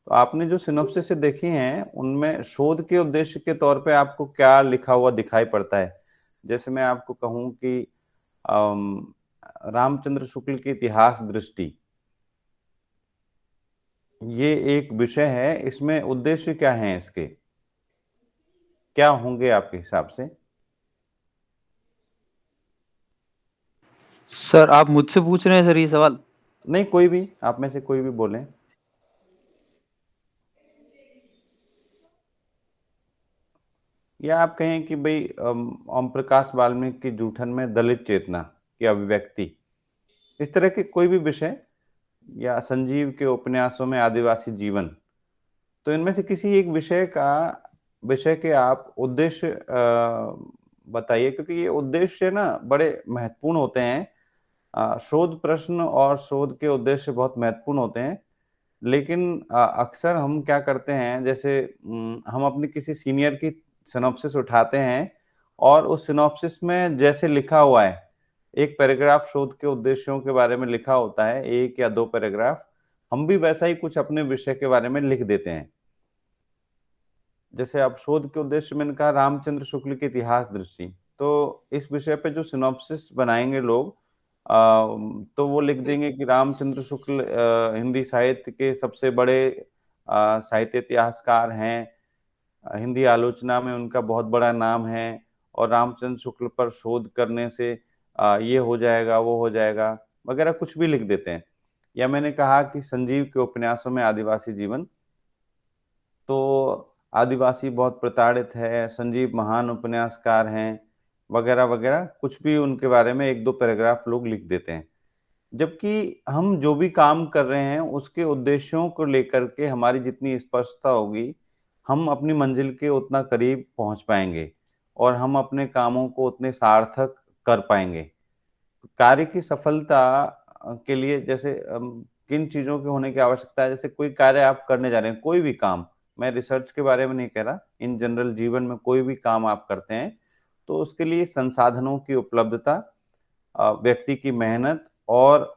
तो आपने जो सिनॉप्सिस देखी हैं उनमें शोध के उद्देश्य के तौर पे आपको क्या लिखा हुआ दिखाई पड़ता है? जैसे मैं आपको कहूँ कि अम, रामचंद्र शुक्ल की इतिहास दृष्टि, ये एक विषय है, इसमें उद्देश्य क्या हैं इसके? क्या होंगे आपके हिसाब से? सर आप मुझसे पूछ रहे हैं सर ये सवाल? नहीं, कोई भी, आप में से कोई भी बोलें। या आप कहें कि भई ओम प्रकाश वाल्मीकि की जूठन में दलित चेतना की अभिव्यक्ति, इस तरह के कोई भी विषय, या संजीव के उपन्यासों में आदिवासी जीवन। तो इनमें से किसी एक विषय के आप उद्देश्य बताइए, क्योंकि ये उद्देश्य ना बड़े महत्वपूर्ण होते हैं। शोध प्रश्न और शोध के उद्देश्य बहुत महत्वपूर्ण होते हैं। लेकिन अक्सर हम क्या करते हैं, जैसे हम अपने किसी सीनियर की सिनॉप्सिस उठाते हैं और उस सिनॉप्सिस में जैसे लिखा हुआ है, एक पैराग्राफ शोध के उद्देश्यों के बारे में लिखा होता है, 1 या 2 पैराग्राफ, हम भी वैसा ही कुछ अपने विषय के बारे में लिख देते हैं। जैसे अब शोध के उद्देश्य मैंने कहा रामचंद्र शुक्ल की इतिहास दृष्टि, तो इस विषय पे जो सिनॉप्सिस बनाएँगे लोग, तो वो लिख देंगे कि रामचंद्र शुक्ल हिंदी साहित्य के सबसे बड़े साहित्य इतिहासकार हैं। हिंदी आलोचना में उनका बहुत बड़ा नाम है और रामचंद्र शुक्ल पर शोध करने से ये हो जाएगा, वो हो जाएगा, वगैरह कुछ भी लिख देते हैं। या मैंने कहा कि संजीव के उपन्यासों में आदिवासी जीवन, तो आदिवासी बहुत प्रताड़ित है, संजीव महान उपन्यासकार हैं, वगैरह-वगैरह, कुछ भी उनके बारे में 1-2 पैराग्राफ लोग लिख देते हैं। जबकि हम जो भी काम कर रहे हैं, उसके उद्देश्यों को लेकर के हमारी जितनी स्पष्टता होगी, हम अपनी मंजिल के उतना करीब पहुँच पाएँगे और हम अपने कामों को उतने सार्थक कर पाएँगे। कार्य की सफलता के लिए जैसे किन चीज़ों के होने की आवश्यकता है, जैसे कोई कार्य आप करने जा रहे हैं, कोई भी काम, मैं रिसर्च के बारे में नहीं कह रहा, इन जनरल जीवन में कोई भी काम आप करते हैं, तो उसके लिए संसाधनों की उपलब्धता, व्यक्ति की मेहनत और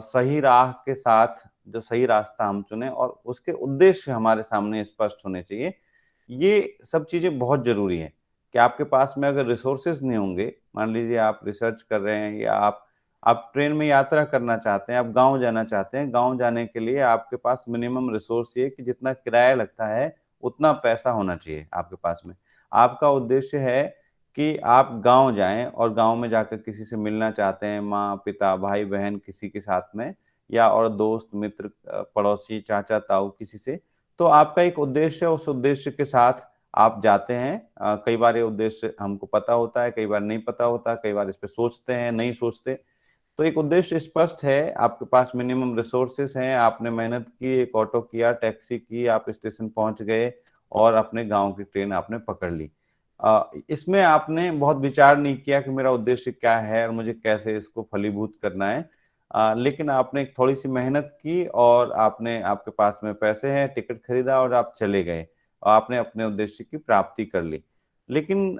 सही राह के साथ जो सही रास्ता हम चुनें और उसके उद्देश्य हमारे सामने स्पष्ट होने चाहिए। ये सब चीज़ें बहुत ज़रूरी हैं कि आपके पास में अगर रिसोर्सेज़ नहीं होंगे, मान लीजिए आप रिसर्च कर रहे हैं या आप ट्रेन में यात्रा करना चाहते हैं, आप गाँव जाना चाहते हैं, गाँव जाने के लिए आपके पास मिनिमम रिसोर्स ये है कि जितना किराया लगता है, उतना पैसा होना चाहिए आपके पास में। आपका उद्देश्य है कि आप गाँव जाएँ और गाँव में जाकर किसी से मिलना चाहते हैं, माँ-पिता, भाई-बहन किसी के साथ में, या और दोस्त, मित्र, पड़ोसी, चाचा-ताऊ किसी से, तो आपका एक उद्देश्य है, उस उद्देश्य के साथ आप जाते हैं। कई बार ये उद्देश्य हमको पता होता है, कई बार नहीं पता होता, कई बार इस पे सोचते हैं, नहीं सोचते। तो एक उद्देश्य स्पष्ट है, आपके पास मिनिमम रिसोर्सेज़ हैं, आपने मेहनत की, एक ऑटो किया, टैक्सी की, आप स्टेशन पहुँच गए और अपने गाँव की ट्रेन आपने पकड़ ली। इसमें आपने बहुत विचार नहीं किया कि मेरा उद्देश्य क्या है और मुझे कैसे इसको फलीभूत करना है। लेकिन आपने एक थोड़ी-सी मेहनत की और आपने आपके पास में पैसे हैं, टिकट खरीदा और आप चले गए। आपने अपने उद्देश्य की प्राप्ति कर ली। लेकिन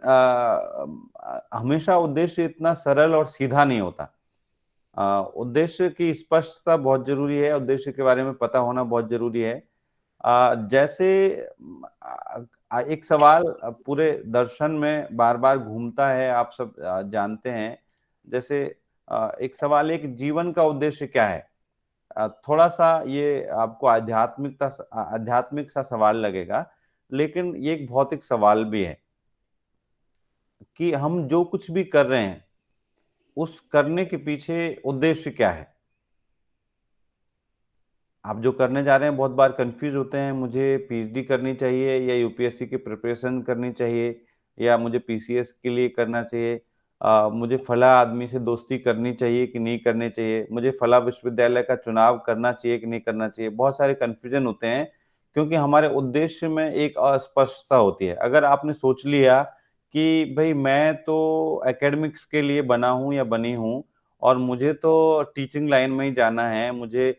हमेशा उद्देश्य इतना सरल और सीधा नहीं होता। उद्देश्य की स्पष्टता बहुत ज़रूरी है, उद्देश्य के बारे में पता होना बहुत ज़रूरी है। जैसे एक सवाल पूरे दर्शन में बार-बार घूमता है, आप सब जानते हैं। जैसे एक सवाल है कि जीवन का उद्देश्य क्या है? थोड़ा-सा ये आपको आध्यात्मिक सा सवाल लगेगा, लेकिन ये एक भौतिक सवाल भी है कि हम जो कुछ भी कर रहे हैं, उस करने के पीछे उद्देश्य क्या है? आप जो करने जा रहे हैं बहुत बार कन्फ्यूज़ होते हैं, मुझे पीएचडी करनी चाहिए या यूपीएससी की प्रिपरेशन करनी चाहिए या मुझे पीसीएस के लिए करना चाहिए। मुझे फला आदमी से दोस्ती करनी चाहिए कि नहीं करनी चाहिए, मुझे फला विश्वविद्यालय का चुनाव करना चाहिए कि नहीं करना चाहिए। बहुत सारे कन्फ्यूज़न होते हैं क्योंकि हमारे उद्देश्य में एक अस्पष्टता होती है। अगर आपने सोच लिया कि भई मैं तो एकेडमिक्स के लिए बना हूँ या बनी हूँ और मुझे तो टीचिंग लाइन में ही जाना है, मुझे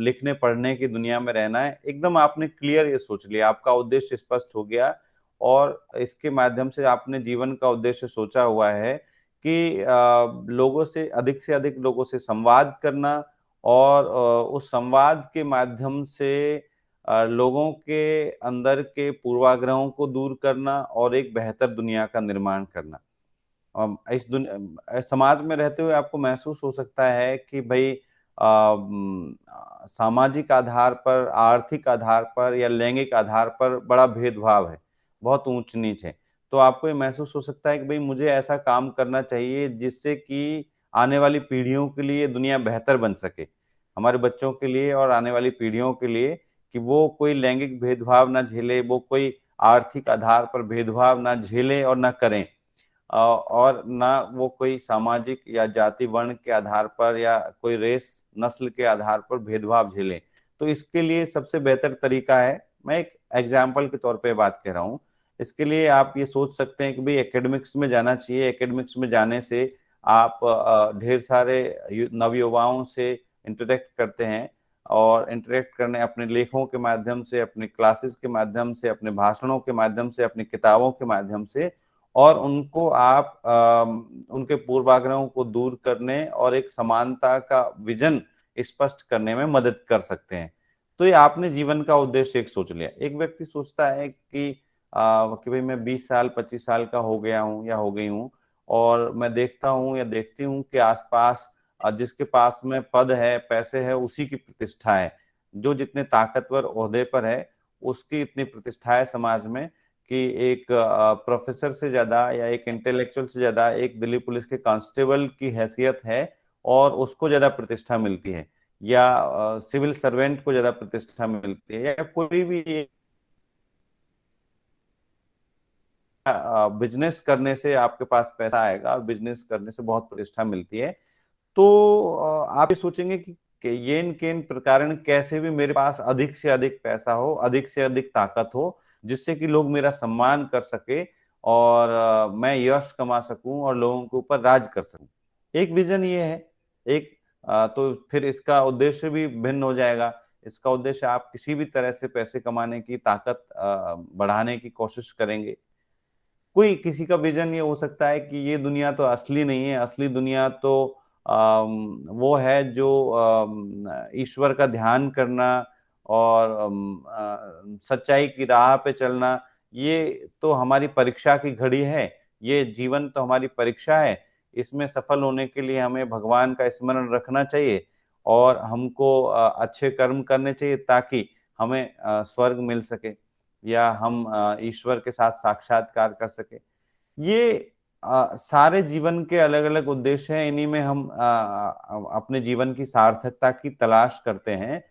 लिखने पढ़ने की दुनिया में रहना है, एकदम आपने क्लियर ये सोच लिया, आपका उद्देश्य स्पष्ट हो गया और इसके माध्यम से आपने जीवन का उद्देश्य सोचा हुआ है कि लोगों से अधिक लोगों से संवाद करना और उस संवाद के माध्यम से लोगों के अंदर के पूर्वाग्रहों को दूर करना और एक बेहतर दुनिया का निर्माण करना। समाज में रहते हुए आपको महसूस हो सकता है कि भई सामाजिक आधार पर, आर्थिक आधार पर या लैंगिक आधार पर बड़ा भेदभाव है, बहुत ऊंच-नीच है। तो आपको ये महसूस हो सकता है कि भई मुझे ऐसा काम करना चाहिए जिससे कि आने वाली पीढ़ियों के लिए दुनिया बेहतर बन सके। हमारे बच्चों के लिए और आने वाली पीढ़ियों के लिए कि वो कोई लैंगिक भेदभाव ना झेले, वो कोई आर्थिक आधार पर भेदभाव ना झेलें और ना करें। और ना वो कोई सामाजिक या जाति वर्ण के आधार पर या कोई रेस नस्ल के आधार पर भेदभाव झेलें। तो इसके लिए सबसे बेहतर तरीका है, मैं एक एग्जाम्पल के तौर पे बात कह रहा हूँ। इसके लिए आप ये सोच सकते हैं कि भई एकेडमिक्स में जाना चाहिए। एकेडमिक्स में जाने से आप ढेर सारे नवयुवाओं से इंटरेक्ट करते हैं और इंटरेक्ट करने अपने लेखों के माध्यम से, अपने क्लासेस के माध्यम से, अपने भाषणों के माध्यम से, अपनी किताबों के माध्यम से और उनको आप उनके पूर्वाग्रहों को दूर करने और एक समानता का विजन स्पष्ट करने में मदद कर सकते हैं। तो ये आपने जीवन का उद्देश्य एक सोच लिया। एक व्यक्ति सोचता है कि भाई मैं 20 साल 25 साल का हो गया हूँ या हो गई हूँ और मैं देखता हूँ या देखती हूँ कि आसपास जिसके पास में पद है, पैसे है, उसी की प्रतिष्ठा है। जो जितने ताकतवर ओहदे पर है, उसकी इतनी प्रतिष्ठा है समाज में कि एक प्रोफेसर से ज्यादा या एक इंटेलेक्चुअल से ज्यादा एक दिल्ली पुलिस के कांस्टेबल की हैसियत है और उसको ज्यादा प्रतिष्ठा मिलती है या सिविल सर्वेंट को ज्यादा प्रतिष्ठा मिलती है या कोई भी बिजनेस करने से आपके पास पैसा आएगा और बिजनेस करने से बहुत प्रतिष्ठा मिलती है। तो आप ये सोचेंगे कि येन केन प्रकारण कैसे भी मेरे पास अधिक से अधिक पैसा हो, अधिक से अधिक ताकत हो, जिससे कि लोग मेरा सम्मान कर सके और मैं यश कमा सकूं और लोगों के ऊपर राज कर सकूं। एक विजन ये है। एक तो फिर इसका उद्देश्य भी भिन्न हो जाएगा। इसका उद्देश्य आप किसी भी तरह से पैसे कमाने की ताकत बढ़ाने की कोशिश करेंगे। कोई किसी का विजन ये हो सकता है कि ये दुनिया तो असली नहीं है, असली दुनिया तो वो है जो ईश्वर का ध्यान करना और सच्चाई की राह पे चलना, ये तो हमारी परीक्षा की घड़ी है। ये जीवन तो हमारी परीक्षा है। इसमें सफल होने के लिए हमें भगवान का स्मरण रखना चाहिए और हमको अच्छे कर्म करने चाहिए ताकि हमें स्वर्ग मिल सके या हम ईश्वर के साथ साक्षात्कार कर सके। ये सारे जीवन के अलग-अलग उद्देश्य हैं। इन्हीं में हम अपने जीवन की सार्थकता की तलाश करते हैं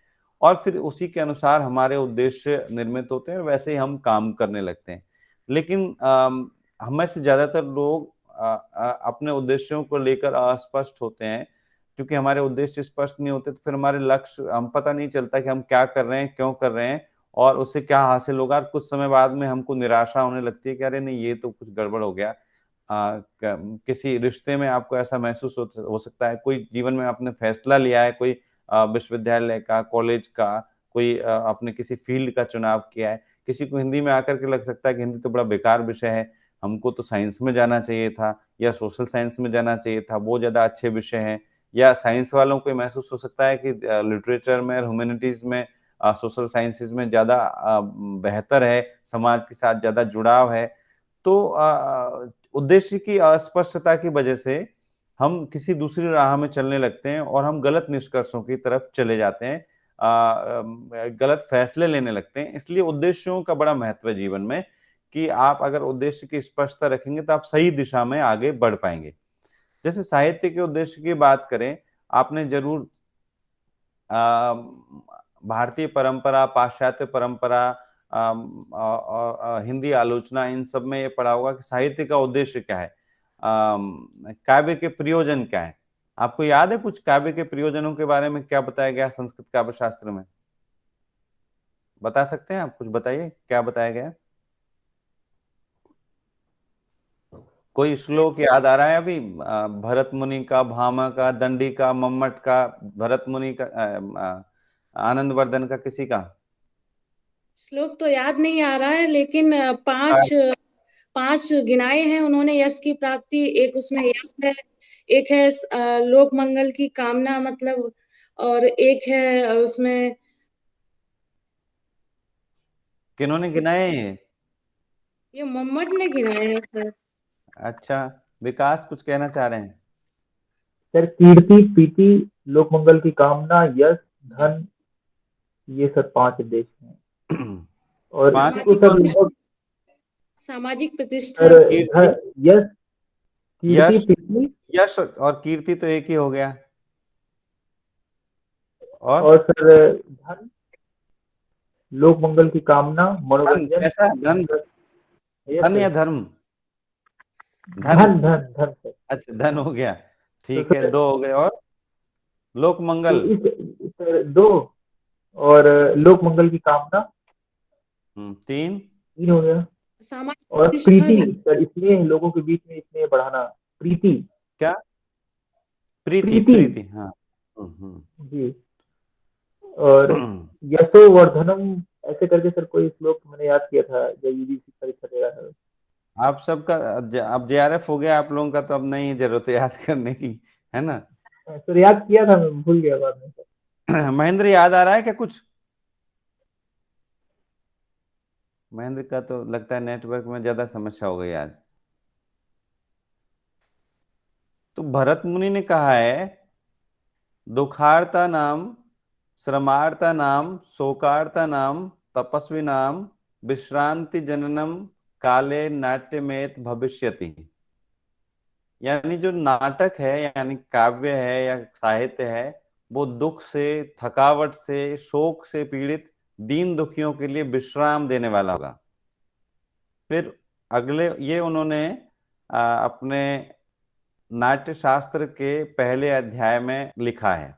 और फिर उसी के अनुसार हमारे उद्देश्य निर्मित होते हैं और वैसे ही हम काम करने लगते हैं। लेकिन हम में से ज़्यादातर लोग अपने उद्देश्यों को लेकर अस्पष्ट होते हैं। क्योंकि हमारे उद्देश्य स्पष्ट नहीं होते तो फिर हमारे लक्ष्य हम पता नहीं चलता कि हम क्या कर रहे हैं, क्यों कर रहे हैं और उससे क्या हासिल होगा और कुछ समय बाद में हमको निराशा होने लगती है कि अरे नहीं ये तो कुछ गड़बड़ हो गया। किसी रिश्ते में आपको ऐसा महसूस हो सकता है, कोई जीवन में आपने फैसला लिया है, कोई विश्वविद्यालय का, कॉलेज का, कोई आपने किसी फील्ड का चुनाव किया है। किसी को हिंदी में आकर के लग सकता है कि हिंदी तो बड़ा बेकार विषय है, हमको तो साइंस में जाना चाहिए था या सोशल साइंस में जाना चाहिए था, वो ज़्यादा अच्छे विषय हैं। या साइंस वालों को महसूस हो सकता है कि लिटरेचर में और ह्यूमैनिटीज़ में सोशल साइंसेज़ में ज़्यादा बेहतर है, समाज के साथ ज़्यादा जुड़ाव है। तो उद्देश्य की अस्पष्टता की वजह से हम किसी दूसरी राह में चलने लगते हैं और हम गलत निष्कर्षों की तरफ चले जाते हैं। गलत फैसले लेने लगते हैं। इसलिए उद्देश्यों का बड़ा महत्व है जीवन में कि आप अगर उद्देश्य की स्पष्टता रखेंगे तो आप सही दिशा में आगे बढ़ पाएँगे। जैसे साहित्य के उद्देश्य की बात करें, आपने ज़रूर अ, भारतीय परंपरा, पाश्चात्य परंपरा हिंदी आलोचना इन सब में ये पढ़ा होगा कि साहित्य का उद्देश्य क्या है? काव्य के प्रयोजन क्या है? आपको याद है कुछ काव्य के प्रयोजनों के बारे में क्या बताया गया है संस्कृत काव्य शास्त्र में? बता सकते हैं आप? कुछ बताइए, क्या बताया गया है? कोई श्लोक याद आ रहा है अभी? भरत मुनि का, भामा का, दंडी का, मम्मट का, भरत मुनि का, आनंदवर्धन का, किसी का? श्लोक तो याद नहीं आ रहा है, लेकिन पांच पांच गिनाए हैं उन्होंने यश की प्राप्ति। एक उसमें यश है, एक है लोक मंगल की कामना, मतलब, और एक है उसमें किन्होंने गिनाए ये? ये मम्मट ने गिनाए हैं सर। अच्छा, विकास कुछ कहना चाह रहे हैं? सर कीर्ति, प्रीति, लोक मंगल की कामना, यश, धन, ये सब 5 उद्देश्य हैं। और पांच इसी को सामाजिक सब कौन? लगभग सामाजिक प्रतिष्ठा। सर कीर्ति, यश, कीर्ति, यश, प्रीति यश और कीर्ति तो एक ही हो गया। और और सर धन, लोक मंगल की कामना, धन मनोरंजन, कैसा है? धन, यस धन सर, या धर्म? धन। धन धन धन सर। अच्छा, धन हो गया, तो ठीक है, सर 2 हो गए। और लोक तो मंगल? सर 2 और लोक मंगल की कामना 3। 3 हो गया। सामाजिक और प्रतिष्ठा प्रीति भी। सर, इसमें लोगों के बीच में इसमें बढ़ाना, प्रीति, क्या? प्रीति, प्रीति प्रीति, हाँ। जी। और यशो और धनम, ऐसे करके सर कोई श्लोक मैंने याद किया था जब यूजीसी परीक्षा दे रहा था। आप सबका अब जेआरएफ हो गया आप लोगों का, तो अब नहीं जरूरत है याद करने की, है ना? सर याद किया था, मैं भूल गया बाद में सर। महेंद्र, याद आ रहा है क्या कुछ? महेंद्र का तो लगता है नेटवर्क में ज्यादा समस्या हो गई आज। तो भरत मुनि ने कहा है, दुखार्ता नाम, श्रमार्ता नाम, शोकार्ता नाम, तपस्वी नाम, विश्रांति जननम, काले नाट्यमेत भविष्यति। यानी जो नाटक है, यानी काव्य है या साहित्य है, वो दुख से, थकावट से, शोक से पीड़ित दीन दुखियों के लिए विश्राम देने वाला होगा। फिर अगले ये उन्होंने अपने नाट्य शास्त्र के पहले अध्याय में लिखा है।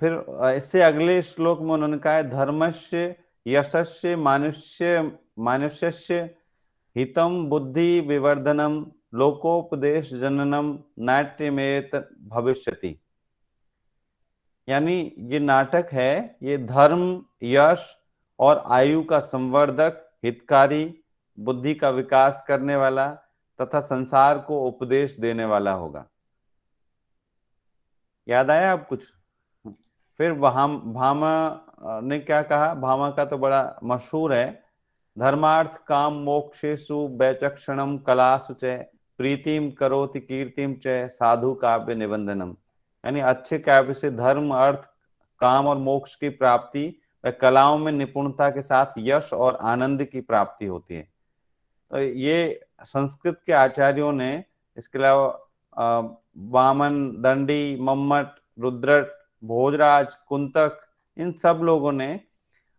फिर इससे अगले श्लोक में उन्होंने कहा है, धर्मस्य यशस्य मानुष्यस्य हितम बुद्धि विवर्धनम लोकोपदेश जननम नाट्यमेत भविष्यति। यानी ये नाटक है, ये धर्म, यश और आयु का संवर्धक, हितकारी, बुद्धि का विकास करने वाला तथा संसार को उपदेश देने वाला होगा। याद आया आप कुछ? फिर भामा ने क्या कहा? भामा का तो बड़ा मशहूर है, धर्मार्थ काम मोक्षेषु वैचक्षणम कलासु च प्रीतिम करोति कीर्तिम च साधु काव्य निबंधनम। यानी अच्छे काव्य से धर्म, अर्थ, काम और मोक्ष की प्राप्ति व कलाओं में निपुणता के साथ यश और आनंद की प्राप्ति होती है। तो ये संस्कृत के आचार्यों ने, इसके अलावा वामन, दंडी, मम्मट, रुद्रट, भोजराज, कुंतक, इन सब लोगों ने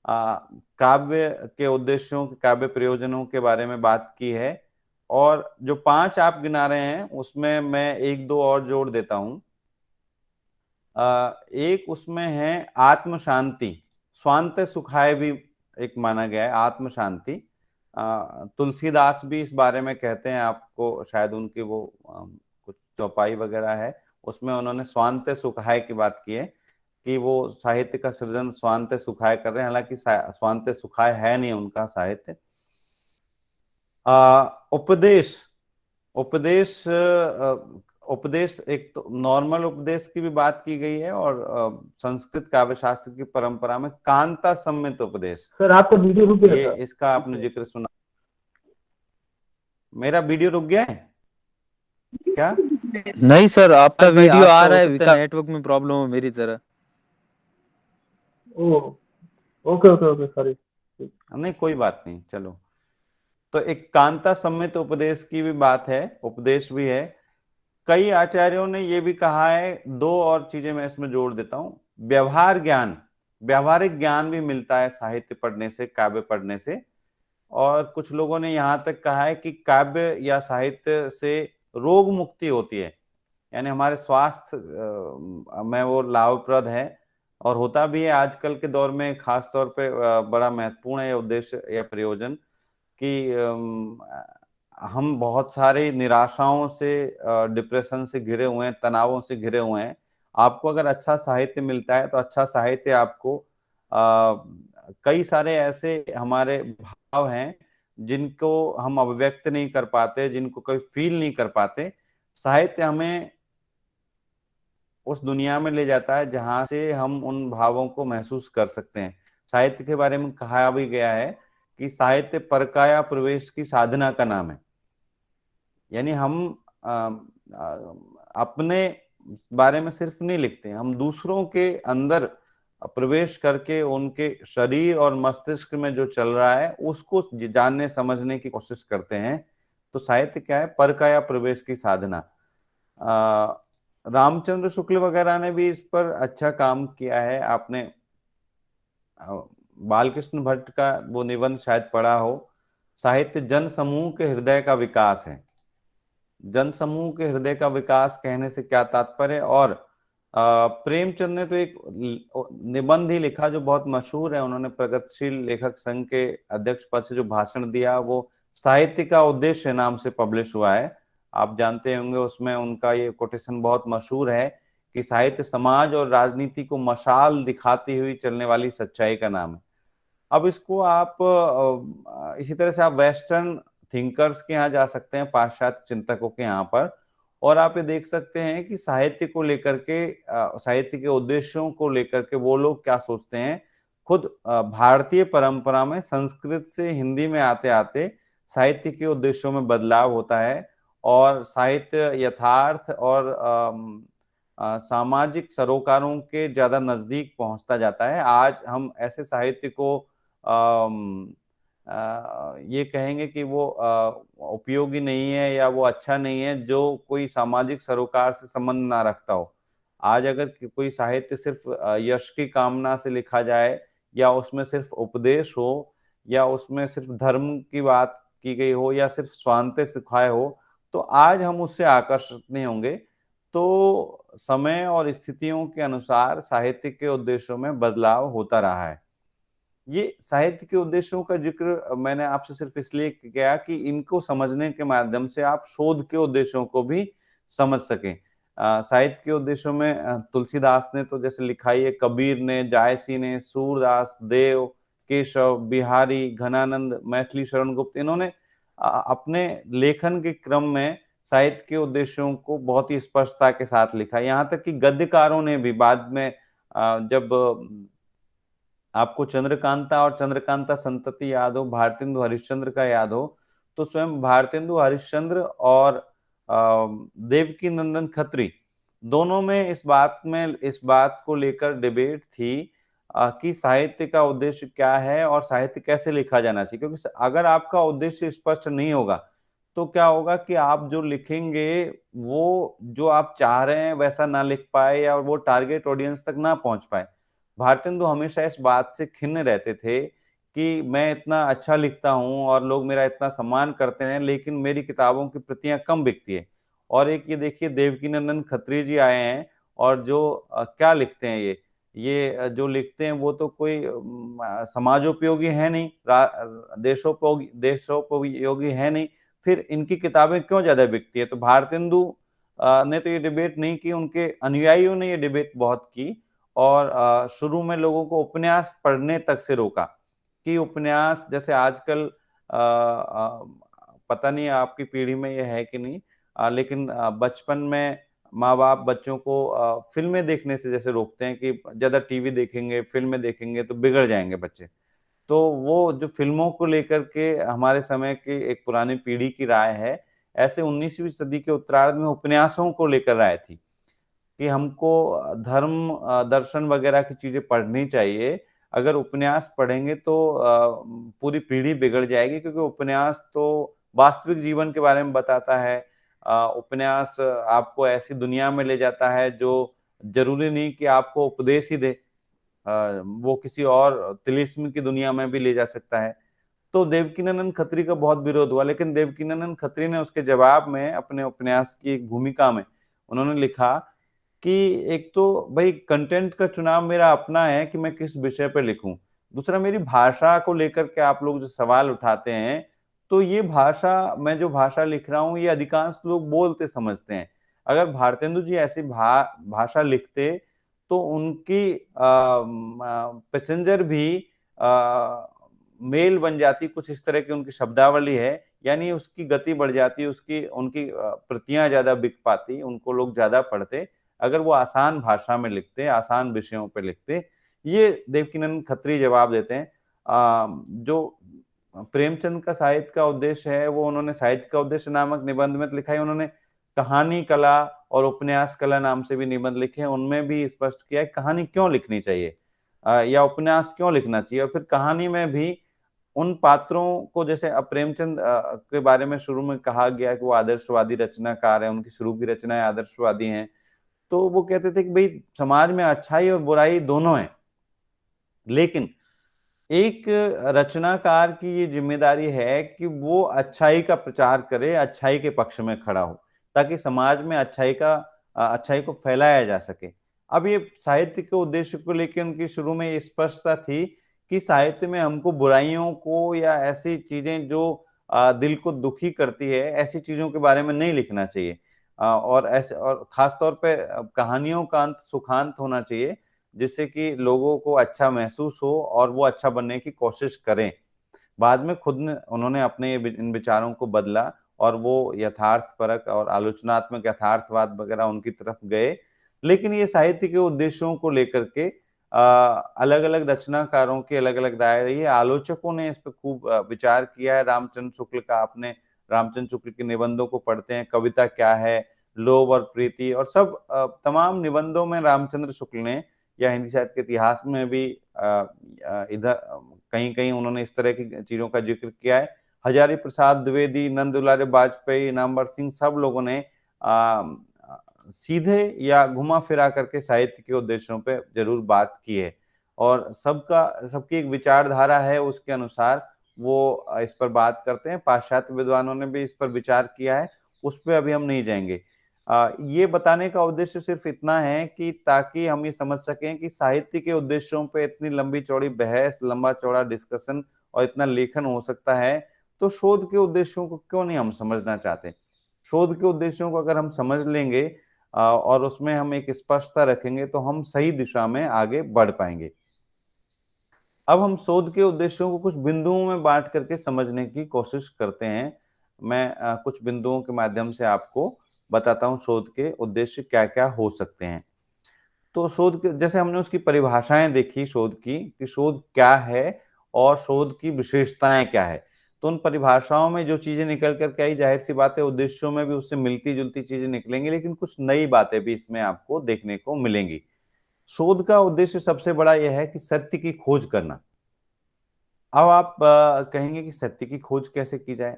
काव्य के उद्देश्यों, काव्य प्रयोजनों के बारे में बात की है। और जो 5 आप गिना रहे हैं उसमें मैं 1-2 और जोड़ देता हूं। एक उसमें है आत्म शांति, स्वांत सुखाय भी एक माना गया है, आत्म शांति। तुलसीदास भी इस बारे में कहते हैं, आपको शायद उनकी वो कुछ चौपाई वगैरह है, उसमें उन्होंने स्वांत सुखाय की बात की है कि वो साहित्य का सृजन स्वांत सुखाय कर रहे हैं। हालांकि स्वांत सुखाय है नहीं उनका साहित्य। उपदेश, उपदेश उपदेश, एक तो नॉर्मल उपदेश की भी बात की गई है, और संस्कृत काव्य शास्त्र की परंपरा में कांता सम्मित उपदेश। सर आपका वीडियो रुक गया ये था, इसका आपने जिक्र सुना? मेरा वीडियो रुक गया है क्या? नहीं सर, आपका भाई, वीडियो आपका आ हो रहा है, सकता है नेटवर्क में प्रॉब्लम हो मेरी तरह। Okay okay okay, sorry. नहीं, कोई बात नहीं, चलो। तो एक कांता सम्मित उपदेश की भी बात है, उपदेश भी है। कई आचार्यों ने ये भी कहा है, 2 और चीजें मैं इसमें जोड़ देता हूं। व्यवहार ज्ञान, व्यावहारिक ज्ञान भी मिलता है साहित्य पढ़ने से, काव्य पढ़ने से। और कुछ लोगों ने यहां तक कहा है कि काव्य या साहित्य से रोग मुक्ति होती है, यानी हमारे स्वास्थ्य में वो लाभप्रद है, और होता भी है आजकल के दौर में। खास तौर पे बड़ा महत्वपूर्ण है उद्देश्य या प्रयोजन कि हम बहुत सारी निराशाओं से, डिप्रेशन से घिरे हुए हैं, तनावों से घिरे हुए हैं। आपको अगर अच्छा साहित्य मिलता है, तो अच्छा साहित्य आपको कई सारे ऐसे हमारे भाव हैं जिनको हम अभिव्यक्त नहीं कर पाते, जिनको कोई फील नहीं कर पाते। साहित्य हमें उस दुनिया में ले जाता है जहां से हम उन भावों को महसूस कर सकते हैं। साहित्य के बारे में कहा भी गया है कि साहित्य परकाया प्रवेश की साधना का नाम है। यानी हम अपने बारे में सिर्फ नहीं लिखते, हम दूसरों के अंदर प्रवेश करके उनके शरीर और मस्तिष्क में जो चल रहा है उसको जानने समझने की कोशिश करते हैं। तो साहित्य क्या है? परकाया प्रवेश की साधना। रामचंद्र शुक्ल वगैरह ने भी इस पर अच्छा काम किया है। आपने बालकृष्ण भट्ट का वो निबंध शायद पढ़ा हो, साहित्य जन समूह के हृदय का विकास है। जन समूह के हृदय का विकास कहने से क्या तात्पर्य? और प्रेमचंद ने तो एक निबंध ही लिखा जो बहुत मशहूर है। उन्होंने प्रगतिशील लेखक संघ के अध्यक्ष पद से जो भाषण दिया वो साहित्य का उद्देश्य नाम से पब्लिश हुआ है। आप जानते होंगे, उसमें उनका ये कोटेशन बहुत मशहूर है कि साहित्य समाज और राजनीति को मशाल दिखाती हुई चलने वाली सच्चाई का नाम है। अब इसको आप इसी तरह से आप वेस्टर्न थिंकर्स के यहाँ जा सकते हैं, पाश्चात्य चिंतकों के यहाँ पर, और आप ये देख सकते हैं कि साहित्य को लेकर के, साहित्य के उद्देश्यों को लेकर के वो लोग क्या सोचते हैं। खुद भारतीय परंपरा में संस्कृत से हिंदी में आते आते साहित्य के उद्देश्यों में बदलाव होता है और साहित्य यथार्थ और सामाजिक सरोकारों के ज्यादा नजदीक पहुंचता जाता है। आज हम ऐसे साहित्य को ये कहेंगे कि वो उपयोगी नहीं है या वो अच्छा नहीं है जो कोई सामाजिक सरोकार से संबंध ना रखता हो। आज अगर कोई साहित्य सिर्फ यश की कामना से लिखा जाए या उसमें सिर्फ उपदेश हो या उसमें सिर्फ धर्म की बात की गई हो या सिर्फ स्वांतः सिखाए हो, तो आज हम उससे आकर्षित नहीं होंगे। तो समय और स्थितियों के अनुसार साहित्य के उद्देश्यों में बदलाव होता रहा है। ये साहित्य के उद्देश्यों का जिक्र मैंने आपसे सिर्फ इसलिए किया कि इनको समझने के माध्यम से आप शोध के उद्देश्यों को भी समझ सकें। साहित्य के उद्देश्यों में तुलसीदास ने तो जैसे लिखा है, कबीर ने, जायसी ने, सूरदास, देव, केशव, बिहारी, घनानंद, मैथिली शरण गुप्त, इन्होंने अपने लेखन के क्रम में साहित्य के उद्देश्यों को बहुत ही स्पष्टता के साथ लिखा। यहाँ तक कि गद्यकारों ने भी बाद में जब आपको चंद्रकांता और चंद्रकांता संतति याद हो, भारतेंदु हरिश्चंद्र का याद हो, तो स्वयं भारतेंदु हरिश्चंद्र और देवकी नंदन खत्री दोनों में इस बात को लेकर डिबेट थी कि साहित्य का उद्देश्य क्या है और साहित्य कैसे लिखा जाना चाहिए। क्योंकि अगर आपका उद्देश्य स्पष्ट नहीं होगा तो क्या होगा कि आप जो लिखेंगे वो जो आप चाह रहे हैं वैसा ना लिख पाए या वो टारगेट ऑडियंस तक ना पहुंच पाए। भारतेंदु हमेशा इस बात से खिन्न रहते थे कि मैं इतना अच्छा लिखता हूं और लोग मेरा इतना सम्मान करते हैं, लेकिन मेरी किताबों की प्रतियां कम बिकती है। और एक ये देखिए, देवकीनंदन खत्री जी आए हैं और जो क्या लिखते हैं, ये जो लिखते हैं वो तो कोई समाजोपयोगी है नहीं, देशोपयोगी है नहीं, फिर इनकी किताबें क्यों ज्यादा बिकती है? तो भारतेंदु ने तो ये डिबेट नहीं की, उनके अनुयायियों ने ये डिबेट बहुत की और शुरू में लोगों को उपन्यास पढ़ने तक से रोका कि उपन्यास जैसे आजकल पता नहीं आपकी पीढ़ी में ये है कि नहीं, लेकिन बचपन में माँ बाप बच्चों को फिल्में देखने से जैसे रोकते हैं कि ज्यादा टीवी देखेंगे, फिल्में देखेंगे तो बिगड़ जाएंगे बच्चे। तो वो जो फिल्मों को लेकर के हमारे समय की एक पुरानी पीढ़ी की राय है, ऐसे 19वीं सदी के उत्तरार्ध में उपन्यासों को लेकर राय थी कि हमको धर्म दर्शन वगैरह की चीजें पढ़नी चाहिए। अगर उपन्यास पढ़ेंगे तो पूरी पीढ़ी बिगड़ जाएगी, क्योंकि उपन्यास तो वास्तविक जीवन के बारे में बताता है। उपन्यास आपको ऐसी दुनिया में ले जाता है जो जरूरी नहीं कि आपको उपदेश ही दे, वो किसी और तिलिस्म की दुनिया में भी ले जा सकता है। तो देवकीनंदन खत्री का बहुत विरोध हुआ, लेकिन देवकीनंदन खत्री ने उसके जवाब में अपने उपन्यास की एक भूमिका में उन्होंने लिखा कि एक तो भाई कंटेंट का चुनाव मेरा अपना है कि मैं किस विषय पर लिखूं, दूसरा मेरी भाषा को लेकर के आप लोग जो सवाल उठाते हैं, तो ये भाषा, मैं जो भाषा लिख रहा हूं ये अधिकांश लोग बोलते समझते हैं। अगर भारतेंदु जी ऐसी भाषा लिखते तो उनकी पैसेंजर भी मेल बन जाती, कुछ इस तरह की उनकी शब्दावली है, यानी उसकी गति बढ़ जाती, उनकी प्रतियां ज्यादा बिक पाती, उनको लोग ज्यादा पढ़ते अगर वो आसान भाषा में लिखते, आसान विषयों पे लिखते। ये देवकीनंदन खत्री जवाब देते हैं। जो प्रेमचंद का साहित्य का उद्देश्य है, वो उन्होंने साहित्य का उद्देश्य नामक निबंध में लिखा है। उन्होंने कहानी कला और उपन्यास कला नाम से भी निबंध लिखे हैं, उनमें भी स्पष्ट किया है कहानी क्यों लिखनी चाहिए या उपन्यास क्यों लिखना चाहिए। और फिर कहानी में भी उन पात्रों को, जैसे अब प्रेमचंद के बारे में शुरू में कहा गया कि वो आदर्शवादी रचनाकार है, उनकी शुरू की रचनाएं आदर्शवादी हैं, तो वो कहते थे कि भाई समाज में अच्छाई और बुराई दोनों है, लेकिन एक रचनाकार की ये जिम्मेदारी है कि वो अच्छाई का प्रचार करे, अच्छाई के पक्ष में खड़ा हो, ताकि समाज में अच्छाई को फैलाया जा सके। अब ये साहित्य के उद्देश्य को लेकर उनकी शुरू में स्पष्टता थी कि साहित्य में हमको बुराइयों को या ऐसी चीजें जो दिल को दुखी करती है, ऐसी चीजों के बारे में नहीं लिखना चाहिए। और खासतौर पे कहानियों का अंत सुखांत होना चाहिए, जिससे कि लोगों को अच्छा महसूस हो और वो अच्छा बनने की कोशिश करें। बाद में उन्होंने अपने इन विचारों को बदला और वो यथार्थपरक और आलोचनात्मक यथार्थवाद वगैरह उनकी तरफ गए। लेकिन ये साहित्य के उद्देश्यों को लेकर के अलग अलग रचनाकारों की अलग अलग राय रही है। आलोचकों ने इस पर खूब विचार किया है। रामचंद्र शुक्ल का, आपने रामचंद्र शुक्ल के निबंधों को पढ़ते हैं, कविता क्या है, लोभ और प्रीति, और सब तमाम निबंधों में रामचंद्र शुक्ल ने, या हिंदी साहित्य के इतिहास में भी इधर कहीं कहीं उन्होंने इस तरह की चीजों का जिक्र किया है। हजारी प्रसाद द्विवेदी, नंद दुलारे बाजपेयी, इनामवर सिंह, सब लोगों ने सीधे या घुमा फिरा करके साहित्य के उद्देश्यों पे जरूर बात की है, और सबकी एक विचारधारा है, उसके अनुसार वो इस पर बात करते हैं। पाश्चात्य विद्वानों ने भी इस पर विचार किया है, उस पर अभी हम नहीं जाएंगे। ये बताने का उद्देश्य सिर्फ इतना है कि ताकि हम ये समझ सकें कि साहित्य के उद्देश्यों पे इतनी लंबी चौड़ी बहस, लंबा चौड़ा डिस्कशन और इतना लेखन हो सकता है, तो शोध के उद्देश्यों को क्यों नहीं हम समझना चाहते। शोध के उद्देश्यों को अगर हम समझ लेंगे और उसमें हम एक स्पष्टता रखेंगे, तो हम सही दिशा में आगे बढ़ पाएंगे। अब हम शोध के उद्देश्यों को कुछ बिंदुओं में बांट करके समझने की कोशिश करते हैं। मैं कुछ बिंदुओं के माध्यम से आपको बताता हूँ शोध के उद्देश्य क्या क्या हो सकते हैं। तो शोध के, जैसे हमने उसकी परिभाषाएं देखी शोध की, कि शोध क्या है और शोध की विशेषताएं क्या है, तो उन परिभाषाओं में जो चीजें निकल करके आई, जाहिर सी बात है उद्देश्यों में भी उससे मिलती जुलती चीजें निकलेंगी, लेकिन कुछ नई बातें भी इसमें आपको देखने को मिलेंगी। शोध का उद्देश्य सबसे बड़ा यह है कि सत्य की खोज करना। अब आप कहेंगे कि सत्य की खोज कैसे की जाए।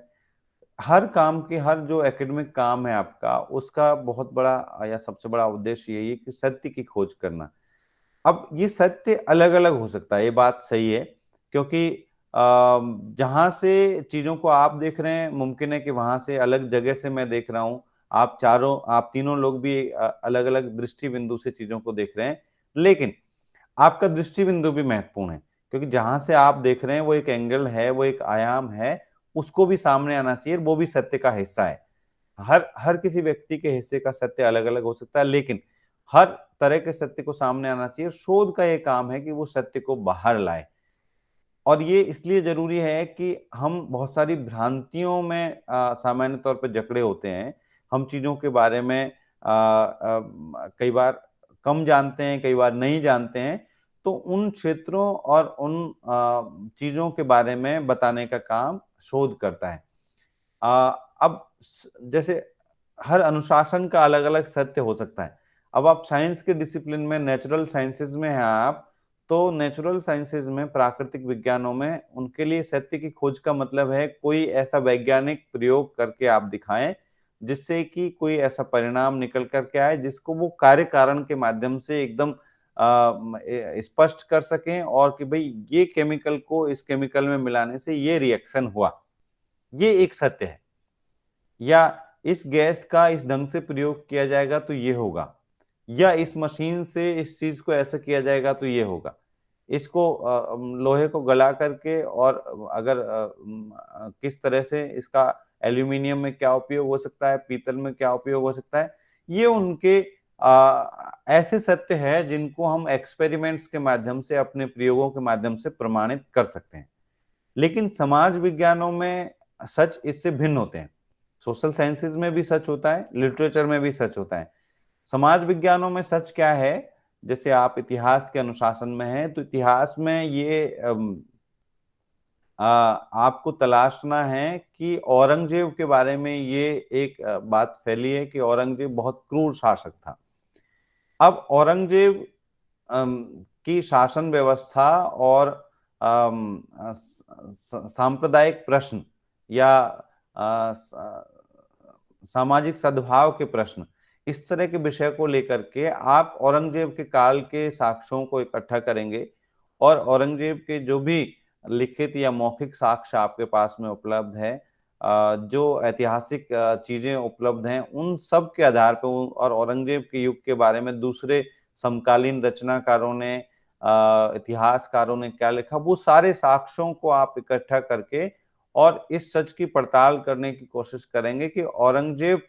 हर जो एकेडमिक काम है आपका, उसका बहुत बड़ा या सबसे बड़ा उद्देश्य यही है कि सत्य की खोज करना। अब ये सत्य अलग अलग हो सकता है, ये बात सही है, क्योंकि जहां से चीजों को आप देख रहे हैं, मुमकिन है कि वहां से अलग जगह से मैं देख रहा हूं। आप तीनों लोग भी अलग अलग दृष्टि बिंदु से चीजों को देख रहे हैं, लेकिन आपका दृष्टि बिंदु भी महत्वपूर्ण है, क्योंकि जहां से आप देख रहे हैं वो एक एंगल है, वो एक आयाम है, उसको भी सामने आना चाहिए, वो भी सत्य का हिस्सा है। हर किसी व्यक्ति के हिस्से का सत्य अलग अलग हो सकता है, लेकिन हर तरह के सत्य को सामने आना चाहिए। शोध का ये काम है कि वो सत्य को बाहर लाए, और ये इसलिए जरूरी है कि हम बहुत सारी भ्रांतियों में सामान्य तौर पर जकड़े होते हैं। हम चीजों के बारे में कई बार कम जानते हैं, कई बार नहीं जानते हैं, तो उन क्षेत्रों और उन चीजों के बारे में बताने का काम शोध करता है। अब जैसे हर अनुशासन का अलग अलग सत्य हो सकता है। अब आप साइंस के डिसिप्लिन में, नेचुरल साइंसेज में हैं आप, तो नेचुरल साइंसेज में, प्राकृतिक विज्ञानों में, उनके लिए सत्य की खोज का मतलब है कोई ऐसा वैज्ञानिक प्रयोग करके आप दिखाएं जिससे कि कोई ऐसा परिणाम निकल करके आए जिसको वो कार्य कारण के माध्यम से एकदम स्पष्ट कर सकें, और कि भाई ये केमिकल को इस केमिकल में मिलाने से ये रिएक्शन हुआ, ये एक सत्य है, या इस गैस का इस ढंग से प्रयोग किया जाएगा तो ये होगा, या इस मशीन से इस चीज को ऐसा किया जाएगा तो ये होगा। इसको लोहे को गला करके, और अगर किस तरह से इसका एल्यूमिनियम में क्या उपयोग हो सकता है, पीतल में क्या उपयोग हो सकता है, ये उनके ऐसे सत्य है जिनको हम एक्सपेरिमेंट्स के माध्यम से, अपने प्रयोगों के माध्यम से प्रमाणित कर सकते हैं। लेकिन समाज विज्ञानों में सच इससे भिन्न होते हैं। सोशल साइंसेज में भी सच होता है, लिटरेचर में भी सच होता है। समाज विज्ञानों में सच क्या है, जैसे आप इतिहास के अनुशासन में हैं, तो इतिहास में ये आपको तलाशना है कि औरंगजेब के बारे में ये एक बात फैली है कि औरंगजेब बहुत क्रूर शासक था। अब औरंगजेब की शासन व्यवस्था और सांप्रदायिक प्रश्न या सामाजिक सद्भाव के प्रश्न, इस तरह के विषय को लेकर के आप औरंगजेब के काल के साक्ष्यों को इकट्ठा करेंगे और औरंगजेब के जो भी लिखित या मौखिक साक्ष्य आपके पास में उपलब्ध है, जो ऐतिहासिक चीजें उपलब्ध हैं, उन सब के आधार पर और औरंगजेब के युग के बारे में दूसरे समकालीन रचनाकारों ने, इतिहासकारों ने क्या लिखा, वो सारे साक्ष्यों को आप इकट्ठा करके और इस सच की पड़ताल करने की कोशिश करेंगे कि औरंगजेब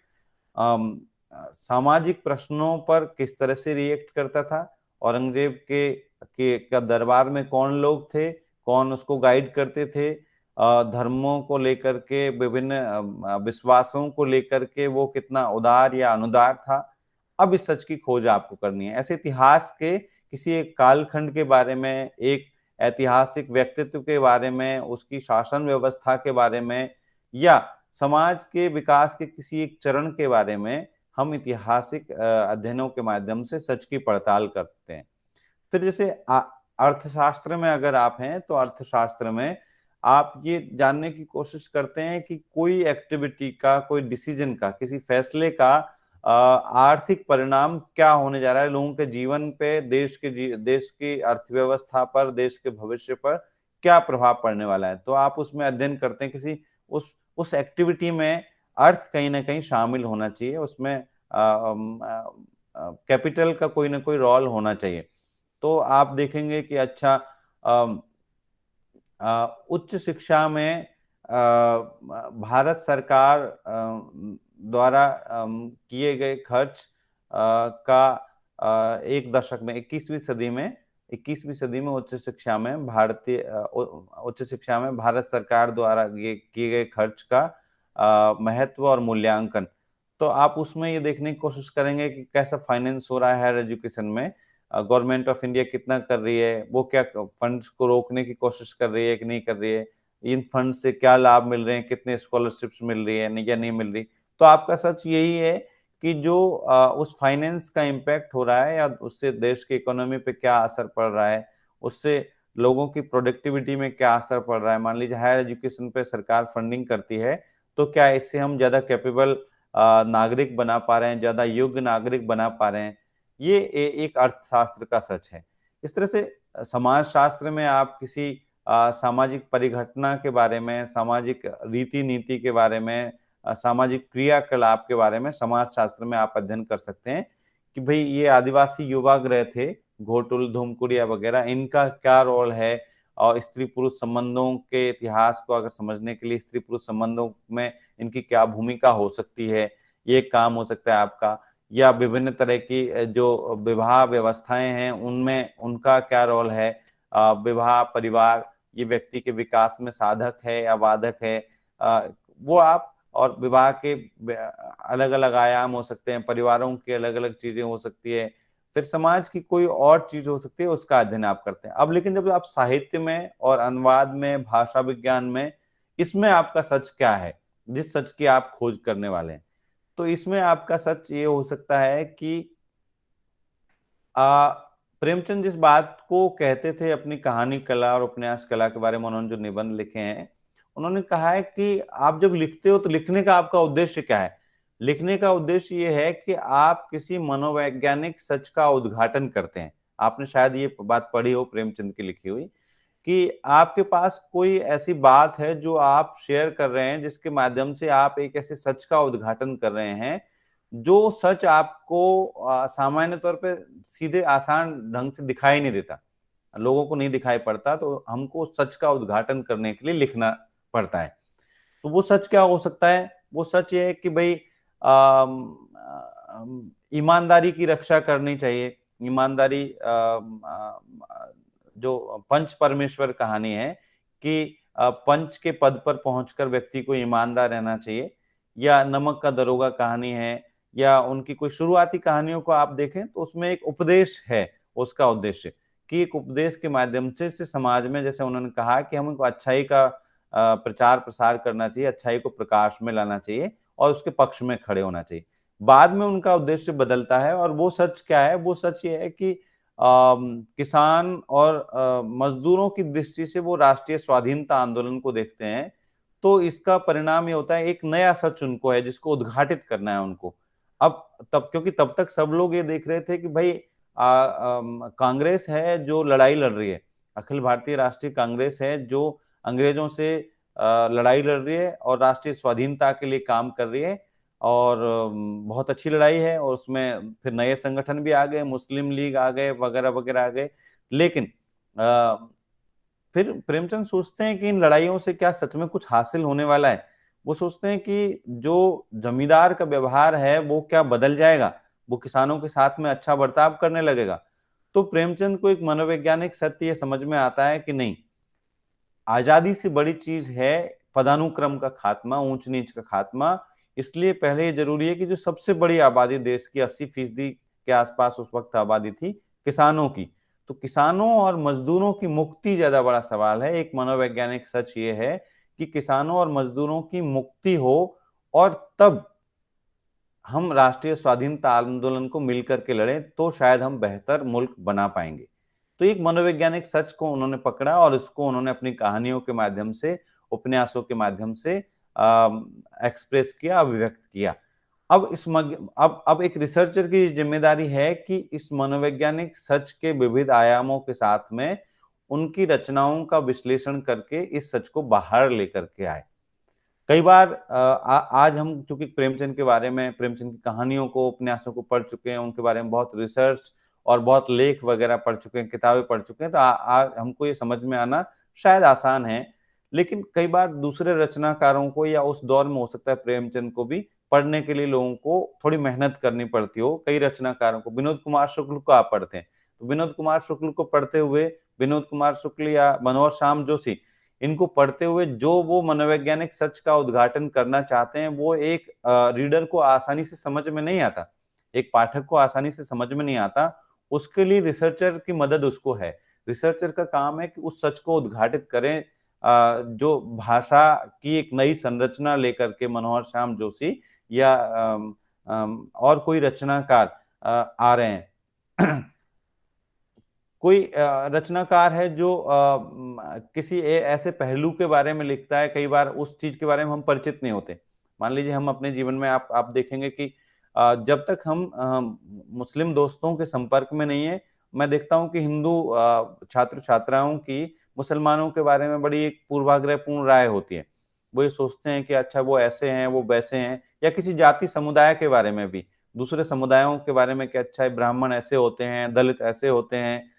सामाजिक प्रश्नों पर किस तरह से रिएक्ट करता था, औरंगजेब के दरबार में कौन लोग थे, कौन उसको गाइड करते थे, धर्मों को लेकर के, विभिन्न विश्वासों को लेकर के वो कितना उदार या अनुदार था। अब इस सच की खोज आपको करनी है। ऐसे इतिहास के किसी एक कालखंड के बारे में, एक ऐतिहासिक व्यक्तित्व के बारे में, उसकी शासन व्यवस्था के बारे में या समाज के विकास के किसी एक चरण के बारे में हम ऐतिहासिक अध्ययनों के माध्यम से सच की पड़ताल करते हैं। फिर जैसे अर्थशास्त्र में अगर आप हैं, तो अर्थशास्त्र में आप ये जानने की कोशिश करते हैं कि कोई एक्टिविटी का, कोई डिसीजन का, किसी फैसले का आर्थिक परिणाम क्या होने जा रहा है लोगों के जीवन पे, देश की अर्थव्यवस्था पर, देश के भविष्य पर क्या प्रभाव पड़ने वाला है। तो आप उसमें अध्ययन करते हैं, किसी उस एक्टिविटी में अर्थ कहीं ना कहीं शामिल होना चाहिए, उसमें कैपिटल का कोई ना कोई रोल होना चाहिए। तो आप देखेंगे कि अच्छा, उच्च शिक्षा में भारत सरकार द्वारा किए गए खर्च का एक दशक में 21वीं सदी में उच्च शिक्षा में भारत सरकार द्वारा किए गए खर्च का महत्व और मूल्यांकन, तो आप उसमें ये देखने की कोशिश करेंगे कि कैसा फाइनेंस हो रहा है हायर एजुकेशन में, गवर्नमेंट ऑफ इंडिया कितना कर रही है, वो क्या फंड्स को रोकने की कोशिश कर रही है कि नहीं कर रही है, इन फंड से क्या लाभ मिल रहे हैं, कितने स्कॉलरशिप्स मिल रही है या नहीं मिल रही। तो आपका सच यही है कि जो उस फाइनेंस का इम्पैक्ट हो रहा है या उससे देश की इकोनॉमी पे क्या असर पड़ रहा है, उससे लोगों की प्रोडक्टिविटी में क्या असर पड़ रहा है। मान लीजिए हायर एजुकेशन पे सरकार फंडिंग करती है, तो क्या इससे हम ज्यादा कैपेबल नागरिक बना पा रहे हैं, ज्यादा योग्य नागरिक बना पा रहे हैं। ये एक अर्थशास्त्र का सच है। इस तरह से समाज शास्त्र में आप किसी सामाजिक परिघटना के बारे में, सामाजिक रीति नीति के बारे में, सामाजिक क्रियाकलाप के बारे में समाज शास्त्र में आप अध्ययन कर सकते हैं कि भाई ये आदिवासी युवागृह थे, घोटुल, धूमकुड़िया वगैरह, इनका क्या रोल है, और स्त्री पुरुष संबंधों के इतिहास को अगर समझने के लिए स्त्री पुरुष संबंधों में इनकी क्या भूमिका हो सकती है, ये काम हो सकता है आपका। या विभिन्न तरह की जो विवाह व्यवस्थाएं हैं उनमें उनका क्या रोल है, विवाह, परिवार, ये व्यक्ति के विकास में साधक है या बाधक है, वो आप, और विवाह के अलग अलग आयाम हो सकते हैं, परिवारों की अलग अलग चीजें हो सकती है, फिर समाज की कोई और चीज हो सकती है, उसका अध्ययन आप करते हैं। अब लेकिन जब आप साहित्य में और अनुवाद में, भाषा विज्ञान में, इसमें आपका सच क्या है, जिस सच की आप खोज करने वाले हैं, तो इसमें आपका सच ये हो सकता है कि प्रेमचंद जिस बात को कहते थे अपनी कहानी कला और उपन्यास कला के बारे में, उन्होंने जो निबंध लिखे हैं, उन्होंने कहा है कि आप जब लिखते हो तो लिखने का आपका उद्देश्य क्या है। लिखने का उद्देश्य ये है कि आप किसी मनोवैज्ञानिक सच का उद्घाटन करते हैं। आपने शायद ये बात पढ़ी हो प्रेमचंद की लिखी हुई, कि आपके पास कोई ऐसी बात है जो आप शेयर कर रहे हैं, जिसके माध्यम से आप एक ऐसे सच का उद्घाटन कर रहे हैं जो सच आपको सामान्य तौर पे सीधे आसान ढंग से दिखाई नहीं देता, लोगों को नहीं दिखाई पड़ता, तो हमको सच का उद्घाटन करने के लिए लिखना पड़ता है। तो वो सच क्या हो सकता है? वो सच ये है कि भाई ईमानदारी की रक्षा करनी चाहिए। ईमानदारी, जो पंच परमेश्वर कहानी है कि पंच के पद पर पहुंचकर व्यक्ति को ईमानदार रहना चाहिए, या नमक का दरोगा कहानी है, या उनकी कोई शुरुआती कहानियों को आप देखें तो उसमें एक उपदेश है, उसका उद्देश्य, कि एक उपदेश के माध्यम से समाज में, जैसे उन्होंने कहा कि हमको अच्छाई का प्रचार प्रसार करना चाहिए, अच्छाई को प्रकाश में लाना चाहिए और उसके पक्ष में खड़े होना चाहिए। बाद में उनका उद्देश्य बदलता है और वो सच क्या है? वो सच ये है कि किसान और मजदूरों की दृष्टि से वो राष्ट्रीय स्वाधीनता आंदोलन को देखते हैं, तो इसका परिणाम ये होता है, एक नया सच उनको है जिसको उद्घाटित करना है उनको। अब तब, क्योंकि तब तक सब लोग ये देख रहे थे कि भाई कांग्रेस है जो लड़ाई लड़ रही है, अखिल भारतीय राष्ट्रीय कांग्रेस है जो अंग्रेजों से लड़ाई लड़ रही है और राष्ट्रीय स्वाधीनता के लिए काम कर रही है, और बहुत अच्छी लड़ाई है, और उसमें फिर नए संगठन भी आ गए, मुस्लिम लीग आ गए, वगैरह वगैरह आ गए। लेकिन फिर प्रेमचंद सोचते हैं कि इन लड़ाइयों से क्या सच में कुछ हासिल होने वाला है? वो सोचते हैं कि जो जमींदार का व्यवहार है वो क्या बदल जाएगा, वो किसानों के साथ में अच्छा बर्ताव करने लगेगा। तो प्रेमचंद को एक मनोवैज्ञानिक सत्य ये समझ में आता है कि नहीं, आजादी से बड़ी चीज है पदानुक्रम का खात्मा, ऊंच नीच का खात्मा। इसलिए पहले ये जरूरी है कि जो सबसे बड़ी आबादी देश की 80% के आसपास उस वक्त आबादी थी किसानों की, तो किसानों और मजदूरों की मुक्ति ज्यादा बड़ा सवाल है। एक मनोवैज्ञानिक सच ये है कि किसानों और मजदूरों की मुक्ति हो, और तब हम राष्ट्रीय स्वाधीनता आंदोलन को मिलकर के लड़ें, तो शायद हम बेहतर मुल्क बना पाएंगे। तो एक मनोवैज्ञानिक सच को उन्होंने पकड़ा और इसको उन्होंने अपनी कहानियों के माध्यम से, उपन्यासों के माध्यम से एक्सप्रेस किया, अभिव्यक्त किया। अब अब एक रिसर्चर की जिम्मेदारी है कि इस मनोवैज्ञानिक सच के विविध आयामों के साथ में उनकी रचनाओं का विश्लेषण करके इस सच को बाहर लेकर के आए। कई बार आज हम चूंकि प्रेमचंद के बारे में, प्रेमचंद की कहानियों को, उपन्यासों को पढ़ चुके हैं, उनके बारे में बहुत रिसर्च और बहुत लेख वगैरह पढ़ चुके हैं, किताबें पढ़ चुके हैं, तो हमको ये समझ में आना शायद आसान है। लेकिन कई बार दूसरे रचनाकारों को, या उस दौर में हो सकता है प्रेमचंद को भी, पढ़ने के लिए लोगों को थोड़ी मेहनत करनी पड़ती हो। कई रचनाकारों को, विनोद कुमार शुक्ल को आप पढ़ते हैं, तो विनोद कुमार शुक्ल को पढ़ते हुए, विनोद कुमार शुक्ल या मनोहर श्याम जोशी, इनको पढ़ते हुए जो वो मनोवैज्ञानिक सच का उद्घाटन करना चाहते हैं, वो एक रीडर को आसानी से समझ में नहीं आता, एक पाठक को आसानी से समझ में नहीं आता। उसके लिए रिसर्चर की मदद उसको है। रिसर्चर का काम है कि उस सच को उद्घाटित करें, जो भाषा की एक नई संरचना लेकर के मनोहर श्याम जोशी या और कोई रचनाकार आ रहे हैं। कोई रचनाकार है जो किसी ऐसे पहलू के बारे में लिखता है, कई बार उस चीज के बारे में हम परिचित नहीं होते। मान लीजिए हम अपने जीवन में, आप देखेंगे कि जब तक हम मुस्लिम दोस्तों के संपर्क में नहीं है, मैं देखता हूं कि हिंदू छात्र छात्राओं की मुसलमानों के बारे में बड़ी एक पूर्वाग्रहपूर्ण राय होती है। वो ये सोचते हैं कि अच्छा वो ऐसे हैं, वो वैसे हैं, या किसी जाति समुदाय के बारे में भी, दूसरे समुदायों के बारे में कि अच्छा ब्राह्मण ऐसे होते हैं, दलित ऐसे होते हैं,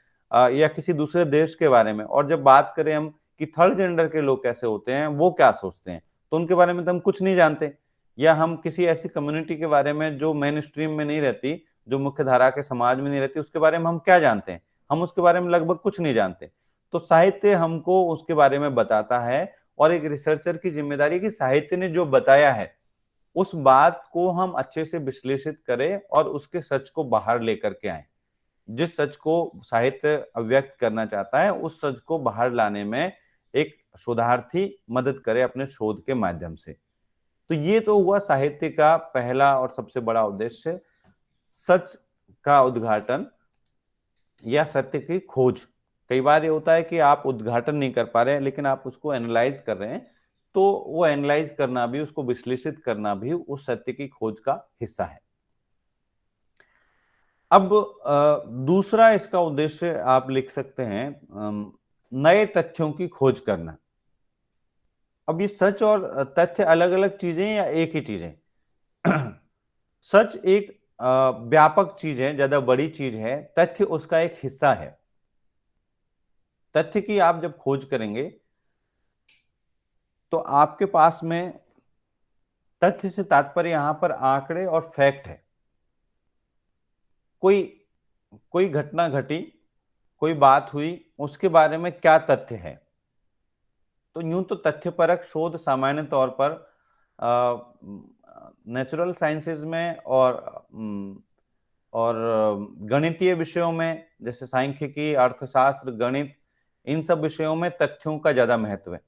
या किसी दूसरे देश के बारे में। और जब बात करें हम कि थर्ड जेंडर के लोग कैसे होते हैं, वो क्या सोचते हैं, तो उनके बारे में तो हम कुछ नहीं जानते। या हम किसी ऐसी कम्युनिटी के बारे में जो मेन स्ट्रीम में नहीं रहती, जो मुख्य धारा के समाज में नहीं रहती, उसके बारे में हम क्या जानते हैं? हम उसके बारे में लगभग कुछ नहीं जानते। तो साहित्य हमको उसके बारे में बताता है, और एक रिसर्चर की जिम्मेदारी कि साहित्य ने जो बताया है उस बात को हम अच्छे से विश्लेषित करें और उसके सच को बाहर लेकर के आए। जिस सच को साहित्य अव्यक्त करना चाहता है, उस सच को बाहर लाने में एक शोधार्थी मदद करे अपने शोध के माध्यम से। तो ये तो हुआ साहित्य का पहला और सबसे बड़ा उद्देश्य, सच का उद्घाटन या सत्य की खोज। कई बार ये होता है कि आप उद्घाटन नहीं कर पा रहे हैं, लेकिन आप उसको एनालाइज कर रहे हैं, तो वो एनालाइज करना भी, उसको विश्लेषित करना भी उस सत्य की खोज का हिस्सा है। अब दूसरा इसका उद्देश्य आप लिख सकते हैं, नए तथ्यों की खोज करना। अब ये सच और तथ्य अलग अलग चीजें या एक ही चीजें? सच एक व्यापक चीज है, ज्यादा बड़ी चीज है, तथ्य उसका एक हिस्सा है। तथ्य की आप जब खोज करेंगे तो आपके पास में, तथ्य से तात्पर्य यहां पर आंकड़े और फैक्ट है। कोई घटना घटी, कोई बात हुई, उसके बारे में क्या तथ्य है? तो यूं तो तथ्यपरक शोध सामान्य तौर पर नेचुरल साइंसेज में और गणितीय विषयों में जैसे सांख्यिकी, अर्थशास्त्र, गणित, इन सब विषयों में तथ्यों का ज्यादा महत्व है।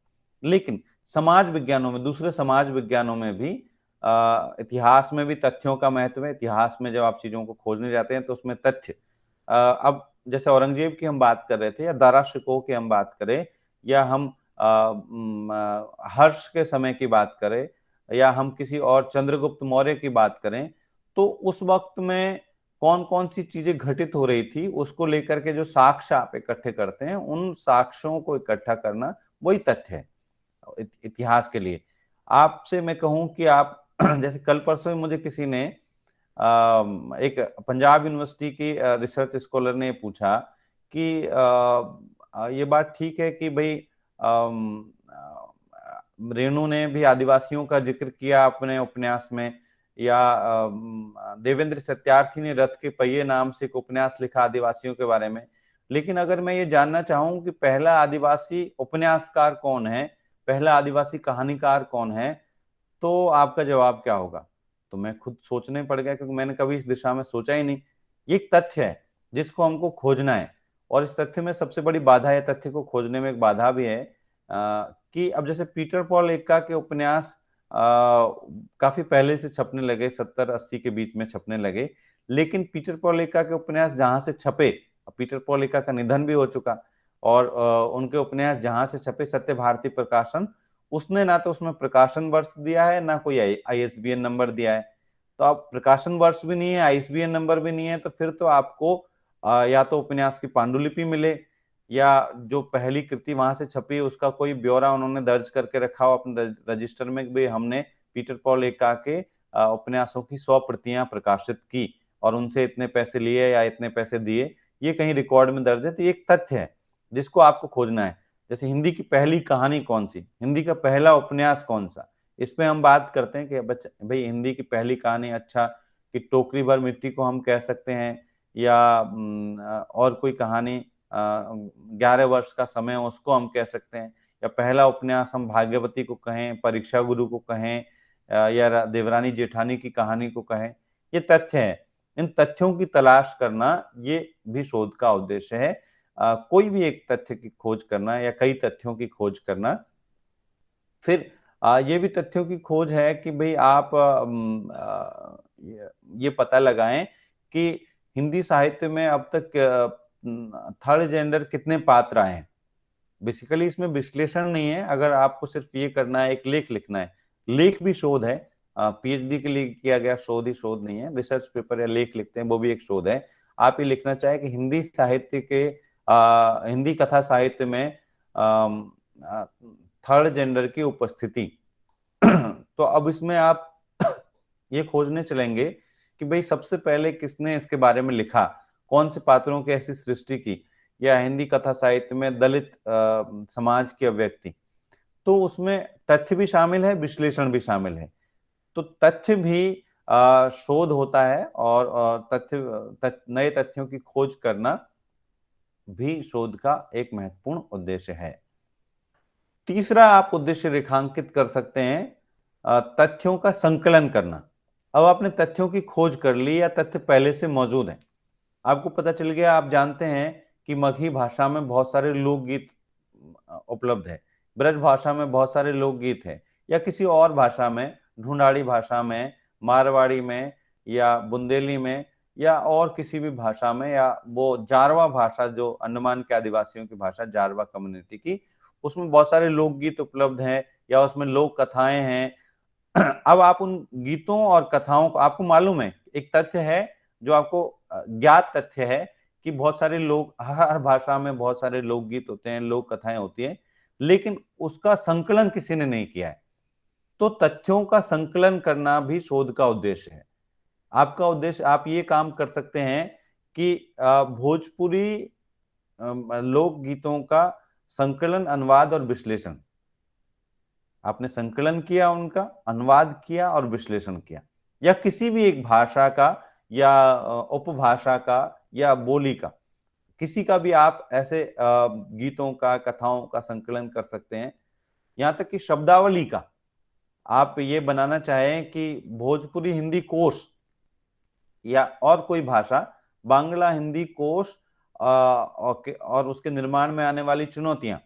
लेकिन समाज विज्ञानों में, दूसरे समाज विज्ञानों में भी, इतिहास में भी तथ्यों का महत्व है। इतिहास में जब आप चीजों को खोजने जाते हैं तो उसमें तथ्य, अब जैसे औरंगजेब की हम बात कर रहे थे, या दारा शिकोह की हम बात करें, या हम हर्ष के समय की बात करें, या हम किसी और चंद्रगुप्त मौर्य की बात करें, तो उस वक्त में कौन कौन सी चीजें घटित हो रही थी उसको लेकर के जो साक्ष्य आप इकट्ठे करते हैं, उन साक्ष्यों को इकट्ठा करना वही तथ्य है इतिहास के लिए। आपसे मैं कहूं कि आप जैसे कल परसों ही मुझे किसी ने, एक पंजाब यूनिवर्सिटी की रिसर्च स्कॉलर ने पूछा कि ये बात ठीक है कि भाई रेणु ने भी आदिवासियों का जिक्र किया अपने उपन्यास में, या देवेंद्र सत्यार्थी ने रथ के पहिए नाम से एक उपन्यास लिखा आदिवासियों के बारे में, लेकिन अगर मैं ये जानना चाहूं कि पहला आदिवासी उपन्यासकार कौन है, पहला आदिवासी कहानीकार कौन है, तो आपका जवाब क्या होगा? तो मैं खुद सोचने पड़ गया, क्योंकि मैंने कभी इस दिशा में सोचा ही नहीं। ये एक तथ्य है जिसको हमको खोजना है, और इस तथ्य में सबसे बड़ी बाधा है, तथ्य को खोजने में एक बाधा भी है, कि अब जैसे पीटर पॉल एक्का के उपन्यास काफी पहले से छपने लगे, 70-80 के बीच में छपने लगे, लेकिन पीटर पॉल एक्का के उपन्यास जहां से छपे, पीटर पॉल एक्का का निधन भी हो चुका, और उनके उपन्यास जहां से छपे, सत्य भारती प्रकाशन, उसने ना तो उसमें प्रकाशन वर्ष दिया है, ना कोई आईएसबीएन नंबर दिया है। तो आप प्रकाशन वर्ष भी नहीं है, आईएसबीएन नंबर भी नहीं है, तो फिर तो आपको या तो उपन्यास की पांडुलिपि मिले, या जो पहली कृति वहां से छपी उसका कोई ब्यौरा उन्होंने दर्ज करके रखा हो अपने रजिस्टर में, भी हमने पीटर पॉल एक्का के उपन्यासों की 100 प्रतियां प्रकाशित की और उनसे इतने पैसे लिए या इतने पैसे दिए, ये कहीं रिकॉर्ड में दर्ज है। तो ये एक तथ्य है जिसको आपको खोजना है। जैसे हिंदी की पहली कहानी कौन सी, हिंदी का पहला उपन्यास कौन सा, इस पे हम बात करते हैं कि भाई हिंदी की पहली कहानी, अच्छा कि टोकरी भर मिट्टी को हम कह सकते हैं, या और कोई कहानी 11 वर्ष का समय उसको हम कह सकते हैं, या पहला उपन्यास हम भाग्यवती को कहें, परीक्षा गुरु को कहें, या देवरानी जेठानी की कहानी को कहें, ये तथ्य है। इन तथ्यों की तलाश करना ये भी शोध का उद्देश्य है। कोई भी एक तथ्य की खोज करना या कई तथ्यों की खोज करना। फिर ये भी तथ्यों की खोज है कि भाई आप ये पता लगाएं कि हिंदी साहित्य में अब तक थर्ड जेंडर कितने पात्र आए हैं। बेसिकली इसमें विश्लेषण नहीं है, अगर आपको सिर्फ ये करना है, एक लेख लिखना है, लेख भी शोध है, पीएचडी के लिए किया गया शोध ही शोध नहीं है, रिसर्च पेपर या लेख लिखते हैं वो भी एक शोध है। आप ये लिखना चाहे कि हिंदी साहित्य के हिंदी कथा साहित्य में थर्ड जेंडर की उपस्थिति तो अब इसमें आप ये खोजने चलेंगे कि भाई सबसे पहले किसने इसके बारे में लिखा, कौन से पात्रों की ऐसी सृष्टि की, या हिंदी कथा साहित्य में दलित समाज की अभिव्यक्ति। तो उसमें तथ्य भी शामिल है, विश्लेषण भी शामिल है। तो तथ्य भी शोध होता है, और नए तथ्यों की खोज करना भी शोध का एक महत्वपूर्ण उद्देश्य है। तीसरा आप उद्देश्य रेखांकित कर सकते हैं तथ्यों का संकलन करना। अब आपने तथ्यों की खोज कर ली, या तथ्य पहले से मौजूद है, आपको पता चल गया, आप जानते हैं कि मगही भाषा में बहुत सारे लोकगीत उपलब्ध है, ब्रज भाषा में बहुत सारे लोकगीत है, या किसी और भाषा में, ढूंढाड़ी भाषा में, मारवाड़ी में, या बुंदेली में, या और किसी भी भाषा में, या वो जारवा भाषा जो अंडमान के आदिवासियों की भाषा, जारवा कम्युनिटी की, उसमें बहुत सारे लोकगीत उपलब्ध हैं, या उसमें लोक कथाएं हैं। अब आप उन गीतों और कथाओं को, आपको मालूम है, एक तथ्य है जो आपको ज्ञात तथ्य है कि बहुत सारे लोग, हर भाषा में बहुत सारे लोकगीत होते हैं, लोक कथाएं होती हैं, लेकिन उसका संकलन किसी ने नहीं किया है। तो तथ्यों का संकलन करना भी शोध का उद्देश्य है। आपका उद्देश्य, आप ये काम कर सकते हैं कि भोजपुरी लोकगीतों का संकलन, अनुवाद और विश्लेषण, आपने संकलन किया, उनका अनुवाद किया और विश्लेषण किया, या किसी भी एक भाषा का या उपभाषा का या बोली का, किसी का भी आप ऐसे गीतों का, कथाओं का संकलन कर सकते हैं। यहां तक कि शब्दावली का आप ये बनाना चाहें कि भोजपुरी हिंदी कोश, या और कोई भाषा, बांग्ला हिंदी कोश और उसके निर्माण में आने वाली चुनौतियां,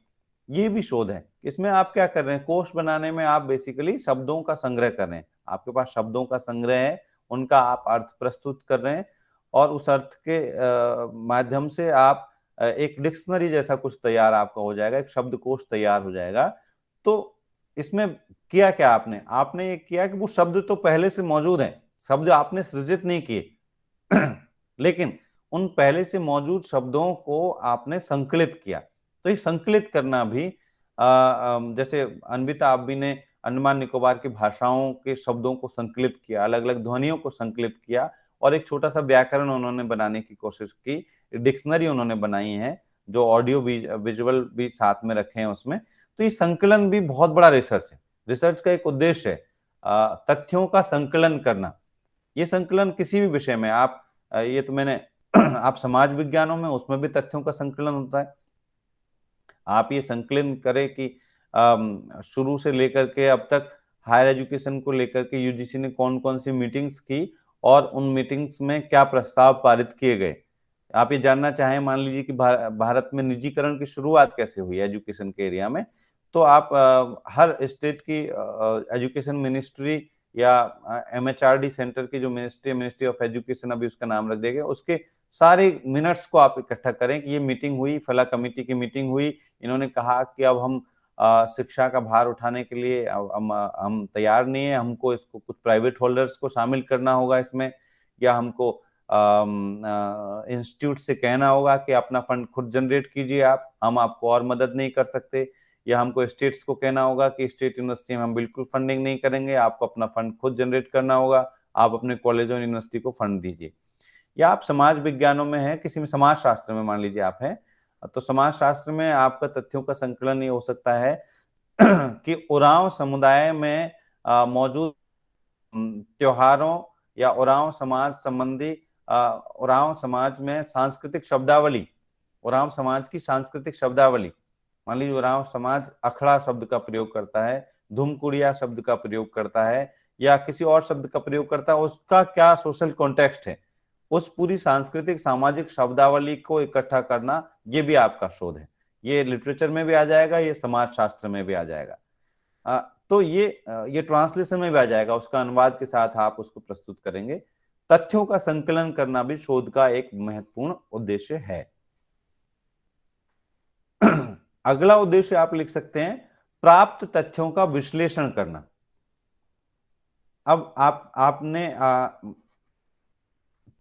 ये भी शोध है। इसमें आप क्या कर रहे हैं, कोश बनाने में आप बेसिकली शब्दों का संग्रह कर रहे हैं, आपके पास शब्दों का संग्रह है, उनका आप अर्थ प्रस्तुत कर रहे हैं और उस अर्थ के माध्यम से आप एक डिक्शनरी जैसा कुछ तैयार आपका हो जाएगा, एक शब्दकोश तैयार हो जाएगा। तो इसमें किया क्या आपने ये किया कि वो शब्द तो पहले से मौजूद हैं, शब्द आपने सृजित नहीं किए लेकिन उन पहले से मौजूद शब्दों को आपने संकलित किया। तो ये संकलित करना भी जैसे अन्विता आबी ने अंडमान निकोबार की भाषाओं के शब्दों को संकलित किया, अलग अलग ध्वनियों को संकलित किया और एक छोटा सा व्याकरण उन्होंने बनाने की कोशिश की, डिक्शनरी उन्होंने बनाई है जो ऑडियो विजुअल भी साथ में रखे हैं उसमें। तो ये संकलन भी बहुत बड़ा रिसर्च है, रिसर्च का एक उद्देश्य है तथ्यों का संकलन करना। ये संकलन किसी भी विषय में आप ये तो मैंने आप समाज विज्ञानों में उसमें भी तथ्यों का संकलन होता है। आप ये संकलन करें कि शुरू से लेकर के अब तक हायर एजुकेशन को लेकर के यूजीसी ने कौन कौन सी मीटिंग्स की और उन मीटिंग्स में क्या प्रस्ताव पारित किए गए। आप ये जानना चाहें, मान लीजिए कि भारत में निजीकरण की शुरुआत कैसे हुई एजुकेशन के एरिया में, तो आप हर स्टेट की एजुकेशन मिनिस्ट्री या MHRD सेंटर की जो मिनिस्ट्री ऑफ एजुकेशन, अभी उसका नाम रख देंगे, उसके सारे मिनट्स को आप इकट्ठा करें कि ये मीटिंग हुई, फला कमेटी की मीटिंग हुई, इन्होंने कहा कि अब हम शिक्षा का भार उठाने के लिए हम तैयार नहीं है, हमको इसको कुछ प्राइवेट होल्डर्स को शामिल करना होगा इसमें, या हमको इंस्टीट्यूट से कहना होगा कि अपना फंड खुद जनरेट कीजिए आप, हम आपको और मदद नहीं कर सकते, या हमको स्टेट्स को कहना होगा कि स्टेट यूनिवर्सिटी में हम बिल्कुल फंडिंग नहीं करेंगे, आपको अपना फंड खुद जनरेट करना होगा, आप अपने कॉलेज और यूनिवर्सिटी को फंड दीजिए। या आप समाज विज्ञानों में हैं, किसी में समाज शास्त्र में मान लीजिए आप हैं, तो समाज शास्त्र में आपका तथ्यों का संकलन ये हो सकता है कि उरांव समुदाय में मौजूद त्योहारों या उरांव समाज संबंधी उरांव समाज में सांस्कृतिक शब्दावली, उरांव समाज की सांस्कृतिक शब्दावली, मान लीजिए उरांव समाज अखड़ा शब्द का प्रयोग करता है, धूमकुड़िया शब्द का प्रयोग करता है, या किसी और शब्द का प्रयोग करता है, उसका क्या सोशल कॉन्टेक्स्ट है, उस पूरी सांस्कृतिक सामाजिक शब्दावली को इकट्ठा करना, ये भी आपका शोध है। ये लिटरेचर में भी आ जाएगा, ये समाज शास्त्र में भी आ जाएगा, तो ये ट्रांसलेशन में भी आ जाएगा, उसका अनुवाद के साथ आप उसको प्रस्तुत करेंगे। तथ्यों का संकलन करना भी शोध का एक महत्वपूर्ण उद्देश्य है। अगला उद्देश्य आप लिख सकते हैं प्राप्त तथ्यों का विश्लेषण करना। अब आपने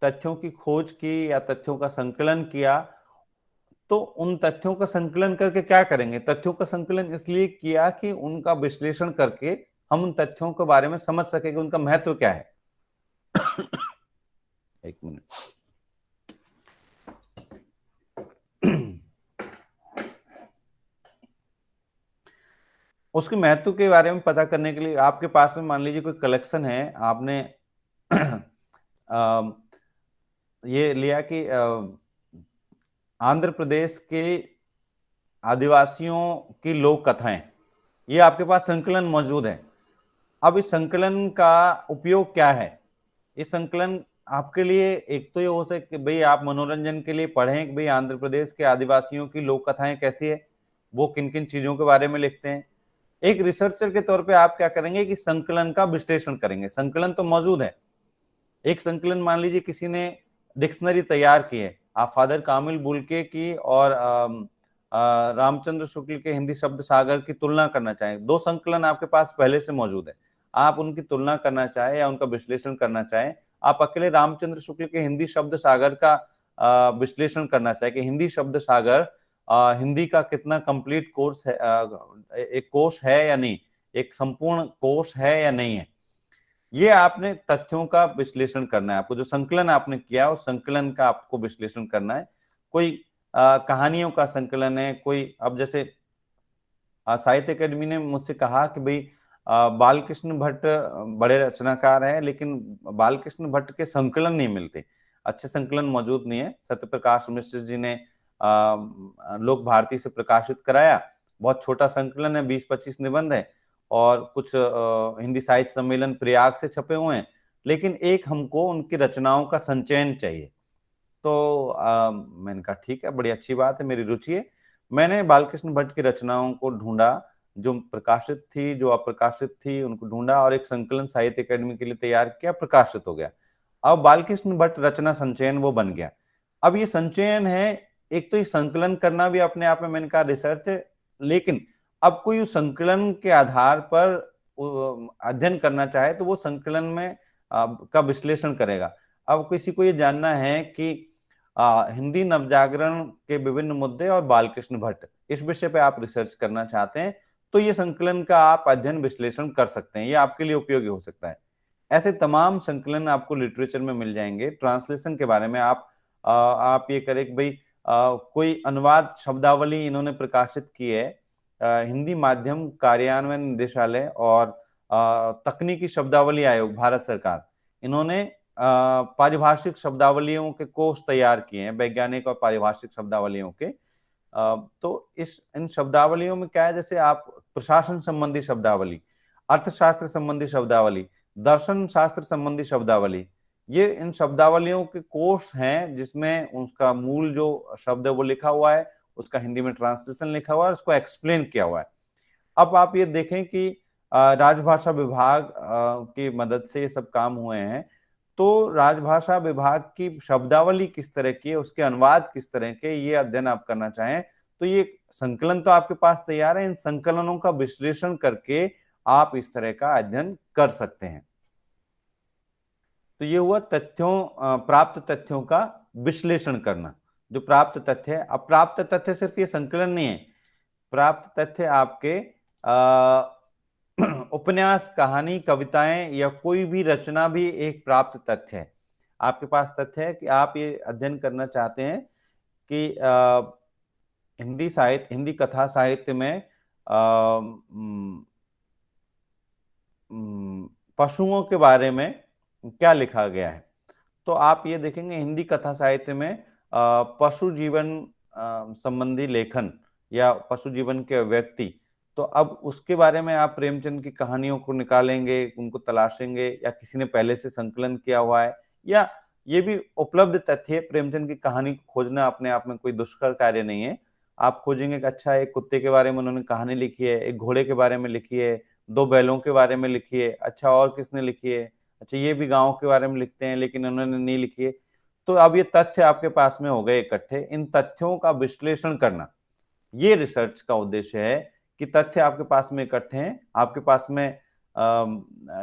तथ्यों की खोज की या तथ्यों का संकलन किया, तो उन तथ्यों का संकलन करके क्या करेंगे, तथ्यों का संकलन इसलिए किया कि उनका विश्लेषण करके हम उन तथ्यों के बारे में समझ सके कि उनका महत्व क्या है। एक मिनट, उसके महत्व के बारे में पता करने के लिए आपके पास में मान लीजिए कोई कलेक्शन है, आपने ये लिया कि आंध्र प्रदेश के आदिवासियों की लोक कथाएं, ये आपके पास संकलन मौजूद है। अब इस संकलन का उपयोग क्या है, इस संकलन आपके लिए एक तो ये होता है कि भाई आप मनोरंजन के लिए पढ़ें कि भाई आंध्र प्रदेश के आदिवासियों की लोक कथाएं कैसी है, वो किन किन चीजों के बारे में लिखते हैं। एक रिसर्चर के तौर पे आप क्या करेंगे कि संकलन का विश्लेषण करेंगे। संकलन तो मौजूद है, एक संकलन मान लीजिए किसी ने डिक्शनरी तैयार की है, आप फादर कामिल बुल्के की और रामचंद्र शुक्ल के हिंदी शब्द सागर की तुलना करना चाहें, दो संकलन आपके पास पहले से मौजूद है, आप उनकी तुलना करना चाहें या उनका विश्लेषण करना चाहें, आप अकेले रामचंद्र शुक्ल के हिंदी शब्द सागर का विश्लेषण करना चाहें कि हिंदी शब्द सागर हिंदी का कितना कंप्लीट कोर्स है, एक कोश है या नहीं, एक संपूर्ण कोश है या नहीं है, ये आपने तथ्यों का विश्लेषण करना है। आपको जो संकलन आपने किया उस संकलन का आपको विश्लेषण करना है। कोई कहानियों का संकलन है, कोई अब जैसे साहित्य अकेडमी ने मुझसे कहा कि भाई बालकृष्ण भट्ट बड़े रचनाकार हैं, लेकिन बालकृष्ण भट्ट के संकलन नहीं मिलते, अच्छे संकलन मौजूद नहीं है। सत्यप्रकाश मिश्र जी ने लोक भारती से प्रकाशित कराया, बहुत छोटा संकलन है, 20-25 निबंध है और कुछ हिंदी साहित्य सम्मेलन प्रयाग से छपे हुए हैं, लेकिन एक हमको उनकी रचनाओं का संचयन चाहिए। तो मैंने कहा ठीक है, बड़ी अच्छी बात है, मेरी रुचि है। मैंने बालकृष्ण भट्ट की रचनाओं को ढूंढा, जो प्रकाशित थी, जो अप्रकाशित थी, उनको ढूंढा और एक संकलन साहित्य अकेडमी के लिए तैयार किया, प्रकाशित हो गया। अब बालकृष्ण भट्ट रचना संचयन वो बन गया। अब ये संचयन है, एक तो ये संकलन करना भी अपने आप में मैंने कहा रिसर्च है, लेकिन अब कोई उस संकलन के आधार पर अध्ययन करना चाहे तो वो संकलन में का विश्लेषण करेगा। अब किसी को ये जानना है कि हिंदी नवजागरण के विभिन्न मुद्दे और बालकृष्ण भट्ट, इस विषय पे आप रिसर्च करना चाहते हैं तो ये संकलन का आप अध्ययन विश्लेषण कर सकते हैं, ये आपके लिए उपयोगी हो सकता है। ऐसे तमाम संकलन आपको लिटरेचर में मिल जाएंगे। ट्रांसलेशन के बारे में आप ये करें कि भाई कोई अनुवाद शब्दावली इन्होंने प्रकाशित की है, हिंदी माध्यम कार्यान्वयन निदेशालय और तकनीकी शब्दावली आयोग भारत सरकार, इन्होंने पारिभाषिक शब्दावलियों के कोष तैयार किए हैं, वैज्ञानिक और पारिभाषिक शब्दावलियों के। तो इन शब्दावलियों में क्या है, जैसे आप प्रशासन संबंधी शब्दावली, अर्थशास्त्र संबंधी शब्दावली, दर्शन शास्त्र संबंधी शब्दावली, ये इन शब्दावलियों के कोष हैं जिसमें उसका मूल जो शब्द है वो लिखा हुआ है, उसका हिंदी में ट्रांसलेशन लिखा हुआ है, उसको एक्सप्लेन किया हुआ है। अब आप ये देखें कि राजभाषा विभाग की मदद से ये सब काम हुए हैं, तो राजभाषा विभाग की शब्दावली किस तरह की है, उसके अनुवाद किस तरह के, ये अध्ययन आप करना चाहें तो ये संकलन तो आपके पास तैयार है, इन संकलनों का विश्लेषण करके आप इस तरह का अध्ययन कर सकते हैं। तो ये हुआ प्राप्त तथ्यों का विश्लेषण करना, जो प्राप्त तथ्य है। अब प्राप्त तथ्य सिर्फ ये संकलन नहीं है, प्राप्त तथ्य आपके उपन्यास, कहानी, कविताएं या कोई भी रचना भी एक प्राप्त तथ्य है। आपके पास तथ्य है कि आप ये अध्ययन करना चाहते हैं कि हिंदी कथा साहित्य में पशुओं के बारे में क्या लिखा गया है। तो आप ये देखेंगे हिंदी कथा साहित्य में पशु जीवन संबंधी लेखन या पशु जीवन के व्यक्ति, तो अब उसके बारे में आप प्रेमचंद की कहानियों को निकालेंगे, उनको तलाशेंगे, या किसी ने पहले से संकलन किया हुआ है, या ये भी उपलब्ध तथ्य है। प्रेमचंद की कहानी को खोजना अपने आप में कोई दुष्कर कार्य नहीं है। आप खोजेंगे कि अच्छा, एक कुत्ते के बारे में उन्होंने कहानी लिखी है, एक घोड़े के बारे में लिखी है, 2 बैलों के बारे में लिखी है, अच्छा और किसने लिखी है, अच्छा ये भी गाँव के बारे में लिखते हैं लेकिन उन्होंने नहीं लिखी है। तो अब ये तथ्य आपके पास में हो गए इकट्ठे, इन तथ्यों का विश्लेषण करना ये रिसर्च का उद्देश्य है कि तथ्य आपके पास में इकट्ठे हैं, आपके पास में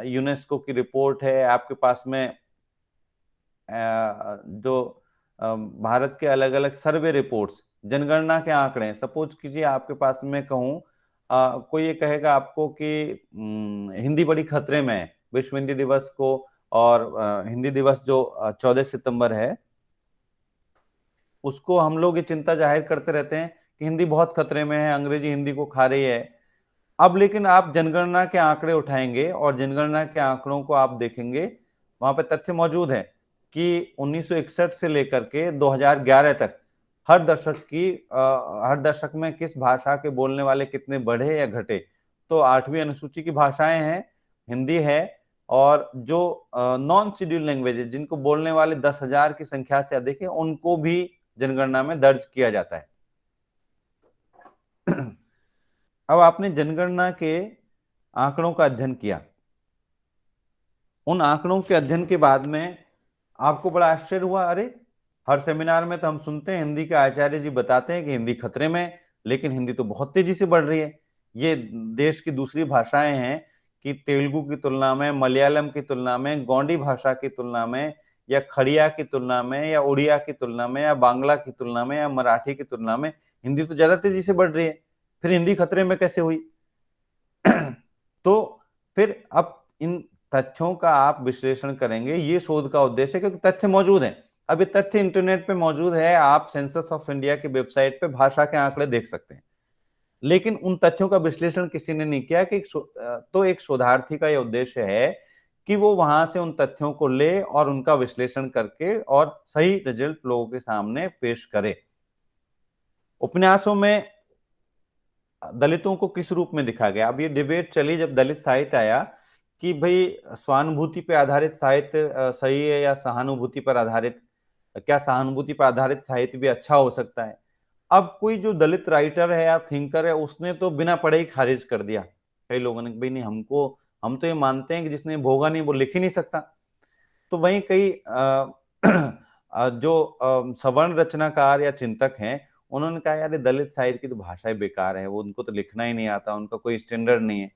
यूनेस्को की रिपोर्ट है, आपके पास में जो भारत के अलग अलग सर्वे रिपोर्ट्स, जनगणना के आंकड़े, सपोज कीजिए आपके पास में कहूँ कोई ये कहेगा आपको कि हिंदी बड़ी खतरे में है, विश्व हिंदी दिवस को और हिंदी दिवस जो 14 सितंबर है उसको हम लोग ये चिंता जाहिर करते रहते हैं कि हिंदी बहुत खतरे में है, अंग्रेजी हिंदी को खा रही है। अब लेकिन आप जनगणना के आंकड़े उठाएंगे और जनगणना के आंकड़ों को आप देखेंगे, वहां पे तथ्य मौजूद है कि 1961 से लेकर के 2011 तक हर दशक में किस भाषा के बोलने वाले कितने बढ़े या घटे। तो 8वीं अनुसूची की भाषाएं हैं, हिंदी है, और जो नॉन शेड्यूल लैंग्वेजेस जिनको बोलने वाले 10,000 की संख्या से अधिक है उनको भी जनगणना में दर्ज किया जाता है। अब आपने जनगणना के आंकड़ों का अध्ययन किया, उन आंकड़ों के अध्ययन के बाद में आपको बड़ा आश्चर्य हुआ, अरे हर सेमिनार में तो हम सुनते हैं, हिंदी के आचार्य जी बताते हैं कि हिंदी खतरे में, लेकिन हिंदी तो बहुत तेजी से बढ़ रही है। ये देश की दूसरी भाषाएं हैं कि तेलुगु की तुलना में, मलयालम की तुलना में, गोंडी भाषा की तुलना में, या खड़िया की तुलना में, या उड़िया की तुलना में, या बांग्ला की तुलना में, या मराठी की तुलना में हिंदी तो ज्यादा तेजी से बढ़ रही है, फिर हिंदी खतरे में कैसे हुई? तो फिर अब इन तथ्यों का आप विश्लेषण करेंगे, ये शोध का उद्देश्य है, क्योंकि तथ्य मौजूद है। अब ये तथ्य इंटरनेट पे मौजूद है, आप सेंसस ऑफ इंडिया की वेबसाइट पे भाषा के आंकड़े देख सकते हैं, लेकिन उन तथ्यों का विश्लेषण किसी ने नहीं किया कि तो एक शोधार्थी का यह उद्देश्य है कि वो वहां से उन तथ्यों को ले और उनका विश्लेषण करके और सही रिजल्ट लोगों के सामने पेश करे। उपन्यासों में दलितों को किस रूप में दिखा गया? अब ये डिबेट चली जब दलित साहित्य आया कि भाई स्वानुभूति पे आधारित साहित्य सही है या सहानुभूति पर आधारित, क्या सहानुभूति पर आधारित साहित्य भी अच्छा हो सकता है। अब कोई जो दलित राइटर है या थिंकर है उसने तो बिना पढ़े ही खारिज कर दिया कई लोगों ने, भाई नहीं, हम तो ये मानते हैं कि जिसने भोगा नहीं वो लिख ही नहीं सकता। तो वहीं कई जो सवर्ण रचनाकार या चिंतक हैं उन्होंने कहा यार ये दलित साहित्य की तो भाषा ही बेकार है, वो उनको तो लिखना ही नहीं आता, उनका कोई स्टैंडर्ड नहीं है।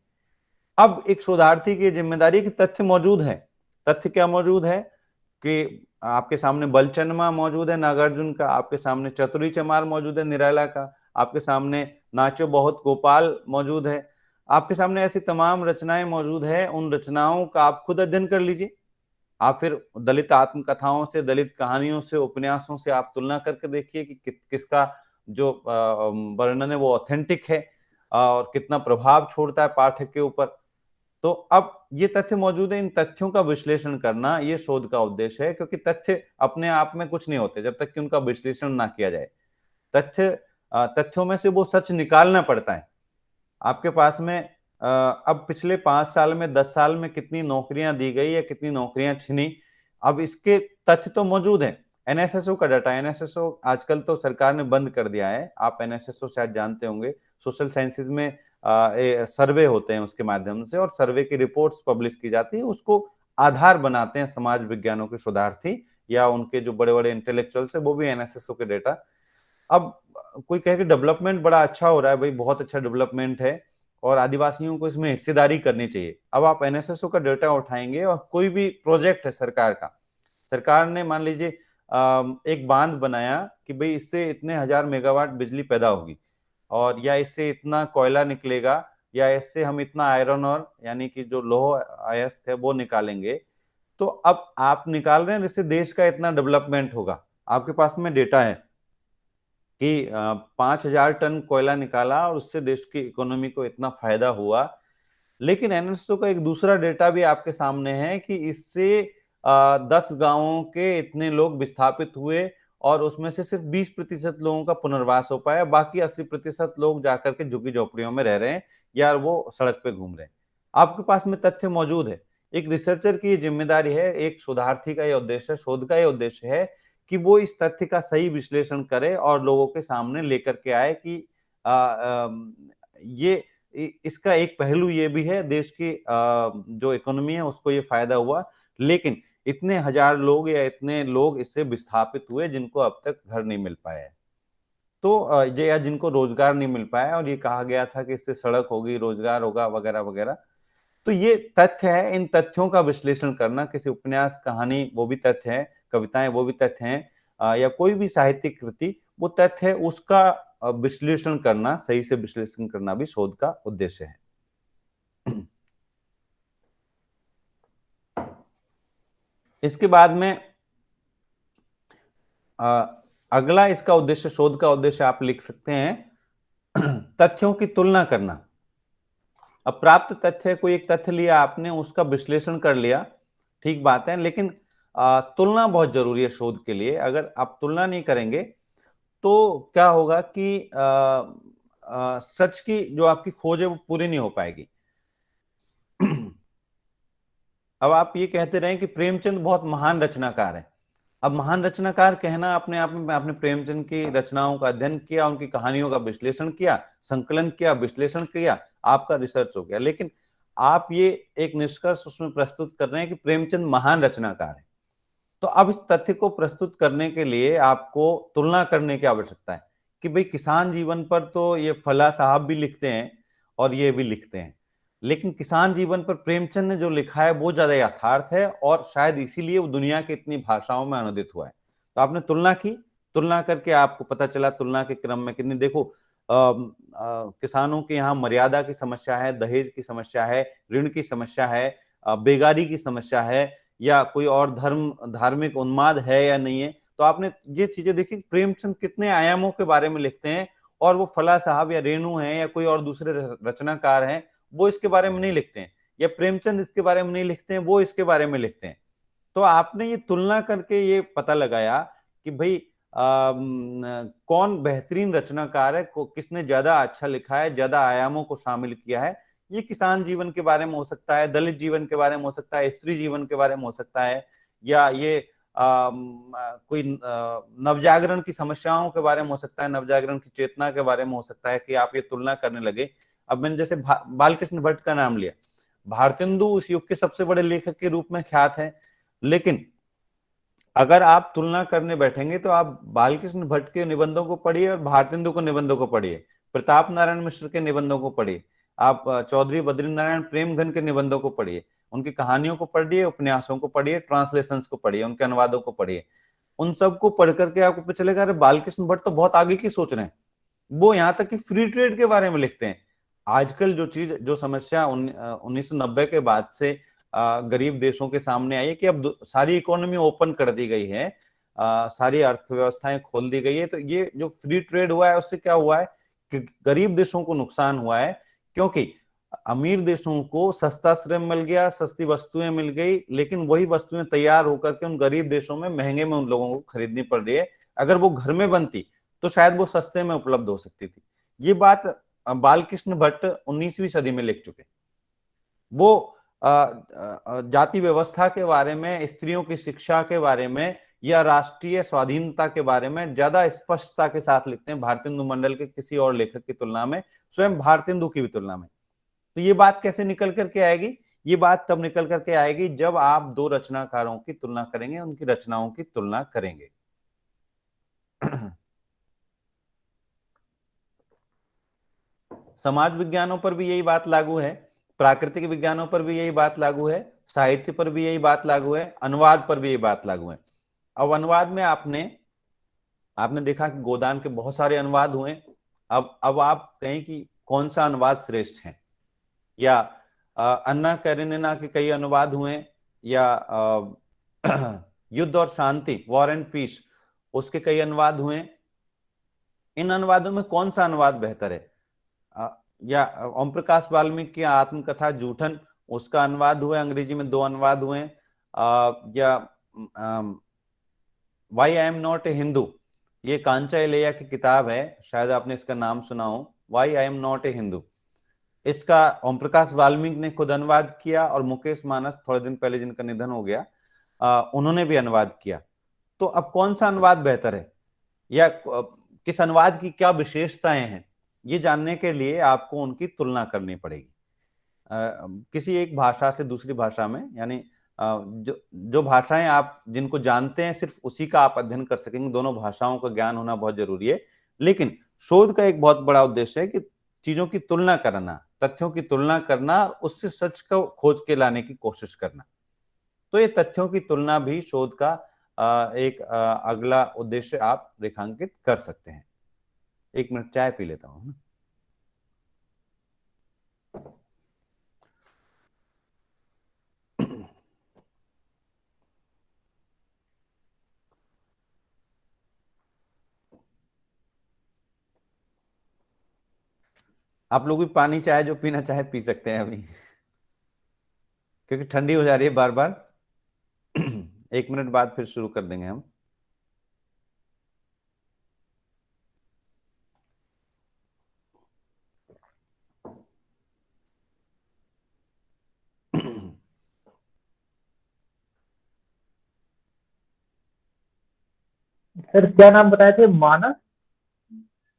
अब एक शोधार्थी की जिम्मेदारी है कि तथ्य मौजूद है। तथ्य क्या मौजूद है कि आपके सामने बलचनमा मौजूद है नागार्जुन का, आपके सामने चतुरी चमार मौजूद है निराला का, आपके सामने नाचो बहुत गोपाल मौजूद है, आपके सामने ऐसी तमाम रचनाएं मौजूद है। उन रचनाओं का आप खुद अध्ययन कर लीजिए। आप फिर दलित आत्मकथाओं से, दलित कहानियों से, उपन्यासों से आप तुलना करके देखिए कि किसका जो वर्णन है वो ऑथेंटिक है और कितना प्रभाव छोड़ता है पाठक के ऊपर। तो अब ये तथ्य मौजूद है, इन तथ्यों का विश्लेषण करना ये शोध का उद्देश्य है, क्योंकि तथ्य अपने आप में कुछ नहीं होते जब तक कि उनका विश्लेषण ना किया जाए। तथ्यों में से वो सच निकालना पड़ता है। आपके पास में अब पिछले 5 साल में 10 साल में कितनी नौकरियां दी गई या कितनी नौकरियां छिनी, अब इसके तथ्य तो मौजूद है। एनएसएसओ का डाटा, एनएसएसओ आजकल तो सरकार ने बंद कर दिया है, आप एनएसएसओ शायद जानते होंगे, सोशल साइंसेज में सर्वे होते हैं उसके माध्यम से, और सर्वे की रिपोर्ट्स पब्लिश की जाती है, उसको आधार बनाते हैं समाज विज्ञानों के शोधार्थी या उनके जो बड़े बड़े इंटेलेक्चुअल्स है, वो भी एनएसएसओ के डेटा। अब कोई कहे कि डेवलपमेंट बड़ा अच्छा हो रहा है, भाई बहुत अच्छा डेवलपमेंट है और आदिवासियों को इसमें हिस्सेदारी करनी चाहिए। अब आप एनएसएसओ का डेटा उठाएंगे और कोई भी प्रोजेक्ट है सरकार का, सरकार ने मान लीजिए एक बांध बनाया कि भाई इससे इतने 1000 मेगावाट बिजली पैदा होगी, और या इससे इतना कोयला निकलेगा, या इससे हम इतना आयरन और यानी कि जो लौह अयस्क है वो निकालेंगे। तो अब आप निकाल रहे हैं जिससे देश का इतना डेवलपमेंट होगा, आपके पास में डेटा है कि 5000 टन कोयला निकाला और उससे देश की इकोनॉमी को इतना फायदा हुआ। लेकिन एनएसएसओ का एक दूसरा डेटा भी आपके सामने है कि इससे 10 गांवों के इतने लोग विस्थापित हुए और उसमें से सिर्फ 20% लोगों का पुनर्वास हो पाया, बाकी 80% लोग जाकर के झुग्गी झोपड़ियों में रह रहे हैं या वो सड़क पे घूम रहे हैं। आपके पास में तथ्य मौजूद है। एक रिसर्चर की जिम्मेदारी है, एक शोधार्थी का यह उद्देश्य, शोध का यह उद्देश्य है कि वो इस तथ्य का सही विश्लेषण करे और लोगों के सामने लेकर के आए कि ये इसका एक पहलू ये भी है, देश की जो इकोनॉमी है उसको ये फायदा हुआ, लेकिन इतने 1000 लोग या इतने लोग इससे विस्थापित हुए जिनको अब तक घर नहीं मिल पाया है, तो ये या जिनको रोजगार नहीं मिल पाया, और ये कहा गया था कि इससे सड़क होगी, रोजगार होगा, वगैरह वगैरह। तो ये तथ्य है, इन तथ्यों का विश्लेषण करना, किसी उपन्यास, कहानी वो भी तथ्य है, कविताएं वो भी तथ्य हैं, या कोई भी साहित्यिक कृति वो तथ्य है, उसका विश्लेषण करना, सही से विश्लेषण करना भी शोध का उद्देश्य है। इसके बाद में अगला इसका उद्देश्य, शोध का उद्देश्य आप लिख सकते हैं तथ्यों की तुलना करना। अब प्राप्त तथ्य, कोई एक तथ्य लिया आपने, उसका विश्लेषण कर लिया, ठीक बात है, लेकिन तुलना बहुत जरूरी है शोध के लिए। अगर आप तुलना नहीं करेंगे तो क्या होगा कि सच की जो आपकी खोज है वो पूरी नहीं हो पाएगी। अब आप ये कहते रहे कि प्रेमचंद बहुत महान रचनाकार है। अब महान रचनाकार कहना अपने आप में, आपने प्रेमचंद की रचनाओं का अध्ययन किया, उनकी कहानियों का विश्लेषण किया, संकलन किया, विश्लेषण किया, आपका रिसर्च हो गया। लेकिन आप ये एक निष्कर्ष उसमें प्रस्तुत कर रहे हैं कि प्रेमचंद महान रचनाकार है। तो अब इस तथ्य को प्रस्तुत करने के लिए आपको तुलना करने की आवश्यकता है कि भाई किसान जीवन पर तो ये फला साहब भी लिखते हैं और ये भी लिखते हैं, लेकिन किसान जीवन पर प्रेमचंद ने जो लिखा है वो ज्यादा यथार्थ है, और शायद इसीलिए वो दुनिया की इतनी भाषाओं में अनुदित हुआ है। तो आपने तुलना की, तुलना करके आपको पता चला तुलना के क्रम में कितनी, देखो किसानों के यहाँ मर्यादा की समस्या है, दहेज की समस्या है, ऋण की समस्या है, बेगारी की समस्या है, या कोई और धार्मिक उन्माद है या नहीं है। तो आपने ये चीजें देखी, प्रेमचंद कितने आयामों के बारे में लिखते हैं, और वो फला साहब या रेणु हैं या कोई और दूसरे रचनाकार हैं वो इसके बारे में नहीं लिखते हैं, या प्रेमचंद इसके बारे में नहीं लिखते हैं, वो इसके बारे में लिखते हैं। तो आपने ये तुलना करके ये पता लगाया कि भाई कौन बेहतरीन रचनाकार है, किसने ज्यादा अच्छा लिखा है, ज्यादा आयामों को शामिल किया है, ये किसान जीवन के बारे में हो सकता है, दलित जीवन के बारे में हो सकता है, स्त्री जीवन के बारे में हो सकता है, या ये कोई नवजागरण की समस्याओं के बारे में हो सकता है, नवजागरण की चेतना के बारे में हो सकता है कि आप ये तुलना करने लगे। अब मैंने जैसे बालकृष्ण भट्ट का नाम लिया, भारतेंदु उस युग के सबसे बड़े लेखक के रूप में ख्यात है, लेकिन अगर आप तुलना करने बैठेंगे तो आप बालकृष्ण भट्ट के निबंधों को पढ़िए और भारतेंदु के निबंधों को पढ़िए, प्रताप नारायण मिश्र के निबंधों को पढ़िए, आप चौधरी बद्रीनारायण प्रेमघन के निबंधों को पढ़िए, उनकी कहानियों को पढ़िए, उपन्यासों को पढ़िए, ट्रांसलेशंस को पढ़िए, उनके अनुवादों को पढ़िए। उन सबको पढ़ करके आपको पता चलेगा अरे बालकृष्ण भट्ट तो बहुत आगे की सोच रहे हैं। वो यहाँ तक कि फ्री ट्रेड के बारे में लिखते हैं। आजकल जो समस्या 1990 के बाद से गरीब देशों के सामने आई है कि अब सारी इकोनॉमी ओपन कर दी गई है, सारी अर्थव्यवस्थाएं खोल दी गई है, तो ये जो फ्री ट्रेड हुआ है उससे क्या हुआ है कि गरीब देशों को नुकसान हुआ है, क्योंकि अमीर देशों को सस्ता श्रम मिल गया, सस्ती वस्तुएं मिल गई, लेकिन वही वस्तुएं तैयार होकर के उन गरीब देशों में महंगे में उन लोगों को खरीदनी पड़ रही है। अगर वो घर में बनती तो शायद वो सस्ते में उपलब्ध हो सकती थी। ये बात बालकृष्ण भट्ट 19वीं सदी में लिख चुके। वो जाति व्यवस्था के बारे में, स्त्रियों की शिक्षा के बारे में या राष्ट्रीय स्वाधीनता के बारे में ज्यादा स्पष्टता के साथ लिखते हैं भारतेंदु मंडल के किसी और लेखक की तुलना में, स्वयं भारतेंदु की भी तुलना में। तो ये बात कैसे निकल करके आएगी? ये बात तब निकल करके आएगी जब आप दो रचनाकारों की तुलना करेंगे, उनकी रचनाओं की तुलना करेंगे। समाज विज्ञानों पर भी यही बात लागू है, प्राकृतिक विज्ञानों पर भी यही बात लागू है, साहित्य पर भी यही बात लागू है, अनुवाद पर भी यही बात लागू है। अब अनुवाद में आपने देखा कि गोदान के बहुत सारे अनुवाद हुए। अब आप कहें कि कौन सा अनुवाद श्रेष्ठ है, या अन्ना कैरेनिना के कई अनुवाद हुए, या युद्ध और शांति, वॉर एंड पीस, उसके कई अनुवाद हुए। इन अनुवादों में कौन सा अनुवाद बेहतर है? या ओम प्रकाश वाल्मीकि की आत्मकथा जूठन, उसका अनुवाद हुआ, अंग्रेजी में 2 अनुवाद हुए। या why I am not a Hindu, ये कांचा इलैया की किताब है, शायद आपने इसका नाम सुना हो, why I am not a Hindu. इसका ओम प्रकाश वाल्मीकि ने खुद अनुवाद किया, और मुकेश मानस थोड़े दिन पहले जिनका निधन हो गया, उन्होंने भी अनुवाद किया। तो अब कौन सा अनुवाद बेहतर है, या किस अनुवाद की क्या विशेषताएं हैं, ये जानने के लिए आपको उनकी तुलना करनी पड़ेगी किसी एक भाषा से दूसरी भाषा में। यानी जो भाषाएं आप जिनको जानते हैं सिर्फ उसी का आप अध्ययन कर सकेंगे, दोनों भाषाओं का ज्ञान होना बहुत जरूरी है। लेकिन शोध का एक बहुत बड़ा उद्देश्य है कि चीजों की तुलना करना, तथ्यों की तुलना करना, उससे सच को खोज के लाने की कोशिश करना। तो ये तथ्यों की तुलना भी शोध का एक अगला उद्देश्य आप रेखांकित कर सकते हैं। 1 मिनट चाय पी लेता हूं। आप लोग भी पानी चाहे जो पीना चाहे पी सकते हैं अभी, क्योंकि ठंडी हो जा रही है बार बार। 1 मिनट बाद फिर शुरू कर देंगे हम। सर क्या नाम बताए थे? मानस?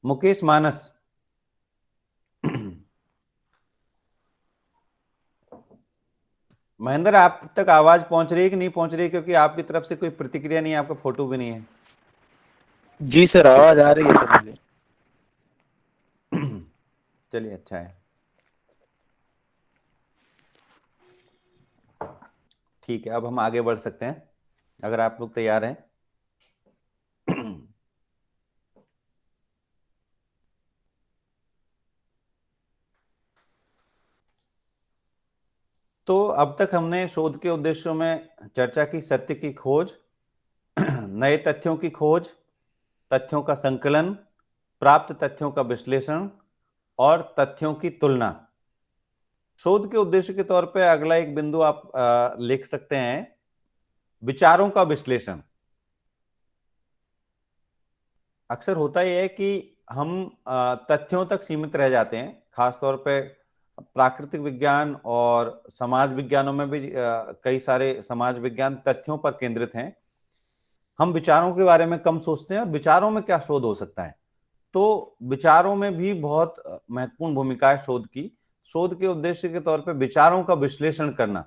मुकेश मानस। महेंद्र, आप तक आवाज पहुंच रही है कि नहीं पहुंच रही है? क्योंकि आपकी तरफ से कोई प्रतिक्रिया नहीं है, आपका फोटो भी नहीं है। जी सर, आवाज आ रही है सर मुझे। चलिए, अच्छा है, ठीक है। अब हम आगे बढ़ सकते हैं अगर आप लोग तैयार हैं। तो अब तक हमने शोध के उद्देश्यों में चर्चा की: सत्य की खोज, नए तथ्यों की खोज, तथ्यों का संकलन, प्राप्त तथ्यों का विश्लेषण और तथ्यों की तुलना। शोध के उद्देश्य के तौर पे अगला एक बिंदु आप लिख सकते हैं: विचारों का विश्लेषण। अक्सर होता यह है कि हम तथ्यों तक सीमित रह जाते हैं, खासतौर पे प्राकृतिक विज्ञान और समाज विज्ञानों में भी कई सारे समाज विज्ञान तथ्यों पर केंद्रित हैं। हम विचारों के बारे में कम सोचते हैं, और विचारों में क्या शोध हो सकता है। तो विचारों में भी बहुत महत्वपूर्ण भूमिका है शोध की। शोध के उद्देश्य के तौर पे विचारों का विश्लेषण करना,